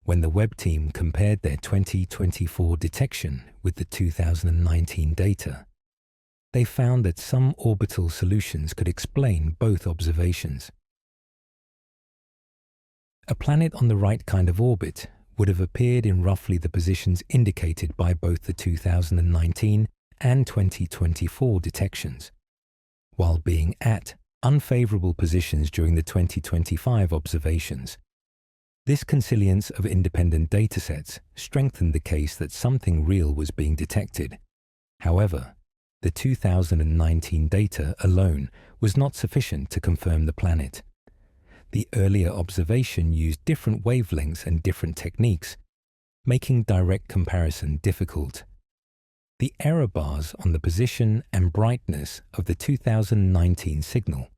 When the Webb team compared their 2024 detection with the 2019 data, they found that some orbital solutions could explain both observations. A planet on the right kind of orbit would have appeared in roughly the positions indicated by both the 2019 and 2024 detections, while being at unfavorable positions during the 2025 observations. This consilience of independent datasets strengthened the case that something real was being detected. However, the 2019 data alone was not sufficient to confirm the planet. The earlier observation used different wavelengths and different techniques, making direct comparison difficult. The error bars on the position and brightness of the 2019 signal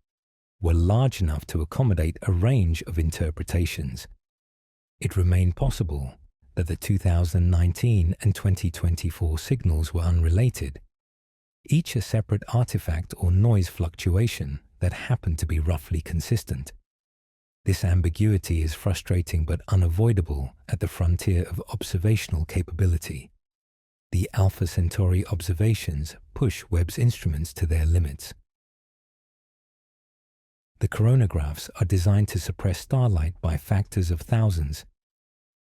were large enough to accommodate a range of interpretations. It remained possible that the 2019 and 2024 signals were unrelated, each a separate artifact or noise fluctuation that happened to be roughly consistent. This ambiguity is frustrating but unavoidable at the frontier of observational capability. The Alpha Centauri observations push Webb's instruments to their limits. The coronagraphs are designed to suppress starlight by factors of thousands,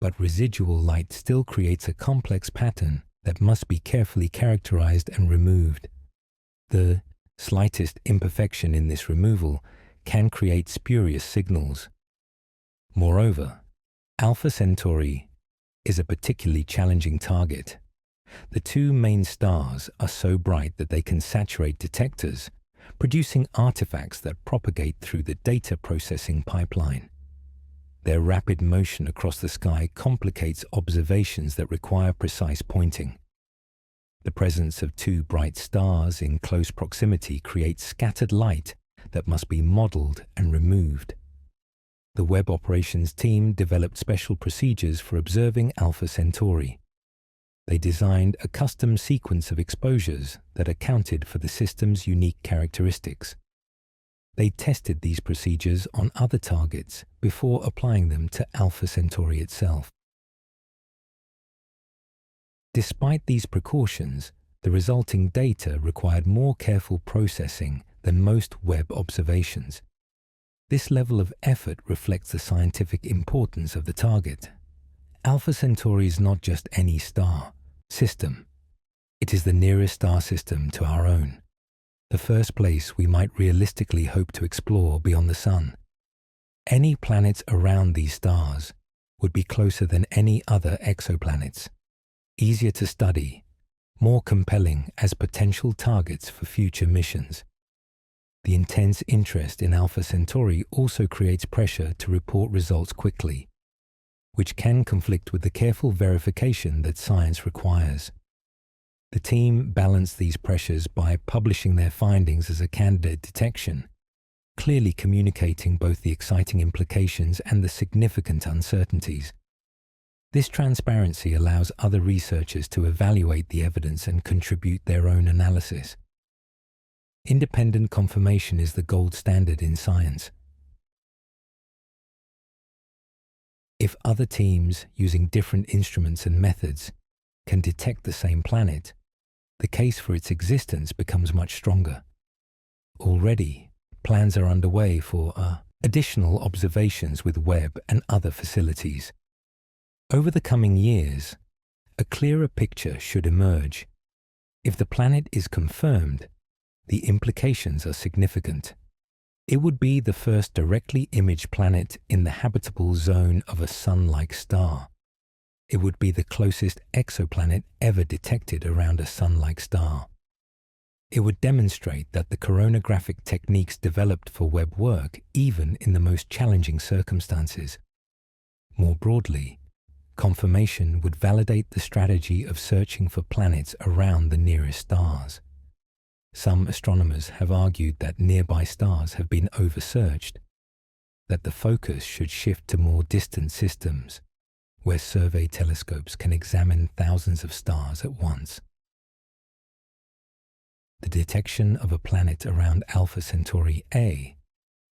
but residual light still creates a complex pattern that must be carefully characterized and removed. The slightest imperfection in this removal can create spurious signals. Moreover, Alpha Centauri is a particularly challenging target. The two main stars are so bright that they can saturate detectors, producing artifacts that propagate through the data processing pipeline. Their rapid motion across the sky complicates observations that require precise pointing. The presence of two bright stars in close proximity creates scattered light that must be modeled and removed. The Webb operations team developed special procedures for observing Alpha Centauri. They designed a custom sequence of exposures that accounted for the system's unique characteristics. They tested these procedures on other targets before applying them to Alpha Centauri itself. Despite these precautions, the resulting data required more careful processing than most Webb observations. This level of effort reflects the scientific importance of the target. Alpha Centauri is not just any star system. It is the nearest star system to our own, the first place we might realistically hope to explore beyond the Sun. Any planets around these stars would be closer than any other exoplanets, easier to study, more compelling as potential targets for future missions. The intense interest in Alpha Centauri also creates pressure to report results quickly, which can conflict with the careful verification that science requires. The team balanced these pressures by publishing their findings as a candidate detection, clearly communicating both the exciting implications and the significant uncertainties. This transparency allows other researchers to evaluate the evidence and contribute their own analysis. Independent confirmation is the gold standard in science. If other teams using different instruments and methods can detect the same planet, the case for its existence becomes much stronger. Already, plans are underway for additional observations with Webb and other facilities. Over the coming years, a clearer picture should emerge. If the planet is confirmed, the implications are significant. It would be the first directly imaged planet in the habitable zone of a Sun-like star. It would be the closest exoplanet ever detected around a Sun-like star. It would demonstrate that the coronagraphic techniques developed for Webb work even in the most challenging circumstances. More broadly, confirmation would validate the strategy of searching for planets around the nearest stars. Some astronomers have argued that nearby stars have been oversearched, that the focus should shift to more distant systems, where survey telescopes can examine thousands of stars at once. The detection of a planet around Alpha Centauri A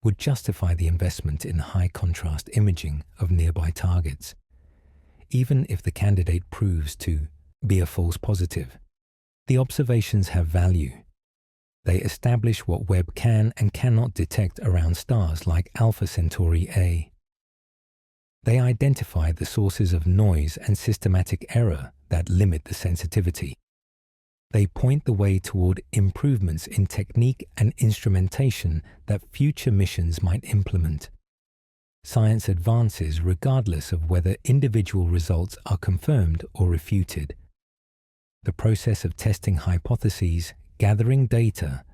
would justify the investment in high-contrast imaging of nearby targets, even if the candidate proves to be a false positive. The observations have value. They establish what Webb can and cannot detect around stars like Alpha Centauri A. They identify the sources of noise and systematic error that limit the sensitivity. They point the way toward improvements in technique and instrumentation that future missions might implement. Science advances regardless of whether individual results are confirmed or refuted. The process of testing hypotheses, gathering data,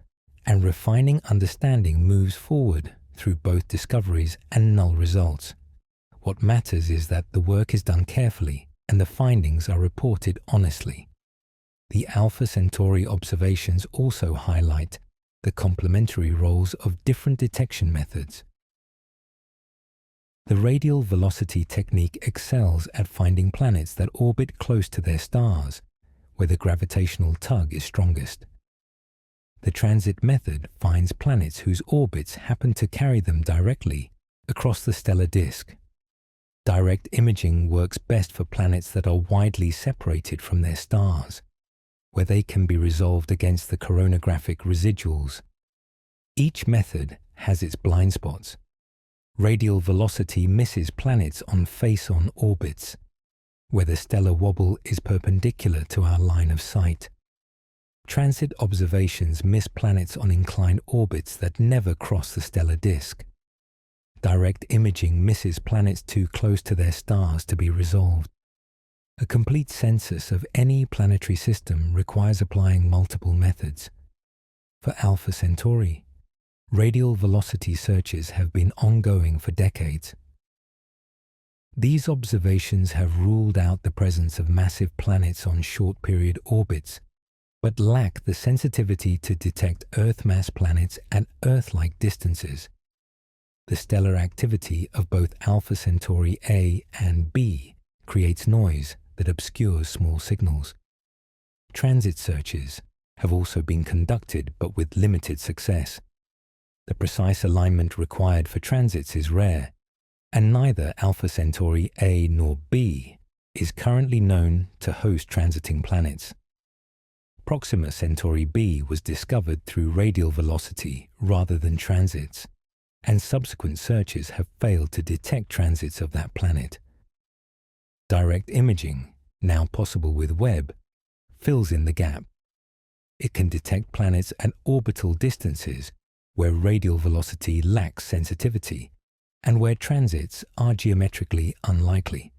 and refining understanding moves forward through both discoveries and null results. What matters is that the work is done carefully and the findings are reported honestly. The Alpha Centauri observations also highlight the complementary roles of different detection methods. The radial velocity technique excels at finding planets that orbit close to their stars, where the gravitational tug is strongest. The transit method finds planets whose orbits happen to carry them directly across the stellar disk. Direct imaging works best for planets that are widely separated from their stars, where they can be resolved against the coronagraphic residuals. Each method has its blind spots. Radial velocity misses planets on face-on orbits, where the stellar wobble is perpendicular to our line of sight. Transit observations miss planets on inclined orbits that never cross the stellar disk. Direct imaging misses planets too close to their stars to be resolved. A complete census of any planetary system requires applying multiple methods. For Alpha Centauri, radial velocity searches have been ongoing for decades. These observations have ruled out the presence of massive planets on short-period orbits, but lack the sensitivity to detect Earth-mass planets at Earth-like distances. The stellar activity of both Alpha Centauri A and B creates noise that obscures small signals. Transit searches have also been conducted, but with limited success. The precise alignment required for transits is rare, and neither Alpha Centauri A nor B is currently known to host transiting planets. Proxima Centauri B was discovered through radial velocity rather than transits, and subsequent searches have failed to detect transits of that planet. Direct imaging, now possible with Webb, fills in the gap. It can detect planets at orbital distances where radial velocity lacks sensitivity and where transits are geometrically unlikely.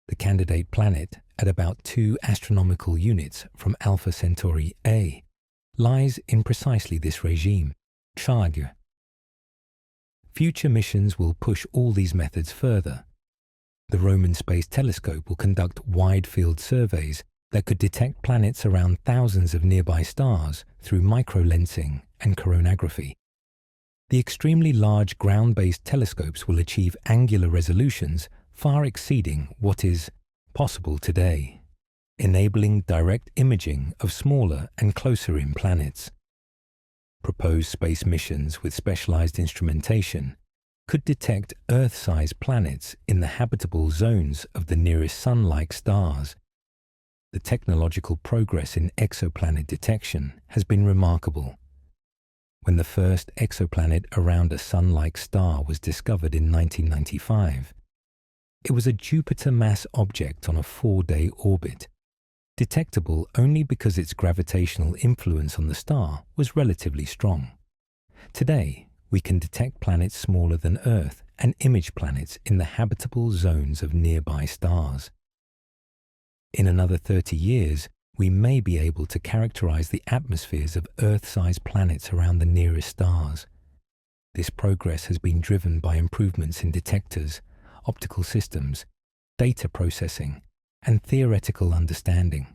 The candidate planet, at about 2 astronomical units from Alpha Centauri A, lies in precisely this regime, Charge. Future missions will push all these methods further. The Roman Space Telescope will conduct wide-field surveys that could detect planets around thousands of nearby stars through microlensing and coronagraphy. The extremely large ground-based telescopes will achieve angular resolutions far exceeding what is possible today, enabling direct imaging of smaller and closer-in planets. Proposed space missions with specialized instrumentation could detect Earth-sized planets in the habitable zones of the nearest Sun-like stars. The technological progress in exoplanet detection has been remarkable. When the first exoplanet around a Sun-like star was discovered in 1995, it was a Jupiter-mass object on a 4-day orbit, detectable only because its gravitational influence on the star was relatively strong. Today, we can detect planets smaller than Earth and image planets in the habitable zones of nearby stars. In another 30 years, we may be able to characterize the atmospheres of Earth-sized planets around the nearest stars. This progress has been driven by improvements in detectors, optical systems, data processing, and theoretical understanding.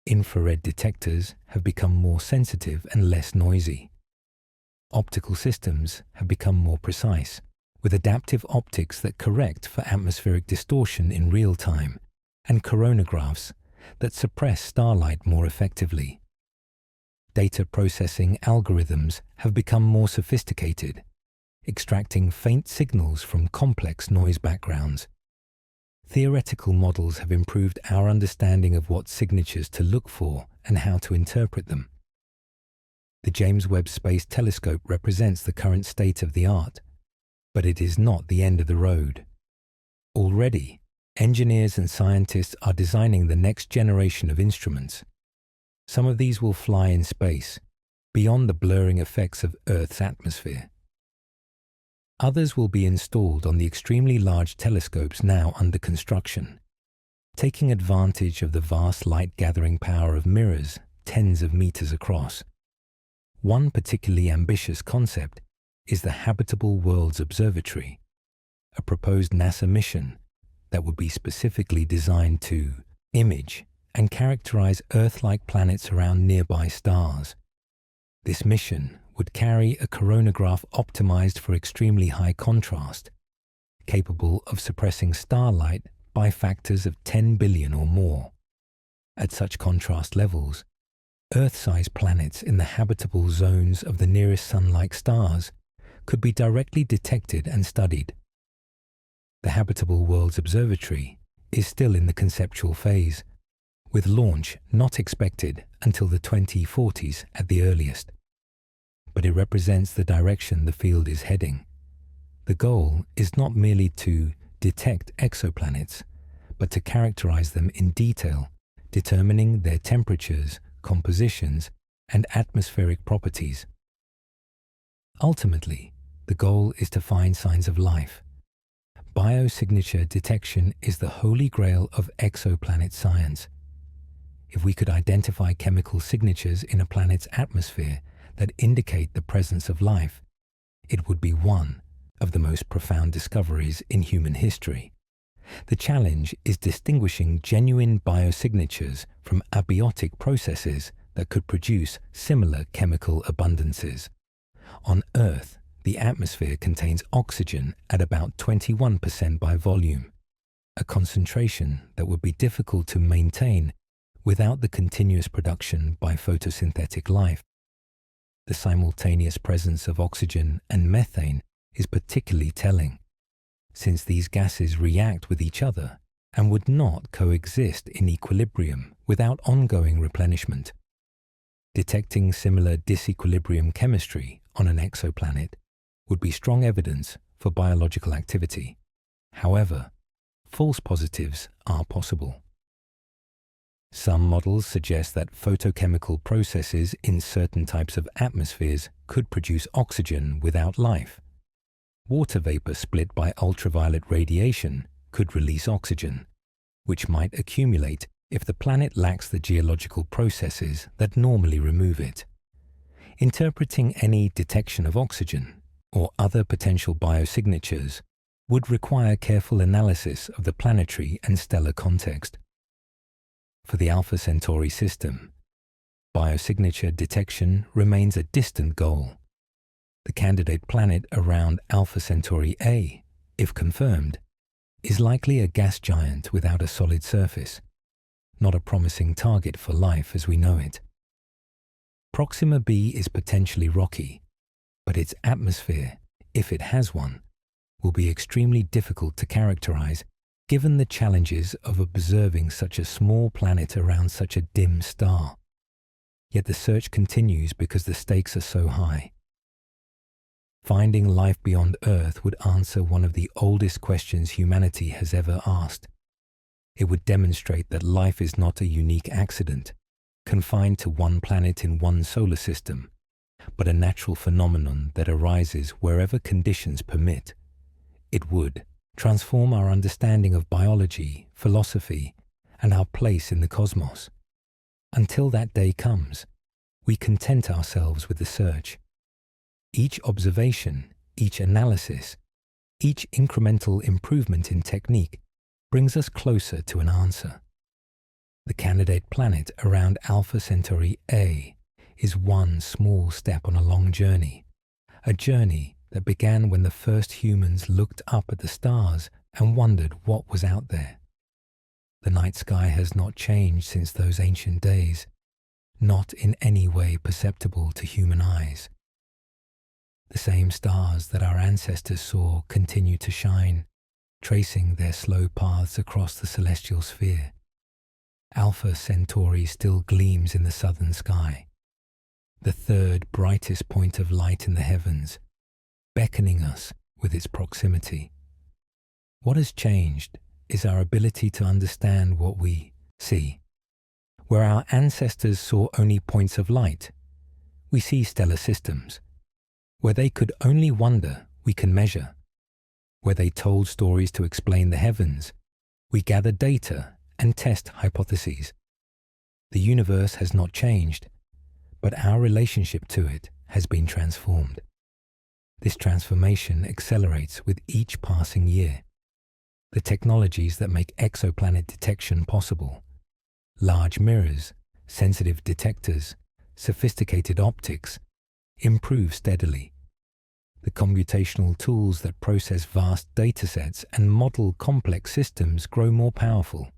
Infrared detectors have become more sensitive and less noisy. Optical systems have become more precise, with adaptive optics that correct for atmospheric distortion in real time, and coronagraphs that suppress starlight more effectively. Data processing algorithms have become more sophisticated, extracting faint signals from complex noise backgrounds. Theoretical models have improved our understanding of what signatures to look for and how to interpret them. The James Webb Space Telescope represents the current state of the art, but it is not the end of the road. Already, engineers and scientists are designing the next generation of instruments. Some of these will fly in space, beyond the blurring effects of Earth's atmosphere. Others will be installed on the extremely large telescopes now under construction, taking advantage of the vast light-gathering power of mirrors tens of meters across. One particularly ambitious concept is the Habitable Worlds Observatory, a proposed NASA mission that would be specifically designed to image and characterize Earth-like planets around nearby stars. This mission would carry a coronagraph optimized for extremely high contrast, capable of suppressing starlight by factors of 10 billion or more. At such contrast levels, Earth-sized planets in the habitable zones of the nearest Sun-like stars could be directly detected and studied. The Habitable Worlds Observatory is still in the conceptual phase, with launch not expected until the 2040s at the earliest. But it represents the direction the field is heading. The goal is not merely to detect exoplanets, but to characterize them in detail, determining their temperatures, compositions, and atmospheric properties. Ultimately, the goal is to find signs of life. Biosignature detection is the holy grail of exoplanet science. If we could identify chemical signatures in a planet's atmosphere that indicate the presence of life, it would be one of the most profound discoveries in human history. The challenge is distinguishing genuine biosignatures from abiotic processes that could produce similar chemical abundances. On Earth, the atmosphere contains oxygen at about 21% by volume, a concentration that would be difficult to maintain without the continuous production by photosynthetic life. The simultaneous presence of oxygen and methane is particularly telling, since these gases react with each other and would not coexist in equilibrium without ongoing replenishment. Detecting similar disequilibrium chemistry on an exoplanet would be strong evidence for biological activity. However, false positives are possible. Some models suggest that photochemical processes in certain types of atmospheres could produce oxygen without life. Water vapor split by ultraviolet radiation could release oxygen, which might accumulate if the planet lacks the geological processes that normally remove it. Interpreting any detection of oxygen or other potential biosignatures would require careful analysis of the planetary and stellar context. For the Alpha Centauri system, biosignature detection remains a distant goal. The candidate planet around Alpha Centauri A, if confirmed, is likely a gas giant without a solid surface, not a promising target for life as we know it. Proxima B is potentially rocky, but its atmosphere, if it has one, will be extremely difficult to characterize given the challenges of observing such a small planet around such a dim star. Yet the search continues because the stakes are so high. Finding life beyond Earth would answer one of the oldest questions humanity has ever asked. It would demonstrate that life is not a unique accident, confined to one planet in one solar system, but a natural phenomenon that arises wherever conditions permit. It would transform our understanding of biology, philosophy, and our place in the cosmos. Until that day comes, we content ourselves with the search. Each observation, each analysis, each incremental improvement in technique brings us closer to an answer. The candidate planet around Alpha Centauri A is one small step on a long journey, a journey that began when the first humans looked up at the stars and wondered what was out there. The night sky has not changed since those ancient days, not in any way perceptible to human eyes. The same stars that our ancestors saw continue to shine, tracing their slow paths across the celestial sphere. Alpha Centauri still gleams in the southern sky, the third brightest point of light in the heavens, beckoning us with its proximity. What has changed is our ability to understand what we see. Where our ancestors saw only points of light, we see stellar systems. Where they could only wonder, we can measure. Where they told stories to explain the heavens, we gather data and test hypotheses. The universe has not changed, but our relationship to it has been transformed. This transformation accelerates with each passing year. The technologies that make exoplanet detection possible, large mirrors, sensitive detectors, sophisticated optics, improve steadily. The computational tools that process vast datasets and model complex systems grow more powerful.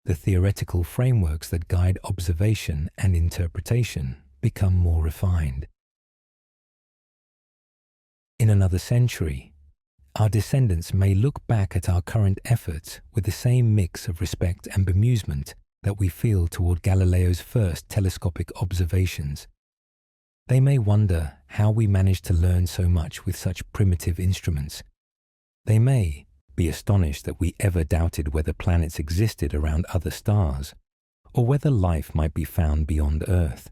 The theoretical frameworks that guide observation and interpretation become more refined. In another century, our descendants may look back at our current efforts with the same mix of respect and bemusement that we feel toward Galileo's first telescopic observations. They may wonder how we managed to learn so much with such primitive instruments. They may be astonished that we ever doubted whether planets existed around other stars, or whether life might be found beyond Earth.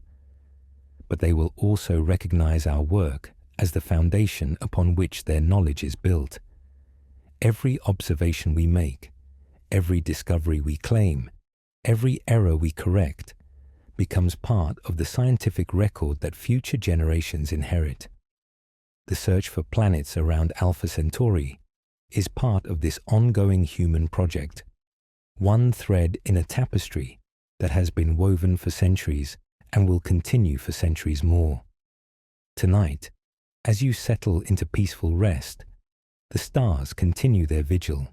But they will also recognize our work as the foundation upon which their knowledge is built. Every observation we make, every discovery we claim, every error we correct, becomes part of the scientific record that future generations inherit. The search for planets around Alpha Centauri is part of this ongoing human project, one thread in a tapestry that has been woven for centuries and will continue for centuries more. Tonight, as you settle into peaceful rest, the stars continue their vigil.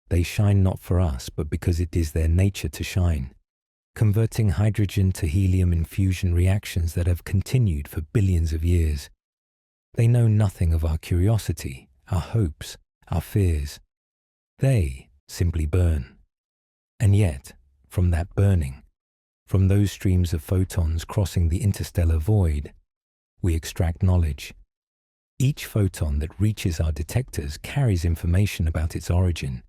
They shine not for us, but because it is their nature to shine, converting hydrogen to helium in fusion reactions that have continued for billions of years. They know nothing of our curiosity, our hopes, our fears. They simply burn. And yet, from that burning, from those streams of photons crossing the interstellar void, we extract knowledge. Each photon that reaches our detectors carries information about its origin,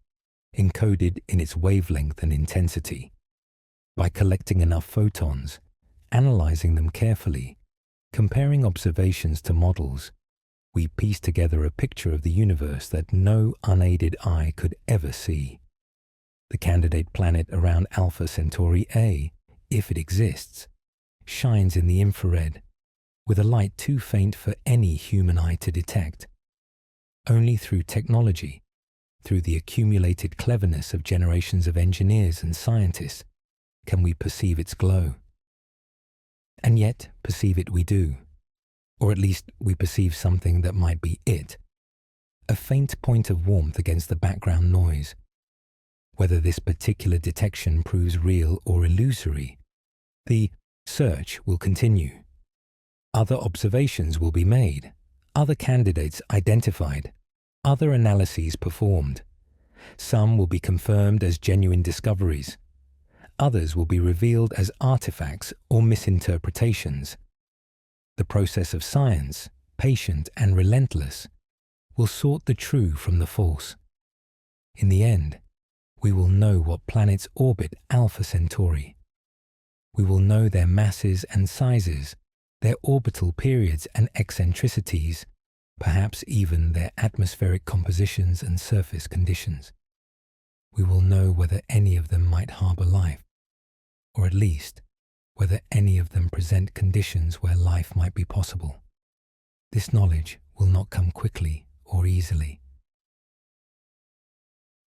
encoded in its wavelength and intensity. By collecting enough photons, analyzing them carefully, comparing observations to models, we piece together a picture of the universe that no unaided eye could ever see. The candidate planet around Alpha Centauri A, if it exists, shines in the infrared, with a light too faint for any human eye to detect. Only through technology, through the accumulated cleverness of generations of engineers and scientists, can we perceive its glow. And yet, perceive it we do. Or at least we perceive something that might be it. A faint point of warmth against the background noise. Whether this particular detection proves real or illusory, the search will continue. Other observations will be made, other candidates identified, other analyses performed. Some will be confirmed as genuine discoveries. Others will be revealed as artifacts or misinterpretations. The process of science, patient and relentless, will sort the true from the false. In the end, we will know what planets orbit Alpha Centauri. We will know their masses and sizes, their orbital periods and eccentricities, perhaps even their atmospheric compositions and surface conditions. We will know whether any of them might harbor life, or at least whether any of them present conditions where life might be possible. This knowledge will not come quickly or easily.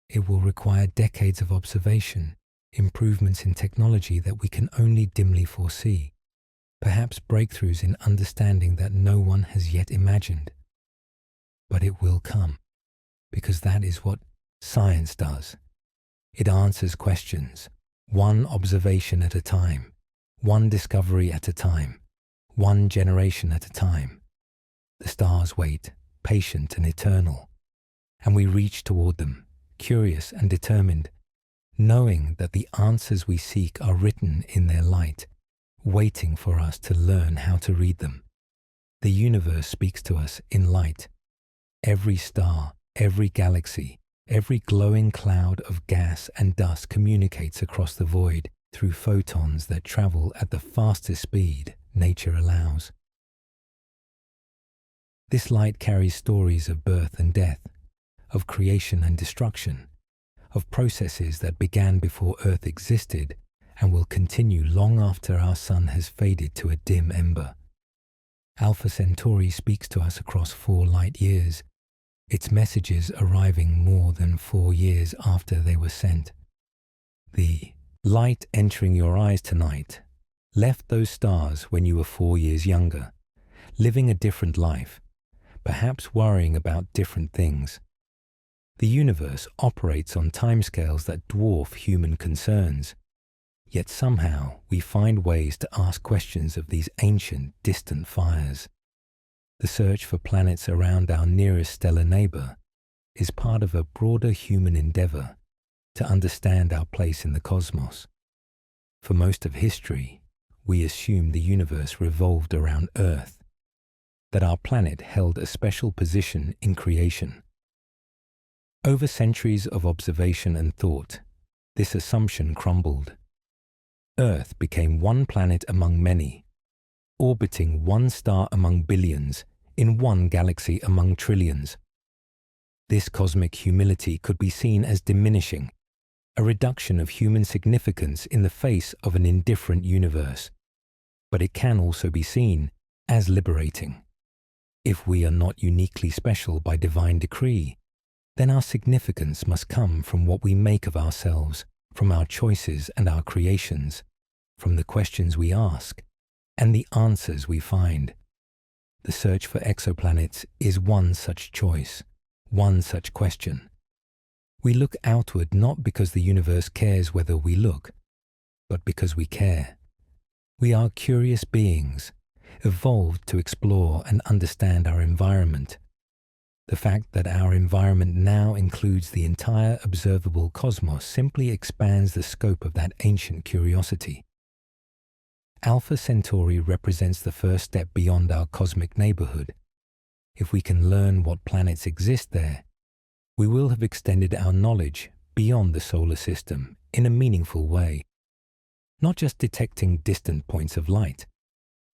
It will require decades of observation, improvements in technology that we can only dimly foresee, perhaps breakthroughs in understanding that no one has yet imagined. But it will come, because that is what science does. It answers questions, one observation at a time, one discovery at a time, one generation at a time. The stars wait, patient and eternal, and we reach toward them, curious and determined, knowing that the answers we seek are written in their light, waiting for us to learn how to read them. The universe speaks to us in light. Every star, every galaxy, every glowing cloud of gas and dust communicates across the void through photons that travel at the fastest speed nature allows. This light carries stories of birth and death, of creation and destruction, of processes that began before Earth existed and will continue long after our sun has faded to a dim ember. Alpha Centauri speaks to us across 4 light years, its messages arriving more than 4 years after they were sent. The light entering your eyes tonight left those stars when you were 4 years younger, living a different life, perhaps worrying about different things. The universe operates on timescales that dwarf human concerns, yet somehow we find ways to ask questions of these ancient, distant fires. The search for planets around our nearest stellar neighbor is part of a broader human endeavor to understand our place in the cosmos. For most of history, we assumed the universe revolved around Earth, that our planet held a special position in creation. Over centuries of observation and thought, this assumption crumbled. Earth became one planet among many, orbiting one star among billions, in one galaxy among trillions. This cosmic humility could be seen as diminishing, a reduction of human significance in the face of an indifferent universe. But it can also be seen as liberating. If we are not uniquely special by divine decree, then our significance must come from what we make of ourselves, from our choices and our creations, from the questions we ask, and the answers we find. The search for exoplanets is one such choice, one such question. We look outward not because the universe cares whether we look, but because we care. We are curious beings, evolved to explore and understand our environment. The fact that our environment now includes the entire observable cosmos simply expands the scope of that ancient curiosity. Alpha Centauri represents the first step beyond our cosmic neighborhood. If we can learn what planets exist there, we will have extended our knowledge beyond the solar system in a meaningful way, not just detecting distant points of light,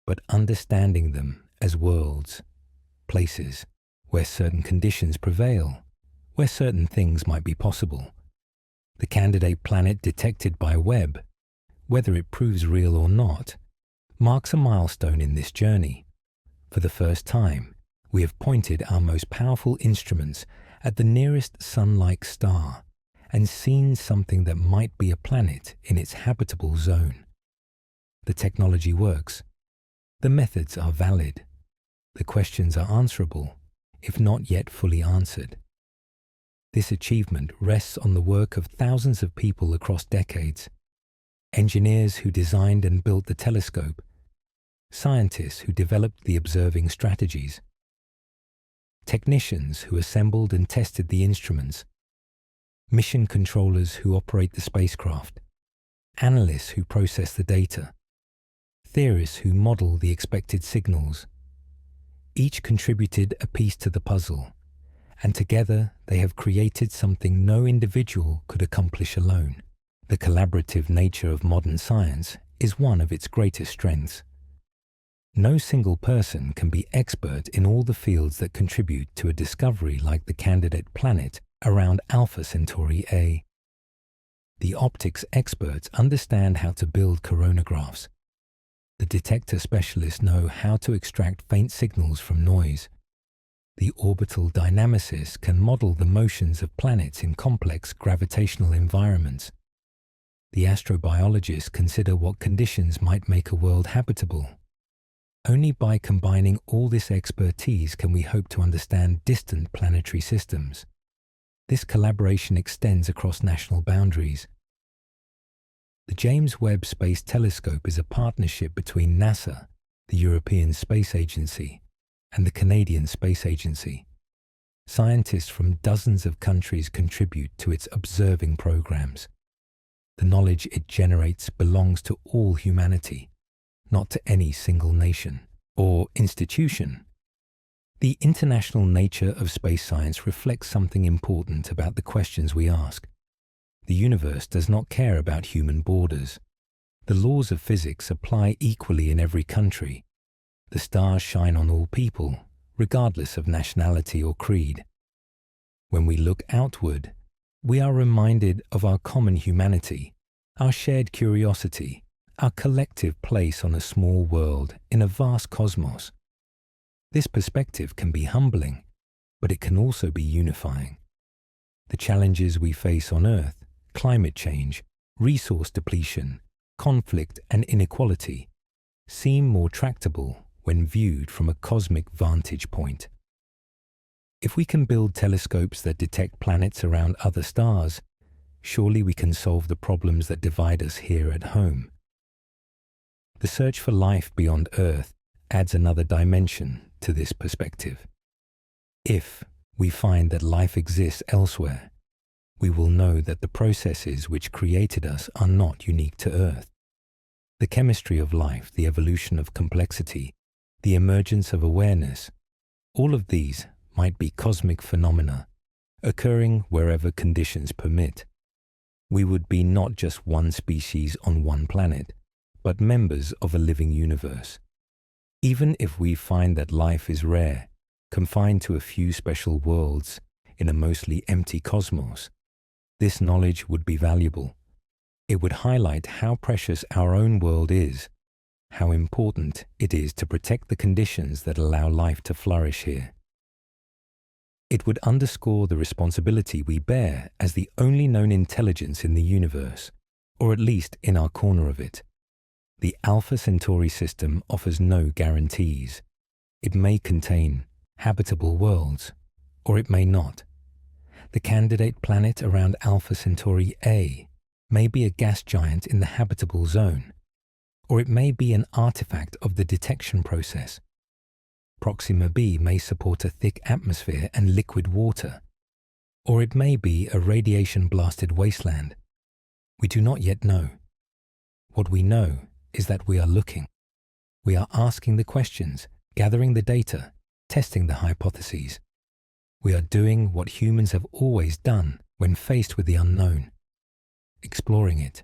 but understanding them as worlds, places where certain conditions prevail, where certain things might be possible. The candidate planet detected by Webb, whether it proves real or not, marks a milestone in this journey. For the first time, we have pointed our most powerful instruments at the nearest sun-like star and seen something that might be a planet in its habitable zone. The technology works. The methods are valid. The questions are answerable, if not yet fully answered. This achievement rests on the work of thousands of people across decades. Engineers who designed and built the telescope, scientists who developed the observing strategies, technicians who assembled and tested the instruments, mission controllers who operate the spacecraft, analysts who process the data, theorists who model the expected signals. Each contributed a piece to the puzzle, and together they have created something no individual could accomplish alone. The collaborative nature of modern science is one of its greatest strengths. No single person can be expert in all the fields that contribute to a discovery like the candidate planet around Alpha Centauri A. The optics experts understand how to build coronagraphs. The detector specialists know how to extract faint signals from noise. The orbital dynamicists can model the motions of planets in complex gravitational environments. The astrobiologists consider what conditions might make a world habitable. Only by combining all this expertise can we hope to understand distant planetary systems. This collaboration extends across national boundaries. The James Webb Space Telescope is a partnership between NASA, the European Space Agency, and the Canadian Space Agency. Scientists from dozens of countries contribute to its observing programs. The knowledge it generates belongs to all humanity, not to any single nation or institution. The international nature of space science reflects something important about the questions we ask. The universe does not care about human borders. The laws of physics apply equally in every country. The stars shine on all people, regardless of nationality or creed. When we look outward, we are reminded of our common humanity, our shared curiosity, our collective place on a small world in a vast cosmos. This perspective can be humbling, but it can also be unifying. The challenges we face on Earth, climate change, resource depletion, conflict and inequality, seem more tractable when viewed from a cosmic vantage point. If we can build telescopes that detect planets around other stars, surely we can solve the problems that divide us here at home. The search for life beyond Earth adds another dimension to this perspective. If we find that life exists elsewhere, we will know that the processes which created us are not unique to Earth. The chemistry of life, the evolution of complexity, the emergence of awareness, all of these might be cosmic phenomena occurring wherever conditions permit. We would be not just one species on one planet, but members of a living universe. Even if we find that life is rare, confined to a few special worlds in a mostly empty cosmos, this knowledge would be valuable. It would highlight how precious our own world is, how important it is to protect the conditions that allow life to flourish here. It would underscore the responsibility we bear as the only known intelligence in the universe, or at least in our corner of it. The Alpha Centauri system offers no guarantees. It may contain habitable worlds, or it may not. The candidate planet around Alpha Centauri A may be a gas giant in the habitable zone, or it may be an artifact of the detection process. Proxima B may support a thick atmosphere and liquid water, or it may be a radiation-blasted wasteland. We do not yet know. What we know is that we are looking. We are asking the questions, gathering the data, testing the hypotheses. We are doing what humans have always done when faced with the unknown, exploring it.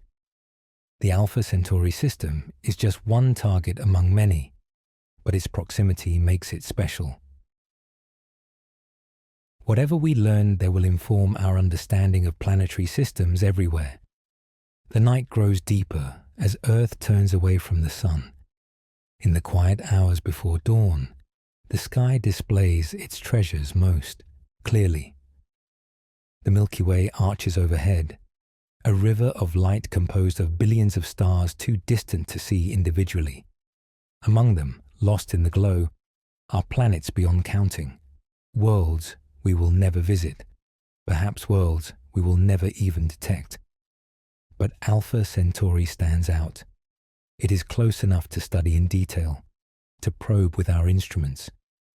The Alpha Centauri system is just one target among many, but its proximity makes it special. Whatever we learn there will inform our understanding of planetary systems everywhere. The night grows deeper as Earth turns away from the sun. In the quiet hours before dawn, the sky displays its treasures most clearly. The Milky Way arches overhead, a river of light composed of billions of stars too distant to see individually. Among them, lost in the glow, are planets beyond counting, worlds we will never visit, perhaps worlds we will never even detect. But Alpha Centauri stands out. It is close enough to study in detail, to probe with our instruments,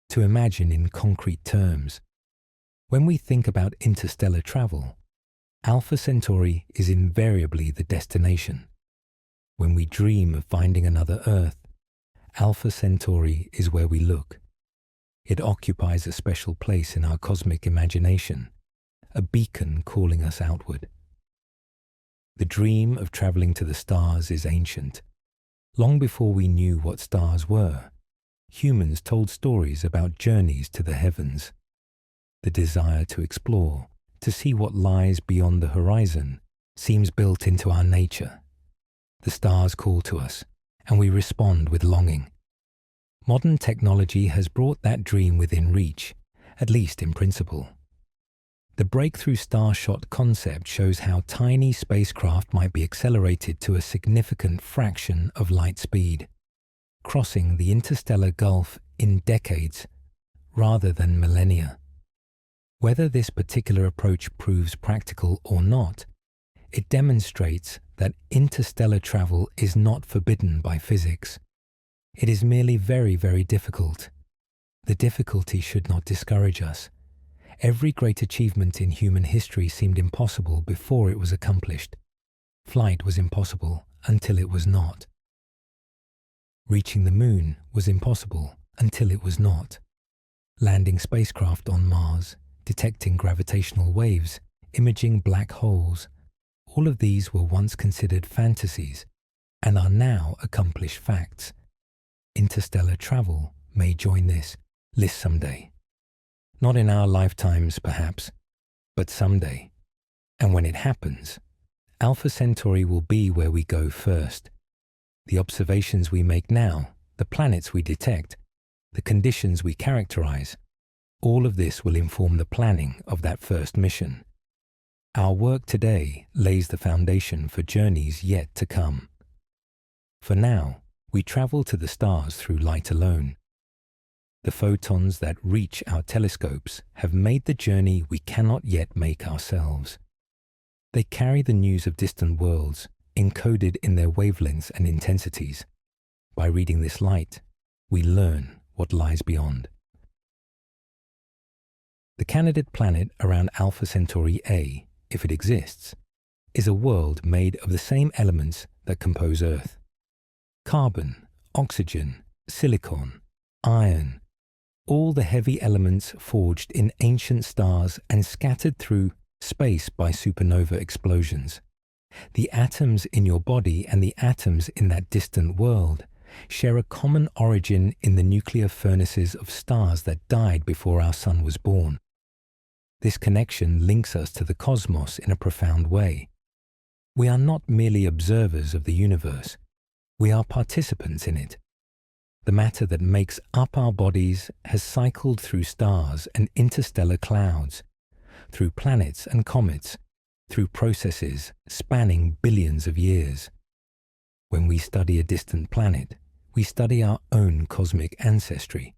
to imagine in concrete terms. When we think about interstellar travel, Alpha Centauri is invariably the destination. When we dream of finding another Earth, Alpha Centauri is where we look. It occupies a special place in our cosmic imagination, a beacon calling us outward. The dream of traveling to the stars is ancient. Long before we knew what stars were, humans told stories about journeys to the heavens. The desire to explore, to see what lies beyond the horizon, seems built into our nature. The stars call to us, and we respond with longing. Modern technology has brought that dream within reach, at least in principle. The breakthrough starshot concept shows how tiny spacecraft might be accelerated to a significant fraction of light speed, crossing the interstellar gulf in decades rather than millennia. Whether this particular approach proves practical or not, it demonstrates that interstellar travel is not forbidden by physics. It is merely very, very difficult. the difficulty should not discourage us. Every great achievement in human history seemed impossible before it was accomplished. Flight was impossible until it was not. Reaching the moon was impossible until it was not. Landing spacecraft on Mars, detecting gravitational waves, imaging black holes, all of these were once considered fantasies and are now accomplished facts. Interstellar travel may join this list someday. Not in our lifetimes, perhaps, but someday. And when it happens, Alpha Centauri will be where we go first. The observations we make now, the planets we detect, the conditions we characterize, all of this will inform the planning of that first mission. Our work today lays the foundation for journeys yet to come. For now, we travel to the stars through light alone. The photons that reach our telescopes have made the journey we cannot yet make ourselves. They carry the news of distant worlds, encoded in their wavelengths and intensities. By reading this light, we learn what lies beyond. The candidate planet around Alpha Centauri A, if it exists, is a world made of the same elements that compose Earth. Carbon, oxygen, silicon, iron, all the heavy elements forged in ancient stars and scattered through space by supernova explosions. The atoms in your body and the atoms in that distant world share a common origin in the nuclear furnaces of stars that died before our sun was born. This connection links us to the cosmos in a profound way. We are not merely observers of the universe, we are participants in it. The matter that makes up our bodies has cycled through stars and interstellar clouds, through planets and comets, through processes spanning billions of years. When we study a distant planet, we study our own cosmic ancestry,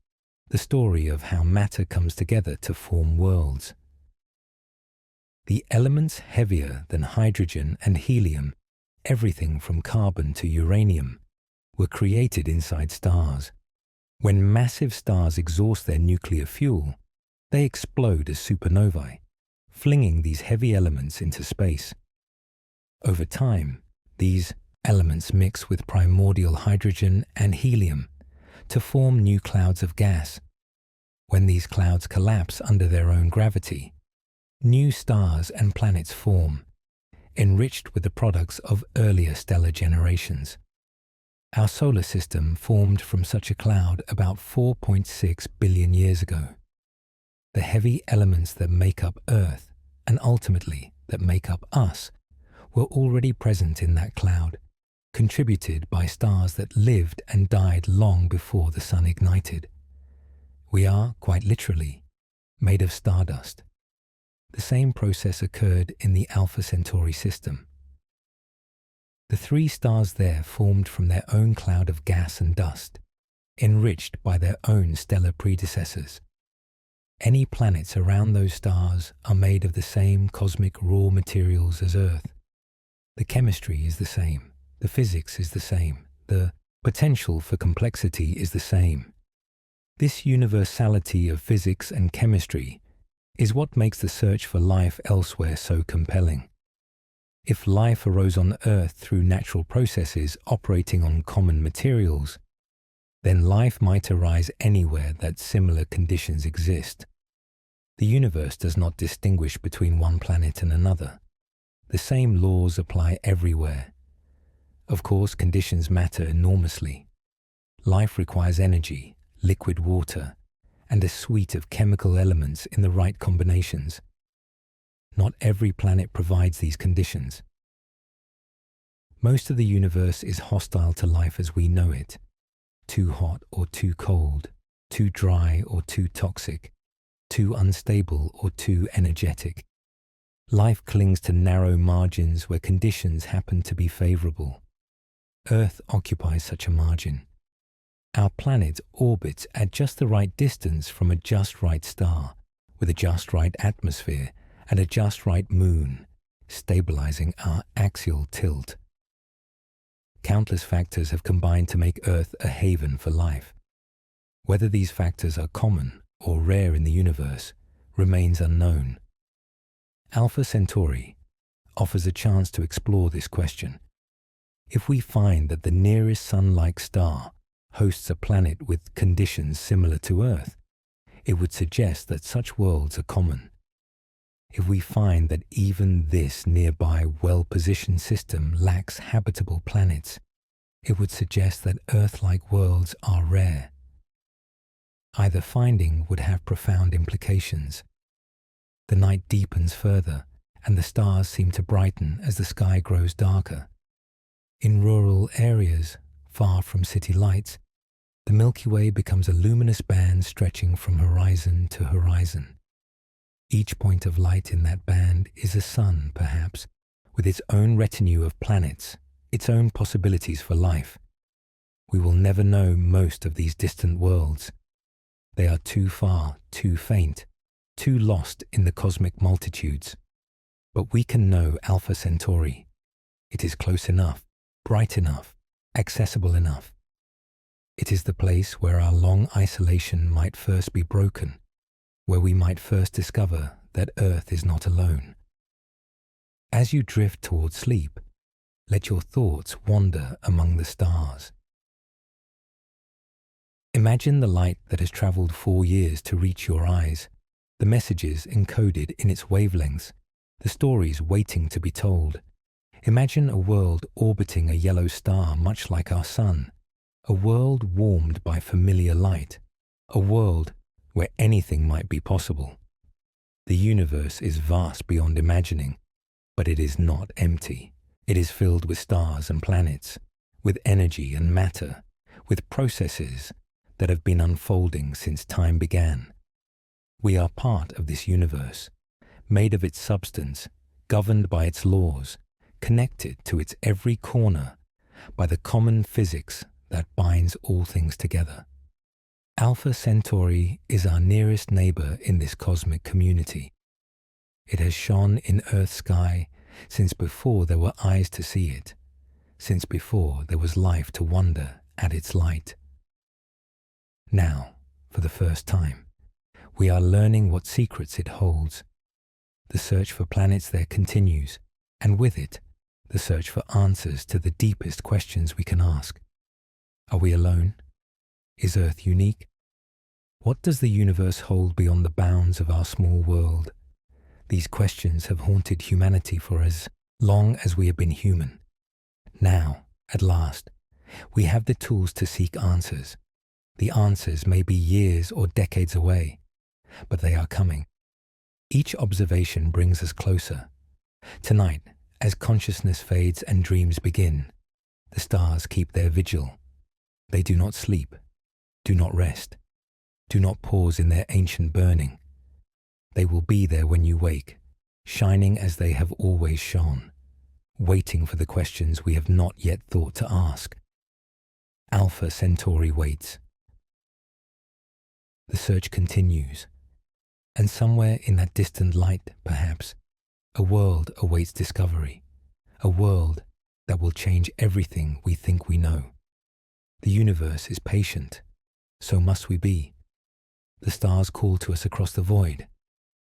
the story of how matter comes together to form worlds. The elements heavier than hydrogen and helium, everything from carbon to uranium, were created inside stars. When massive stars exhaust their nuclear fuel, they explode as supernovae, flinging these heavy elements into space. Over time, these elements mix with primordial hydrogen and helium to form new clouds of gas. When these clouds collapse under their own gravity, new stars and planets form, enriched with the products of earlier stellar generations. Our solar system formed from such a cloud about 4.6 billion years ago. The heavy elements that make up Earth, and ultimately that make up us, were already present in that cloud, contributed by stars that lived and died long before the sun ignited. We are, quite literally, made of stardust. The same process occurred in the Alpha Centauri system. The three stars there formed from their own cloud of gas and dust, enriched by their own stellar predecessors. Any planets around those stars are made of the same cosmic raw materials as Earth. The chemistry is the same, the physics is the same, the potential for complexity is the same. This universality of physics and chemistry is what makes the search for life elsewhere so compelling. If life arose on Earth through natural processes operating on common materials, then life might arise anywhere that similar conditions exist. The universe does not distinguish between one planet and another. The same laws apply everywhere. Of course, conditions matter enormously. Life requires energy, liquid water, and a suite of chemical elements in the right combinations. Not every planet provides these conditions. Most of the universe is hostile to life as we know it. Too hot or too cold, too dry or too toxic, too unstable or too energetic. Life clings to narrow margins where conditions happen to be favorable. Earth occupies such a margin. Our planet orbits at just the right distance from a just right star, with a just right atmosphere and a just right moon, stabilizing our axial tilt. Countless factors have combined to make Earth a haven for life. Whether these factors are common or rare in the universe remains unknown. Alpha Centauri offers a chance to explore this question. If we find that the nearest Sun-like star hosts a planet with conditions similar to Earth, it would suggest that such worlds are common. If we find that even this nearby well-positioned system lacks habitable planets, it would suggest that Earth-like worlds are rare. Either finding would have profound implications. The night deepens further, and the stars seem to brighten as the sky grows darker. In rural areas, far from city lights, the Milky Way becomes a luminous band stretching from horizon to horizon. Each point of light in that band is a sun, perhaps, with its own retinue of planets, its own possibilities for life. We will never know most of these distant worlds. They are too far, too faint, too lost in the cosmic multitudes. But we can know Alpha Centauri. It is close enough, bright enough, accessible enough. It is the place where our long isolation might first be broken, where we might first discover that Earth is not alone. As you drift toward sleep, let your thoughts wander among the stars. Imagine the light that has traveled 4 years to reach your eyes, the messages encoded in its wavelengths, the stories waiting to be told. Imagine a world orbiting a yellow star much like our sun, a world warmed by familiar light, a world where anything might be possible. The universe is vast beyond imagining, but it is not empty. It is filled with stars and planets, with energy and matter, with processes that have been unfolding since time began. We are part of this universe, made of its substance, governed by its laws, connected to its every corner by the common physics that binds all things together. Alpha Centauri is our nearest neighbor in this cosmic community. It has shone in Earth's sky since before there were eyes to see it, since before there was life to wonder at its light. Now, for the first time, we are learning what secrets it holds. The search for planets there continues, and with it, the search for answers to the deepest questions we can ask. Are we alone? Is Earth unique? What does the universe hold beyond the bounds of our small world? These questions have haunted humanity for as long as we have been human. Now, at last, we have the tools to seek answers. The answers may be years or decades away, but they are coming. Each observation brings us closer. Tonight, as consciousness fades and dreams begin, the stars keep their vigil. They do not sleep, do not rest, do not pause in their ancient burning. They will be there when you wake, shining as they have always shone, waiting for the questions we have not yet thought to ask. Alpha Centauri waits. The search continues, and somewhere in that distant light, perhaps, a world awaits discovery, a world that will change everything we think we know. The universe is patient, so must we be. The stars call to us across the void,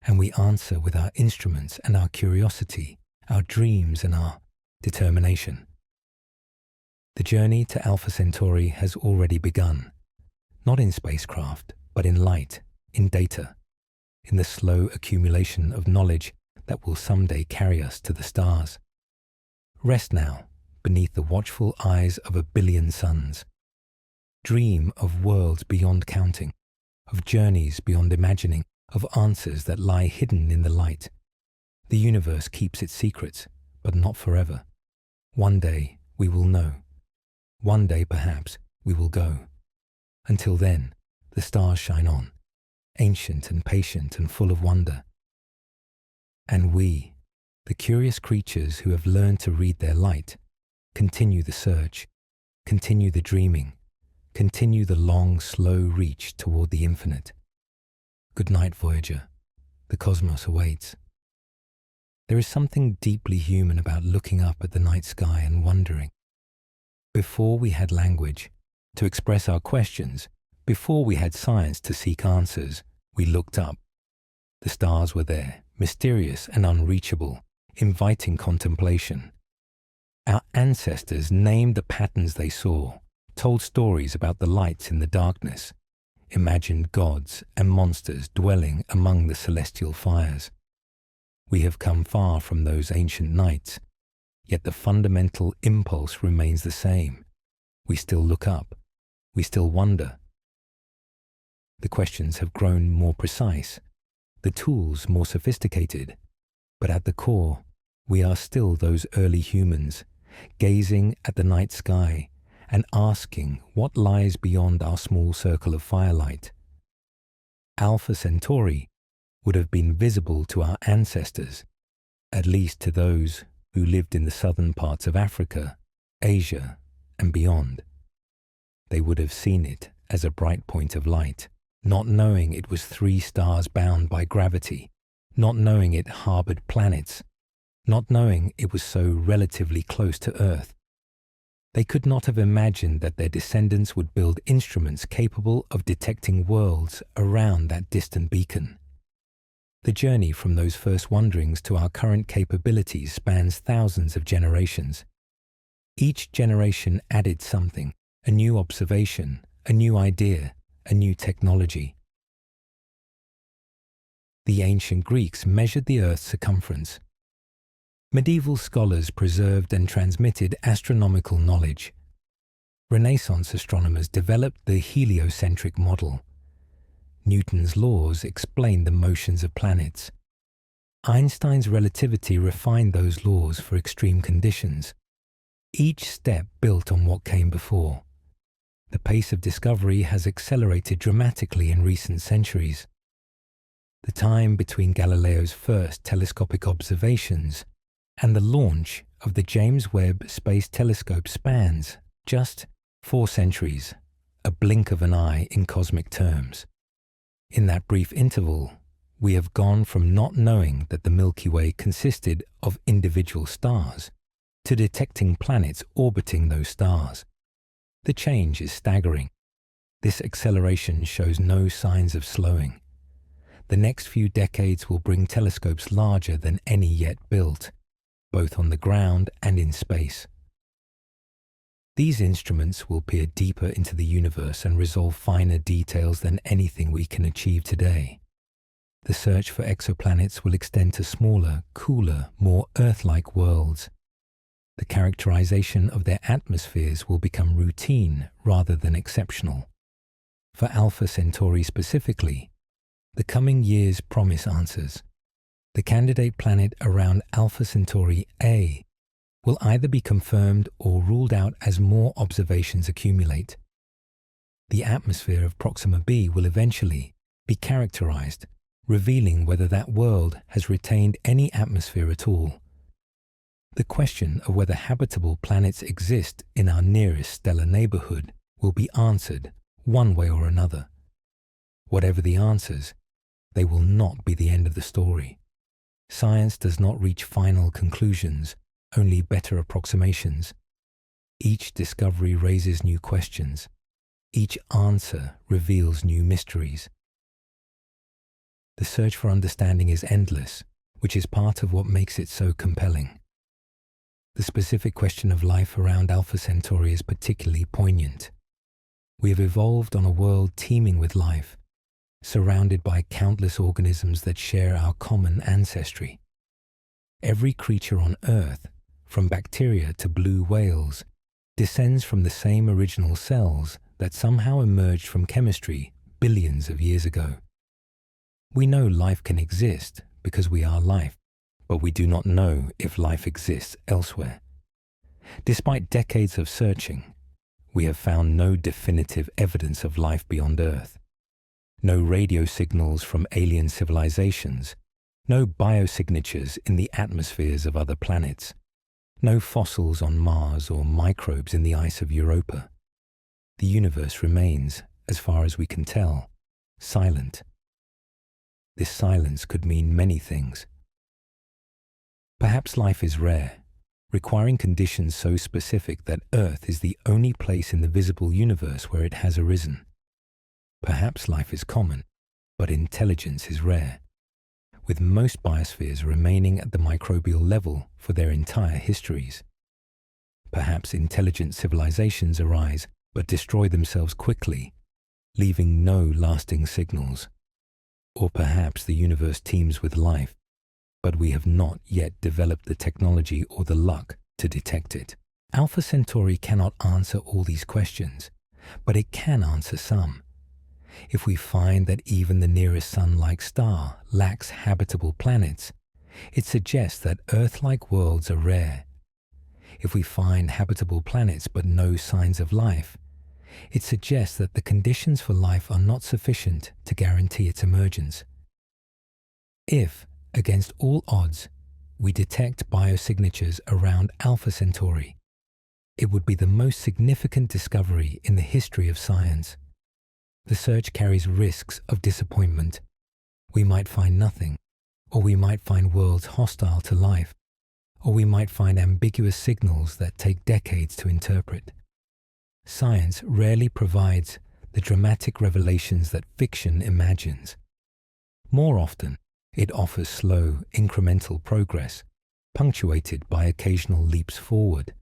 and we answer with our instruments and our curiosity, our dreams and our determination. The journey to Alpha Centauri has already begun, not in spacecraft, but in light, in data, in the slow accumulation of knowledge that will someday carry us to the stars. Rest now beneath the watchful eyes of a billion suns. Dream of worlds beyond counting, of journeys beyond imagining, of answers that lie hidden in the light. The universe keeps its secrets, but not forever. One day we will know. One day perhaps we will go. Until then, the stars shine on, ancient and patient and full of wonder. And we, the curious creatures who have learned to read their light, continue the search, continue the dreaming, continue the long, slow reach toward the infinite. Good night, Voyager. The cosmos awaits. There is something deeply human about looking up at the night sky and wondering. Before we had language to express our questions, Before we had science to seek answers, we looked up. The stars were there, mysterious and unreachable, inviting contemplation. Our ancestors named the patterns they saw, told stories about the lights in the darkness, imagined gods and monsters dwelling among the celestial fires. We have come far from those ancient nights, yet the fundamental impulse remains the same. We still look up. We still wonder. The questions have grown more precise, the tools more sophisticated, but at the core, we are still those early humans, gazing at the night sky and asking what lies beyond our small circle of firelight. Alpha Centauri would have been visible to our ancestors, at least to those who lived in the southern parts of Africa, Asia, and beyond. They would have seen it as a bright point of light, not knowing it was 3 stars bound by gravity, not knowing it harbored planets, not knowing it was so relatively close to Earth. They could not have imagined that their descendants would build instruments capable of detecting worlds around that distant beacon. The journey from those first wanderings to our current capabilities spans thousands of generations. Each generation added something, a new observation, a new idea, a new technology. The ancient Greeks measured the Earth's circumference. Medieval scholars preserved and transmitted astronomical knowledge. Renaissance astronomers developed the heliocentric model. Newton's laws explained the motions of planets. Einstein's relativity refined those laws for extreme conditions. Each step built on what came before. The pace of discovery has accelerated dramatically in recent centuries. The time between Galileo's first telescopic observations and the launch of the James Webb Space Telescope spans just 4 centuries, a blink of an eye in cosmic terms. In that brief interval, we have gone from not knowing that the Milky Way consisted of individual stars to detecting planets orbiting those stars. The change is staggering. This acceleration shows no signs of slowing. The next few decades will bring telescopes larger than any yet built, both on the ground and in space. These instruments will peer deeper into the universe and resolve finer details than anything we can achieve today. The search for exoplanets will extend to smaller, cooler, more Earth-like worlds. The characterization of their atmospheres will become routine rather than exceptional. For Alpha Centauri specifically, the coming years promise answers. The candidate planet around Alpha Centauri A will either be confirmed or ruled out as more observations accumulate. The atmosphere of Proxima B will eventually be characterized, revealing whether that world has retained any atmosphere at all. The question of whether habitable planets exist in our nearest stellar neighborhood will be answered one way or another. Whatever the answers, they will not be the end of the story. Science does not reach final conclusions, only better approximations. Each discovery raises new questions. Each answer reveals new mysteries. The search for understanding is endless, which is part of what makes it so compelling. The specific question of life around Alpha Centauri is particularly poignant. We have evolved on a world teeming with life, surrounded by countless organisms that share our common ancestry. Every creature on Earth, from bacteria to blue whales, descends from the same original cells that somehow emerged from chemistry billions of years ago. We know life can exist because we are life, but we do not know if life exists elsewhere. Despite decades of searching, we have found no definitive evidence of life beyond Earth. No radio signals from alien civilizations, no biosignatures in the atmospheres of other planets, no fossils on Mars or microbes in the ice of Europa. The universe remains, as far as we can tell, silent. This silence could mean many things. Perhaps life is rare, requiring conditions so specific that Earth is the only place in the visible universe where it has arisen. Perhaps life is common, but intelligence is rare, with most biospheres remaining at the microbial level for their entire histories. Perhaps intelligent civilizations arise but destroy themselves quickly, leaving no lasting signals. Or perhaps the universe teems with life, but we have not yet developed the technology or the luck to detect it. Alpha Centauri cannot answer all these questions, but it can answer some. If we find that even the nearest Sun-like star lacks habitable planets, it suggests that Earth-like worlds are rare. If we find habitable planets but no signs of life, it suggests that the conditions for life are not sufficient to guarantee its emergence. If, against all odds, we detect biosignatures around Alpha Centauri, it would be the most significant discovery in the history of science. The search carries risks of disappointment. We might find nothing, or we might find worlds hostile to life, or we might find ambiguous signals that take decades to interpret. Science rarely provides the dramatic revelations that fiction imagines. More often, it offers slow, incremental progress, punctuated by occasional leaps forward.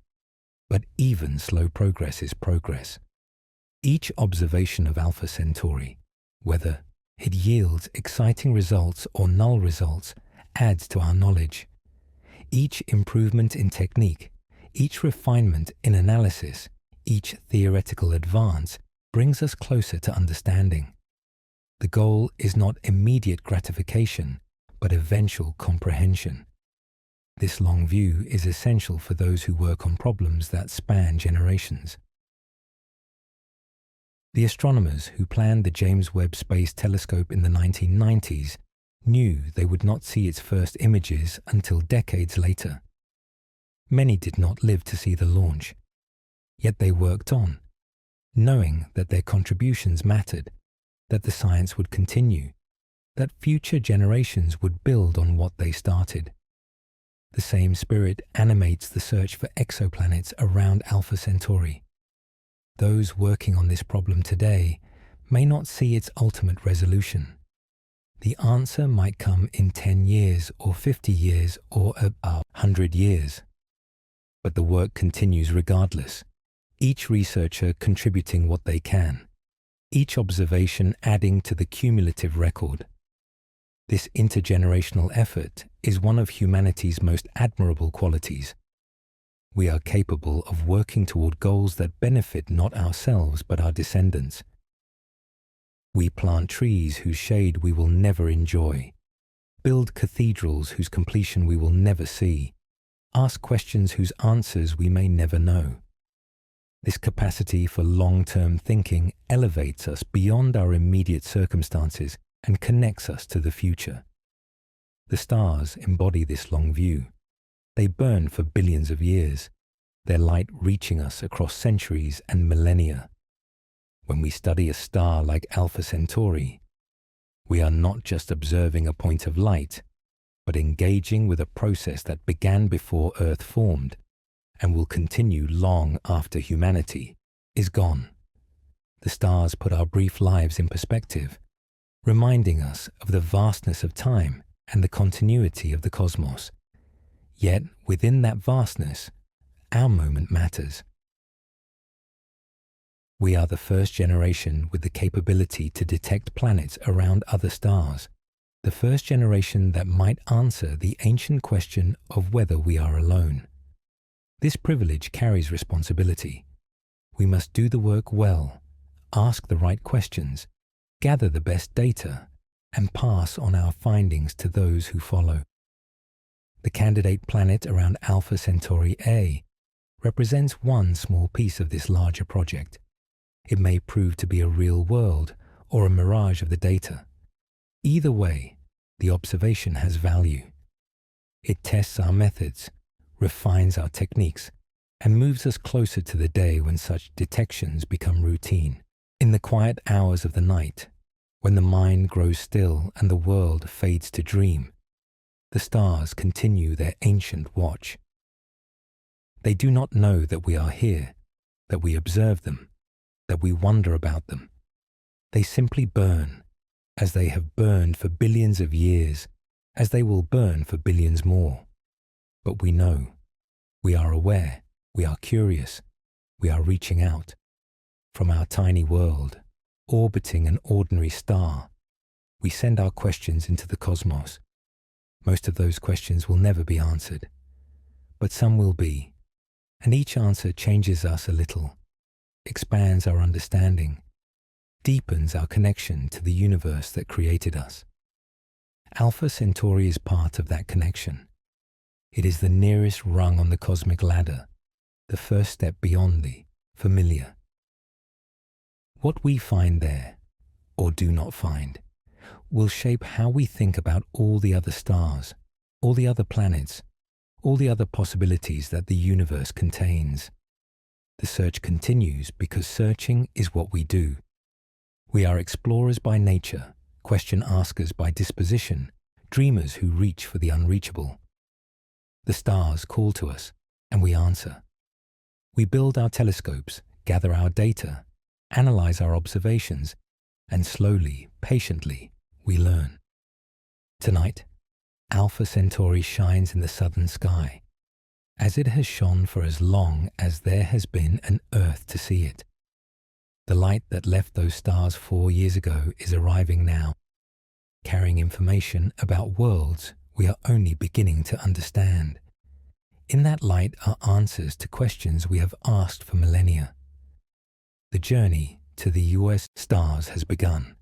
But even slow progress is progress. Each observation of Alpha Centauri, whether it yields exciting results or null results, adds to our knowledge. Each improvement in technique, each refinement in analysis, each theoretical advance brings us closer to understanding. The goal is not immediate gratification, but eventual comprehension. This long view is essential for those who work on problems that span generations. The astronomers who planned the James Webb Space Telescope in the 1990s knew they would not see its first images until decades later. Many did not live to see the launch, yet they worked on, knowing that their contributions mattered, that the science would continue, that future generations would build on what they started. The same spirit animates the search for exoplanets around Alpha Centauri. Those working on this problem today may not see its ultimate resolution. The answer might come in 10 years or 50 years or 100 years. But the work continues regardless, each researcher contributing what they can, each observation adding to the cumulative record. This intergenerational effort is one of humanity's most admirable qualities. We are capable of working toward goals that benefit not ourselves but our descendants. We plant trees whose shade we will never enjoy, build cathedrals whose completion we will never see, ask questions whose answers we may never know. This capacity for long-term thinking elevates us beyond our immediate circumstances and connects us to the future. The stars embody this long view. They burn for billions of years, their light reaching us across centuries and millennia. When we study a star like Alpha Centauri, we are not just observing a point of light, but engaging with a process that began before Earth formed and will continue long after humanity is gone. The stars put our brief lives in perspective, reminding us of the vastness of time and the continuity of the cosmos. Yet, within that vastness, our moment matters. We are the first generation with the capability to detect planets around other stars, the first generation that might answer the ancient question of whether we are alone. This privilege carries responsibility. We must do the work well, ask the right questions, gather the best data, and pass on our findings to those who follow. The candidate planet around Alpha Centauri A represents one small piece of this larger project. It may prove to be a real world or a mirage of the data. Either way, the observation has value. It tests our methods, refines our techniques, and moves us closer to the day when such detections become routine. In the quiet hours of the night, when the mind grows still and the world fades to dream, the stars continue their ancient watch. They do not know that we are here, that we observe them, that we wonder about them. They simply burn, as they have burned for billions of years, as they will burn for billions more. But we know, we are aware, we are curious, we are reaching out. From our tiny world, orbiting an ordinary star, we send our questions into the cosmos. Most of those questions will never be answered, but some will be, and each answer changes us a little, expands our understanding, deepens our connection to the universe that created us. Alpha Centauri is part of that connection. It is the nearest rung on the cosmic ladder, the first step beyond the familiar. What we find there, or do not find, will shape how we think about all the other stars, all the other planets, all the other possibilities that the universe contains. The search continues because searching is what we do. We are explorers by nature, question askers by disposition, dreamers who reach for the unreachable. The stars call to us, and we answer. We build our telescopes, gather our data, analyze our observations, and slowly, patiently, we learn. Tonight, Alpha Centauri shines in the southern sky, as it has shone for as long as there has been an Earth to see it. The light that left those stars 4 years ago is arriving now, carrying information about worlds we are only beginning to understand. In that light are answers to questions we have asked for millennia. The journey to the US stars has begun.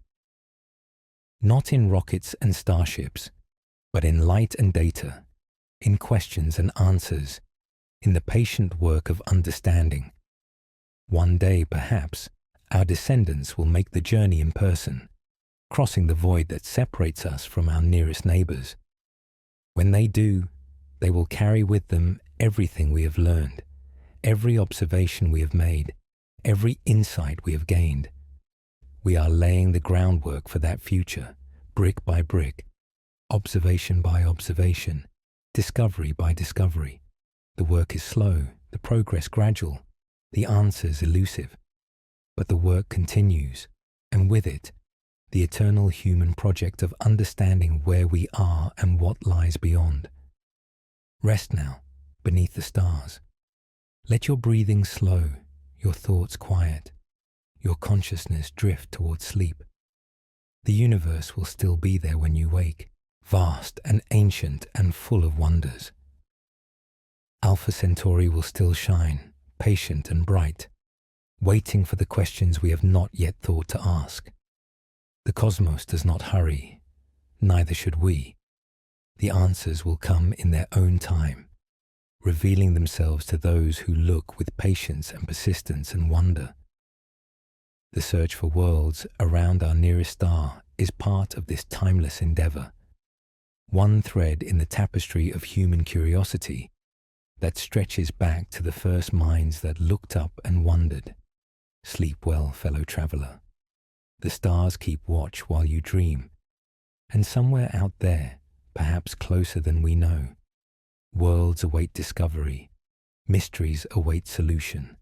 Not in rockets and starships, but in light and data, in questions and answers, in the patient work of understanding. One day, perhaps, our descendants will make the journey in person, crossing the void that separates us from our nearest neighbors. When they do, they will carry with them everything we have learned, every observation we have made, every insight we have gained. We are laying the groundwork for that future, brick by brick, observation by observation, discovery by discovery. The work is slow, the progress gradual, the answers elusive. But the work continues, and with it, the eternal human project of understanding where we are and what lies beyond. Rest now, beneath the stars. Let your breathing slow, your thoughts quiet, your consciousness drift towards sleep. The universe will still be there when you wake, vast and ancient and full of wonders. Alpha Centauri will still shine, patient and bright, waiting for the questions we have not yet thought to ask. The cosmos does not hurry, neither should we. The answers will come in their own time, revealing themselves to those who look with patience and persistence and wonder. The search for worlds around our nearest star is part of this timeless endeavor, one thread in the tapestry of human curiosity that stretches back to the first minds that looked up and wondered. Sleep well, fellow traveler. The stars keep watch while you dream, and somewhere out there, perhaps closer than we know, worlds await discovery, mysteries await solution,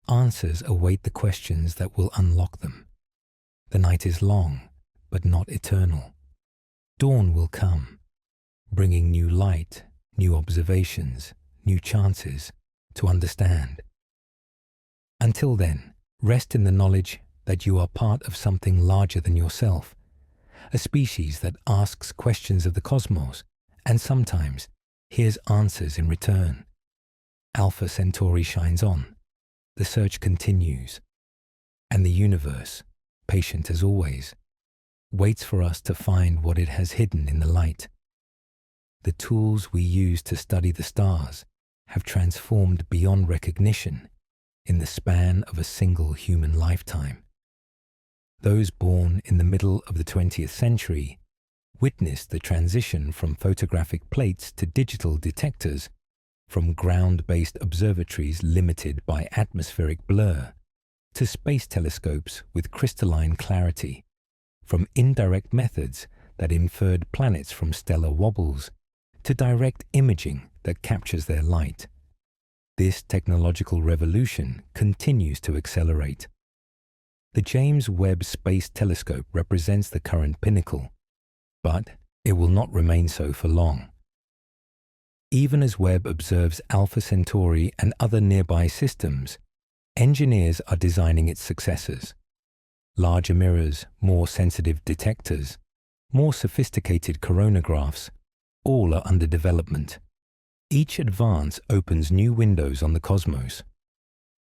answers await the questions that will unlock them. The night is long, but not eternal. Dawn will come, bringing new light, new observations, new chances to understand. Until then, rest in the knowledge that you are part of something larger than yourself, a species that asks questions of the cosmos and sometimes hears answers in return. Alpha Centauri shines on, the search continues, and the universe, patient as always, waits for us to find what it has hidden in the light. The tools we use to study the stars have transformed beyond recognition in the span of a single human lifetime. Those born in the middle of the 20th century witnessed the transition from photographic plates to digital detectors, from ground-based observatories limited by atmospheric blur to space telescopes with crystalline clarity, from indirect methods that inferred planets from stellar wobbles to direct imaging that captures their light. This technological revolution continues to accelerate. The James Webb Space Telescope represents the current pinnacle, but it will not remain so for long. Even as Webb observes Alpha Centauri and other nearby systems, engineers are designing its successors. Larger mirrors, more sensitive detectors, more sophisticated coronagraphs, all are under development. Each advance opens new windows on the cosmos.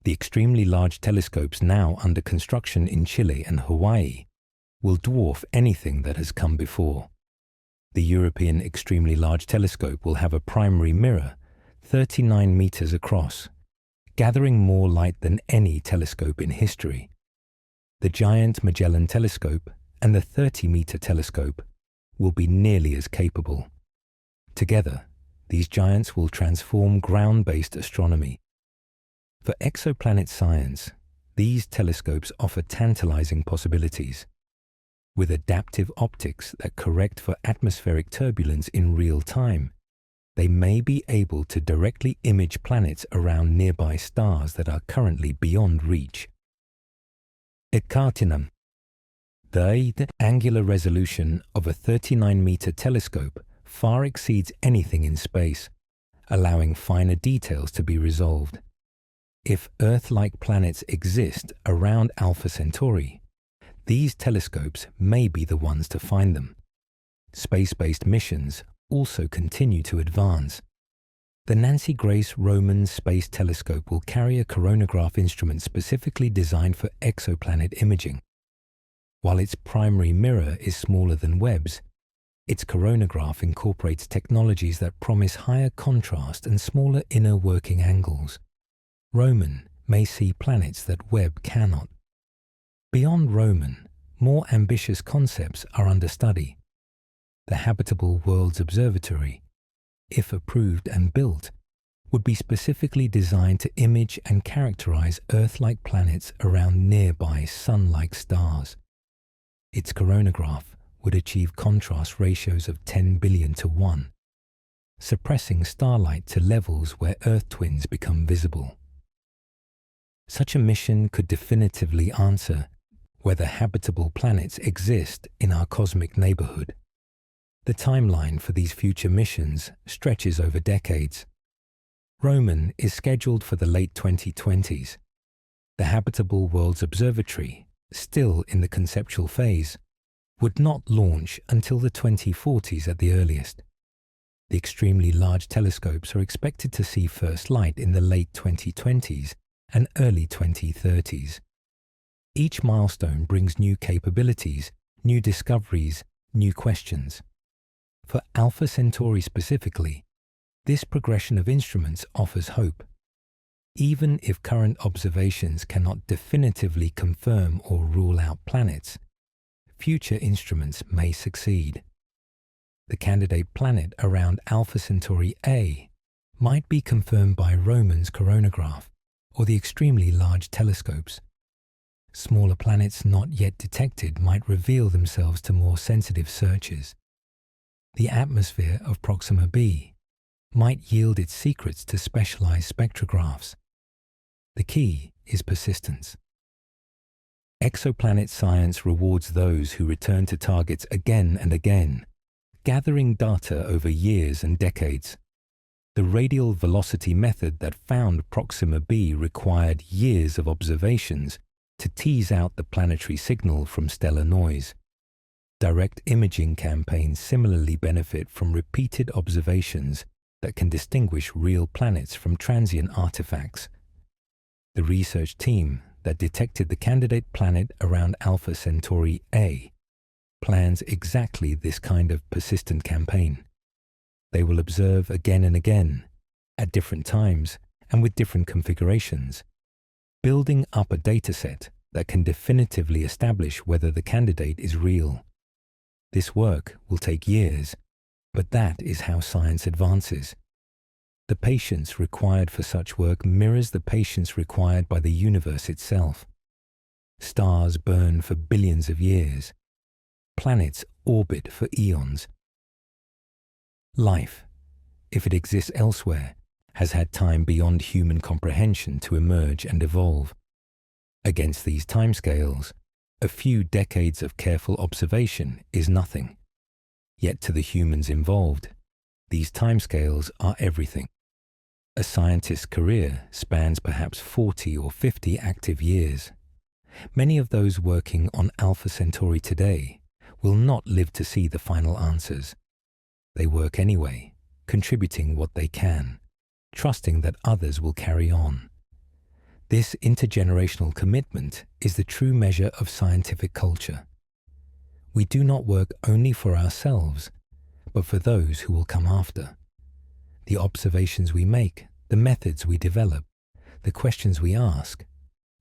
The extremely large telescopes now under construction in Chile and Hawaii will dwarf anything that has come before. The European Extremely Large Telescope will have a primary mirror 39 meters across, gathering more light than any telescope in history. The giant Magellan Telescope and the 30-meter telescope will be nearly as capable. Together, these giants will transform ground-based astronomy. For exoplanet science, these telescopes offer tantalizing possibilities. With adaptive optics that correct for atmospheric turbulence in real time, they may be able to directly image planets around nearby stars that are currently beyond reach. Ekatinam. The angular resolution of a 39-meter telescope far exceeds anything in space, allowing finer details to be resolved. If Earth-like planets exist around Alpha Centauri, these telescopes may be the ones to find them. Space-based missions also continue to advance. The Nancy Grace Roman Space Telescope will carry a coronagraph instrument specifically designed for exoplanet imaging. While its primary mirror is smaller than Webb's, its coronagraph incorporates technologies that promise higher contrast and smaller inner working angles. Roman may see planets that Webb cannot. Beyond Roman, more ambitious concepts are under study. The Habitable Worlds Observatory, if approved and built, would be specifically designed to image and characterize Earth-like planets around nearby Sun-like stars. Its coronagraph would achieve contrast ratios of 10 billion to 1, suppressing starlight to levels where Earth twins become visible. Such a mission could definitively answer whether habitable planets exist in our cosmic neighborhood. The timeline for these future missions stretches over decades. Roman is scheduled for the late 2020s. The Habitable Worlds Observatory, still in the conceptual phase, would not launch until the 2040s at the earliest. The extremely large telescopes are expected to see first light in the late 2020s and early 2030s. Each milestone brings new capabilities, new discoveries, new questions. For Alpha Centauri specifically, this progression of instruments offers hope. Even if current observations cannot definitively confirm or rule out planets, future instruments may succeed. The candidate planet around Alpha Centauri A might be confirmed by Roman's coronagraph or the extremely large telescopes. Smaller planets not yet detected might reveal themselves to more sensitive searches. The atmosphere of Proxima B might yield its secrets to specialized spectrographs. The key is persistence. Exoplanet science rewards those who return to targets again and again, gathering data over years and decades. The radial velocity method that found Proxima B required years of observations to tease out the planetary signal from stellar noise. Direct imaging campaigns similarly benefit from repeated observations that can distinguish real planets from transient artifacts. The research team that detected the candidate planet around Alpha Centauri A plans exactly this kind of persistent campaign. They will observe again and again, at different times and with different configurations, building up a dataset that can definitively establish whether the candidate is real. This work will take years, but that is how science advances. The patience required for such work mirrors the patience required by the universe itself. Stars burn for billions of years. Planets orbit for eons. Life, if it exists elsewhere, has had time beyond human comprehension to emerge and evolve. Against these timescales, a few decades of careful observation is nothing. Yet to the humans involved, these timescales are everything. A scientist's career spans perhaps 40 or 50 active years. Many of those working on Alpha Centauri today will not live to see the final answers. They work anyway, contributing what they can, trusting that others will carry on. This intergenerational commitment is the true measure of scientific culture. We do not work only for ourselves, but for those who will come after. The observations we make, the methods we develop, the questions we ask,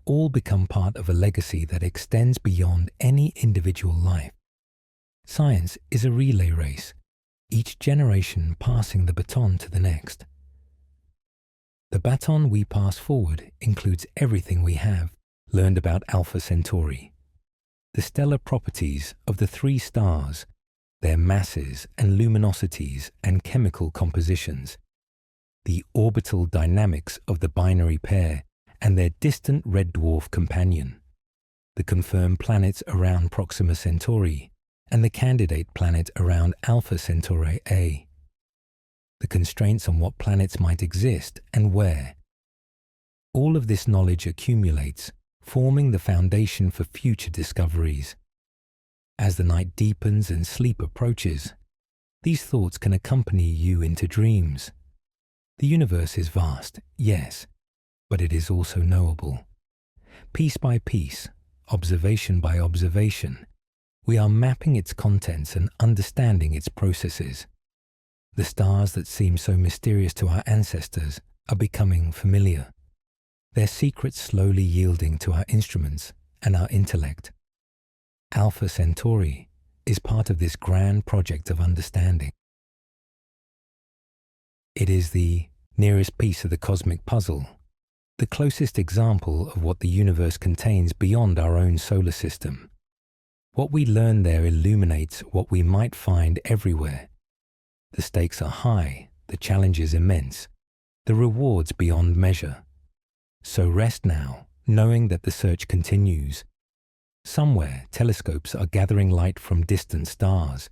all become part of a legacy that extends beyond any individual life. Science is a relay race, each generation passing the baton to the next. The baton we pass forward includes everything we have learned about Alpha Centauri, the stellar properties of the three stars, their masses and luminosities and chemical compositions, the orbital dynamics of the binary pair and their distant red dwarf companion, the confirmed planets around Proxima Centauri and the candidate planet around Alpha Centauri A, the constraints on what planets might exist and where. All of this knowledge accumulates, forming the foundation for future discoveries. As the night deepens and sleep approaches, these thoughts can accompany you into dreams. The universe is vast, yes, but it is also knowable. Piece by piece, observation by observation, we are mapping its contents and understanding its processes. The stars that seem so mysterious to our ancestors are becoming familiar, their secrets slowly yielding to our instruments and our intellect. Alpha Centauri is part of this grand project of understanding. It is the nearest piece of the cosmic puzzle, the closest example of what the universe contains beyond our own solar system. What we learn there illuminates what we might find everywhere. The stakes are high, the challenge is immense, the rewards beyond measure. So rest now, knowing that the search continues. Somewhere, telescopes are gathering light from distant stars.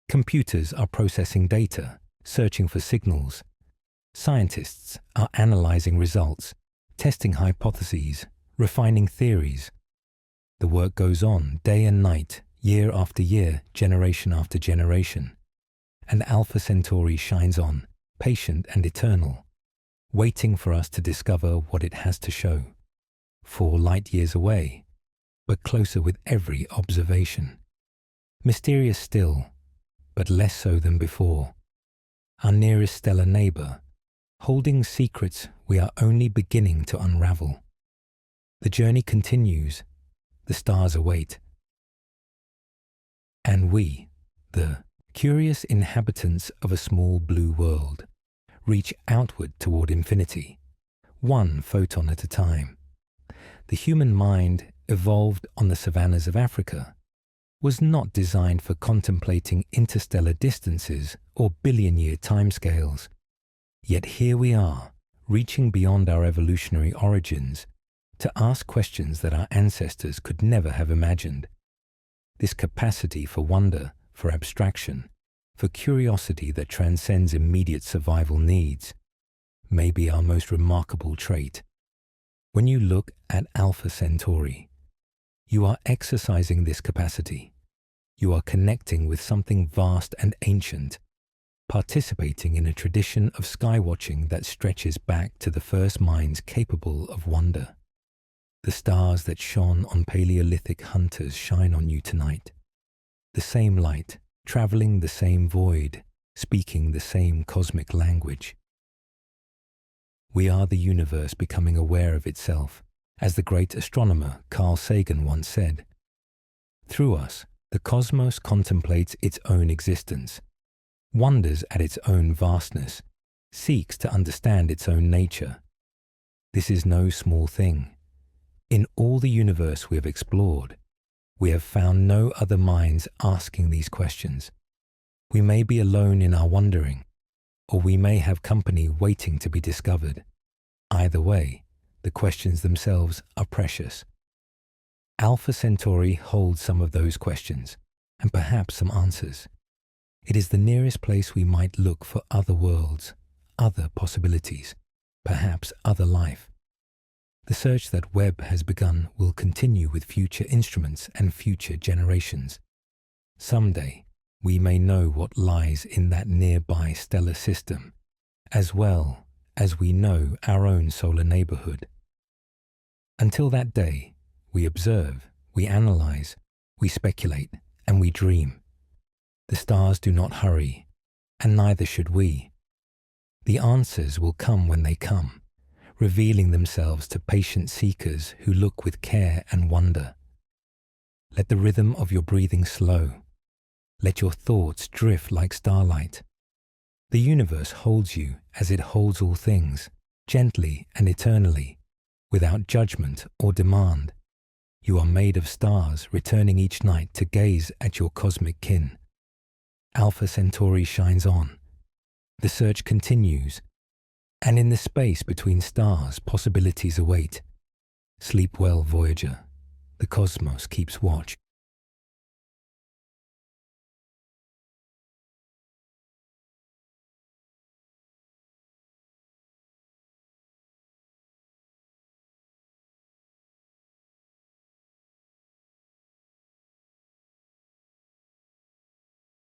Computers are processing data, searching for signals. Scientists are analyzing results, testing hypotheses, refining theories. The work goes on day and night, year after year, generation after generation. And Alpha Centauri shines on, patient and eternal, waiting for us to discover what it has to show. 4 light years away, but closer with every observation. Mysterious still, but less so than before. Our nearest stellar neighbor, holding secrets we are only beginning to unravel. The journey continues, the stars await. And we, the curious inhabitants of a small blue world, reach outward toward infinity, one photon at a time. The human mind, evolved on the savannas of Africa, was not designed for contemplating interstellar distances or billion-year timescales. Yet here we are, reaching beyond our evolutionary origins to ask questions that our ancestors could never have imagined. This capacity for wonder, for abstraction, for curiosity that transcends immediate survival needs, may be our most remarkable trait. When you look at Alpha Centauri, you are exercising this capacity. You are connecting with something vast and ancient, participating in a tradition of skywatching that stretches back to the first minds capable of wonder. The stars that shone on Paleolithic hunters shine on you tonight. The same light, traveling the same void, speaking the same cosmic language. We are the universe becoming aware of itself, as the great astronomer Carl Sagan once said. Through us, the cosmos contemplates its own existence, wonders at its own vastness, seeks to understand its own nature. This is no small thing. In all the universe we have explored, we have found no other minds asking these questions. We may be alone in our wondering, or we may have company waiting to be discovered. Either way, the questions themselves are precious, Alpha Centauri holds some of those questions, and perhaps some answers. It is the nearest place we might look for other worlds, other possibilities, perhaps other life. The search that Webb has begun will continue with future instruments and future generations. Someday, we may know what lies in that nearby stellar system, as well as we know our own solar neighborhood. Until that day, we observe, we analyze, we speculate, and we dream. The stars do not hurry, and neither should we. The answers will come when they come, revealing themselves to patient seekers who look with care and wonder. Let the rhythm of your breathing slow. Let your thoughts drift like starlight. The universe holds you as it holds all things, gently and eternally, without judgment or demand. You are made of stars returning each night to gaze at your cosmic kin. Alpha Centauri shines on. The search continues, and in the space between stars, possibilities await. Sleep well, Voyager. The cosmos keeps watch.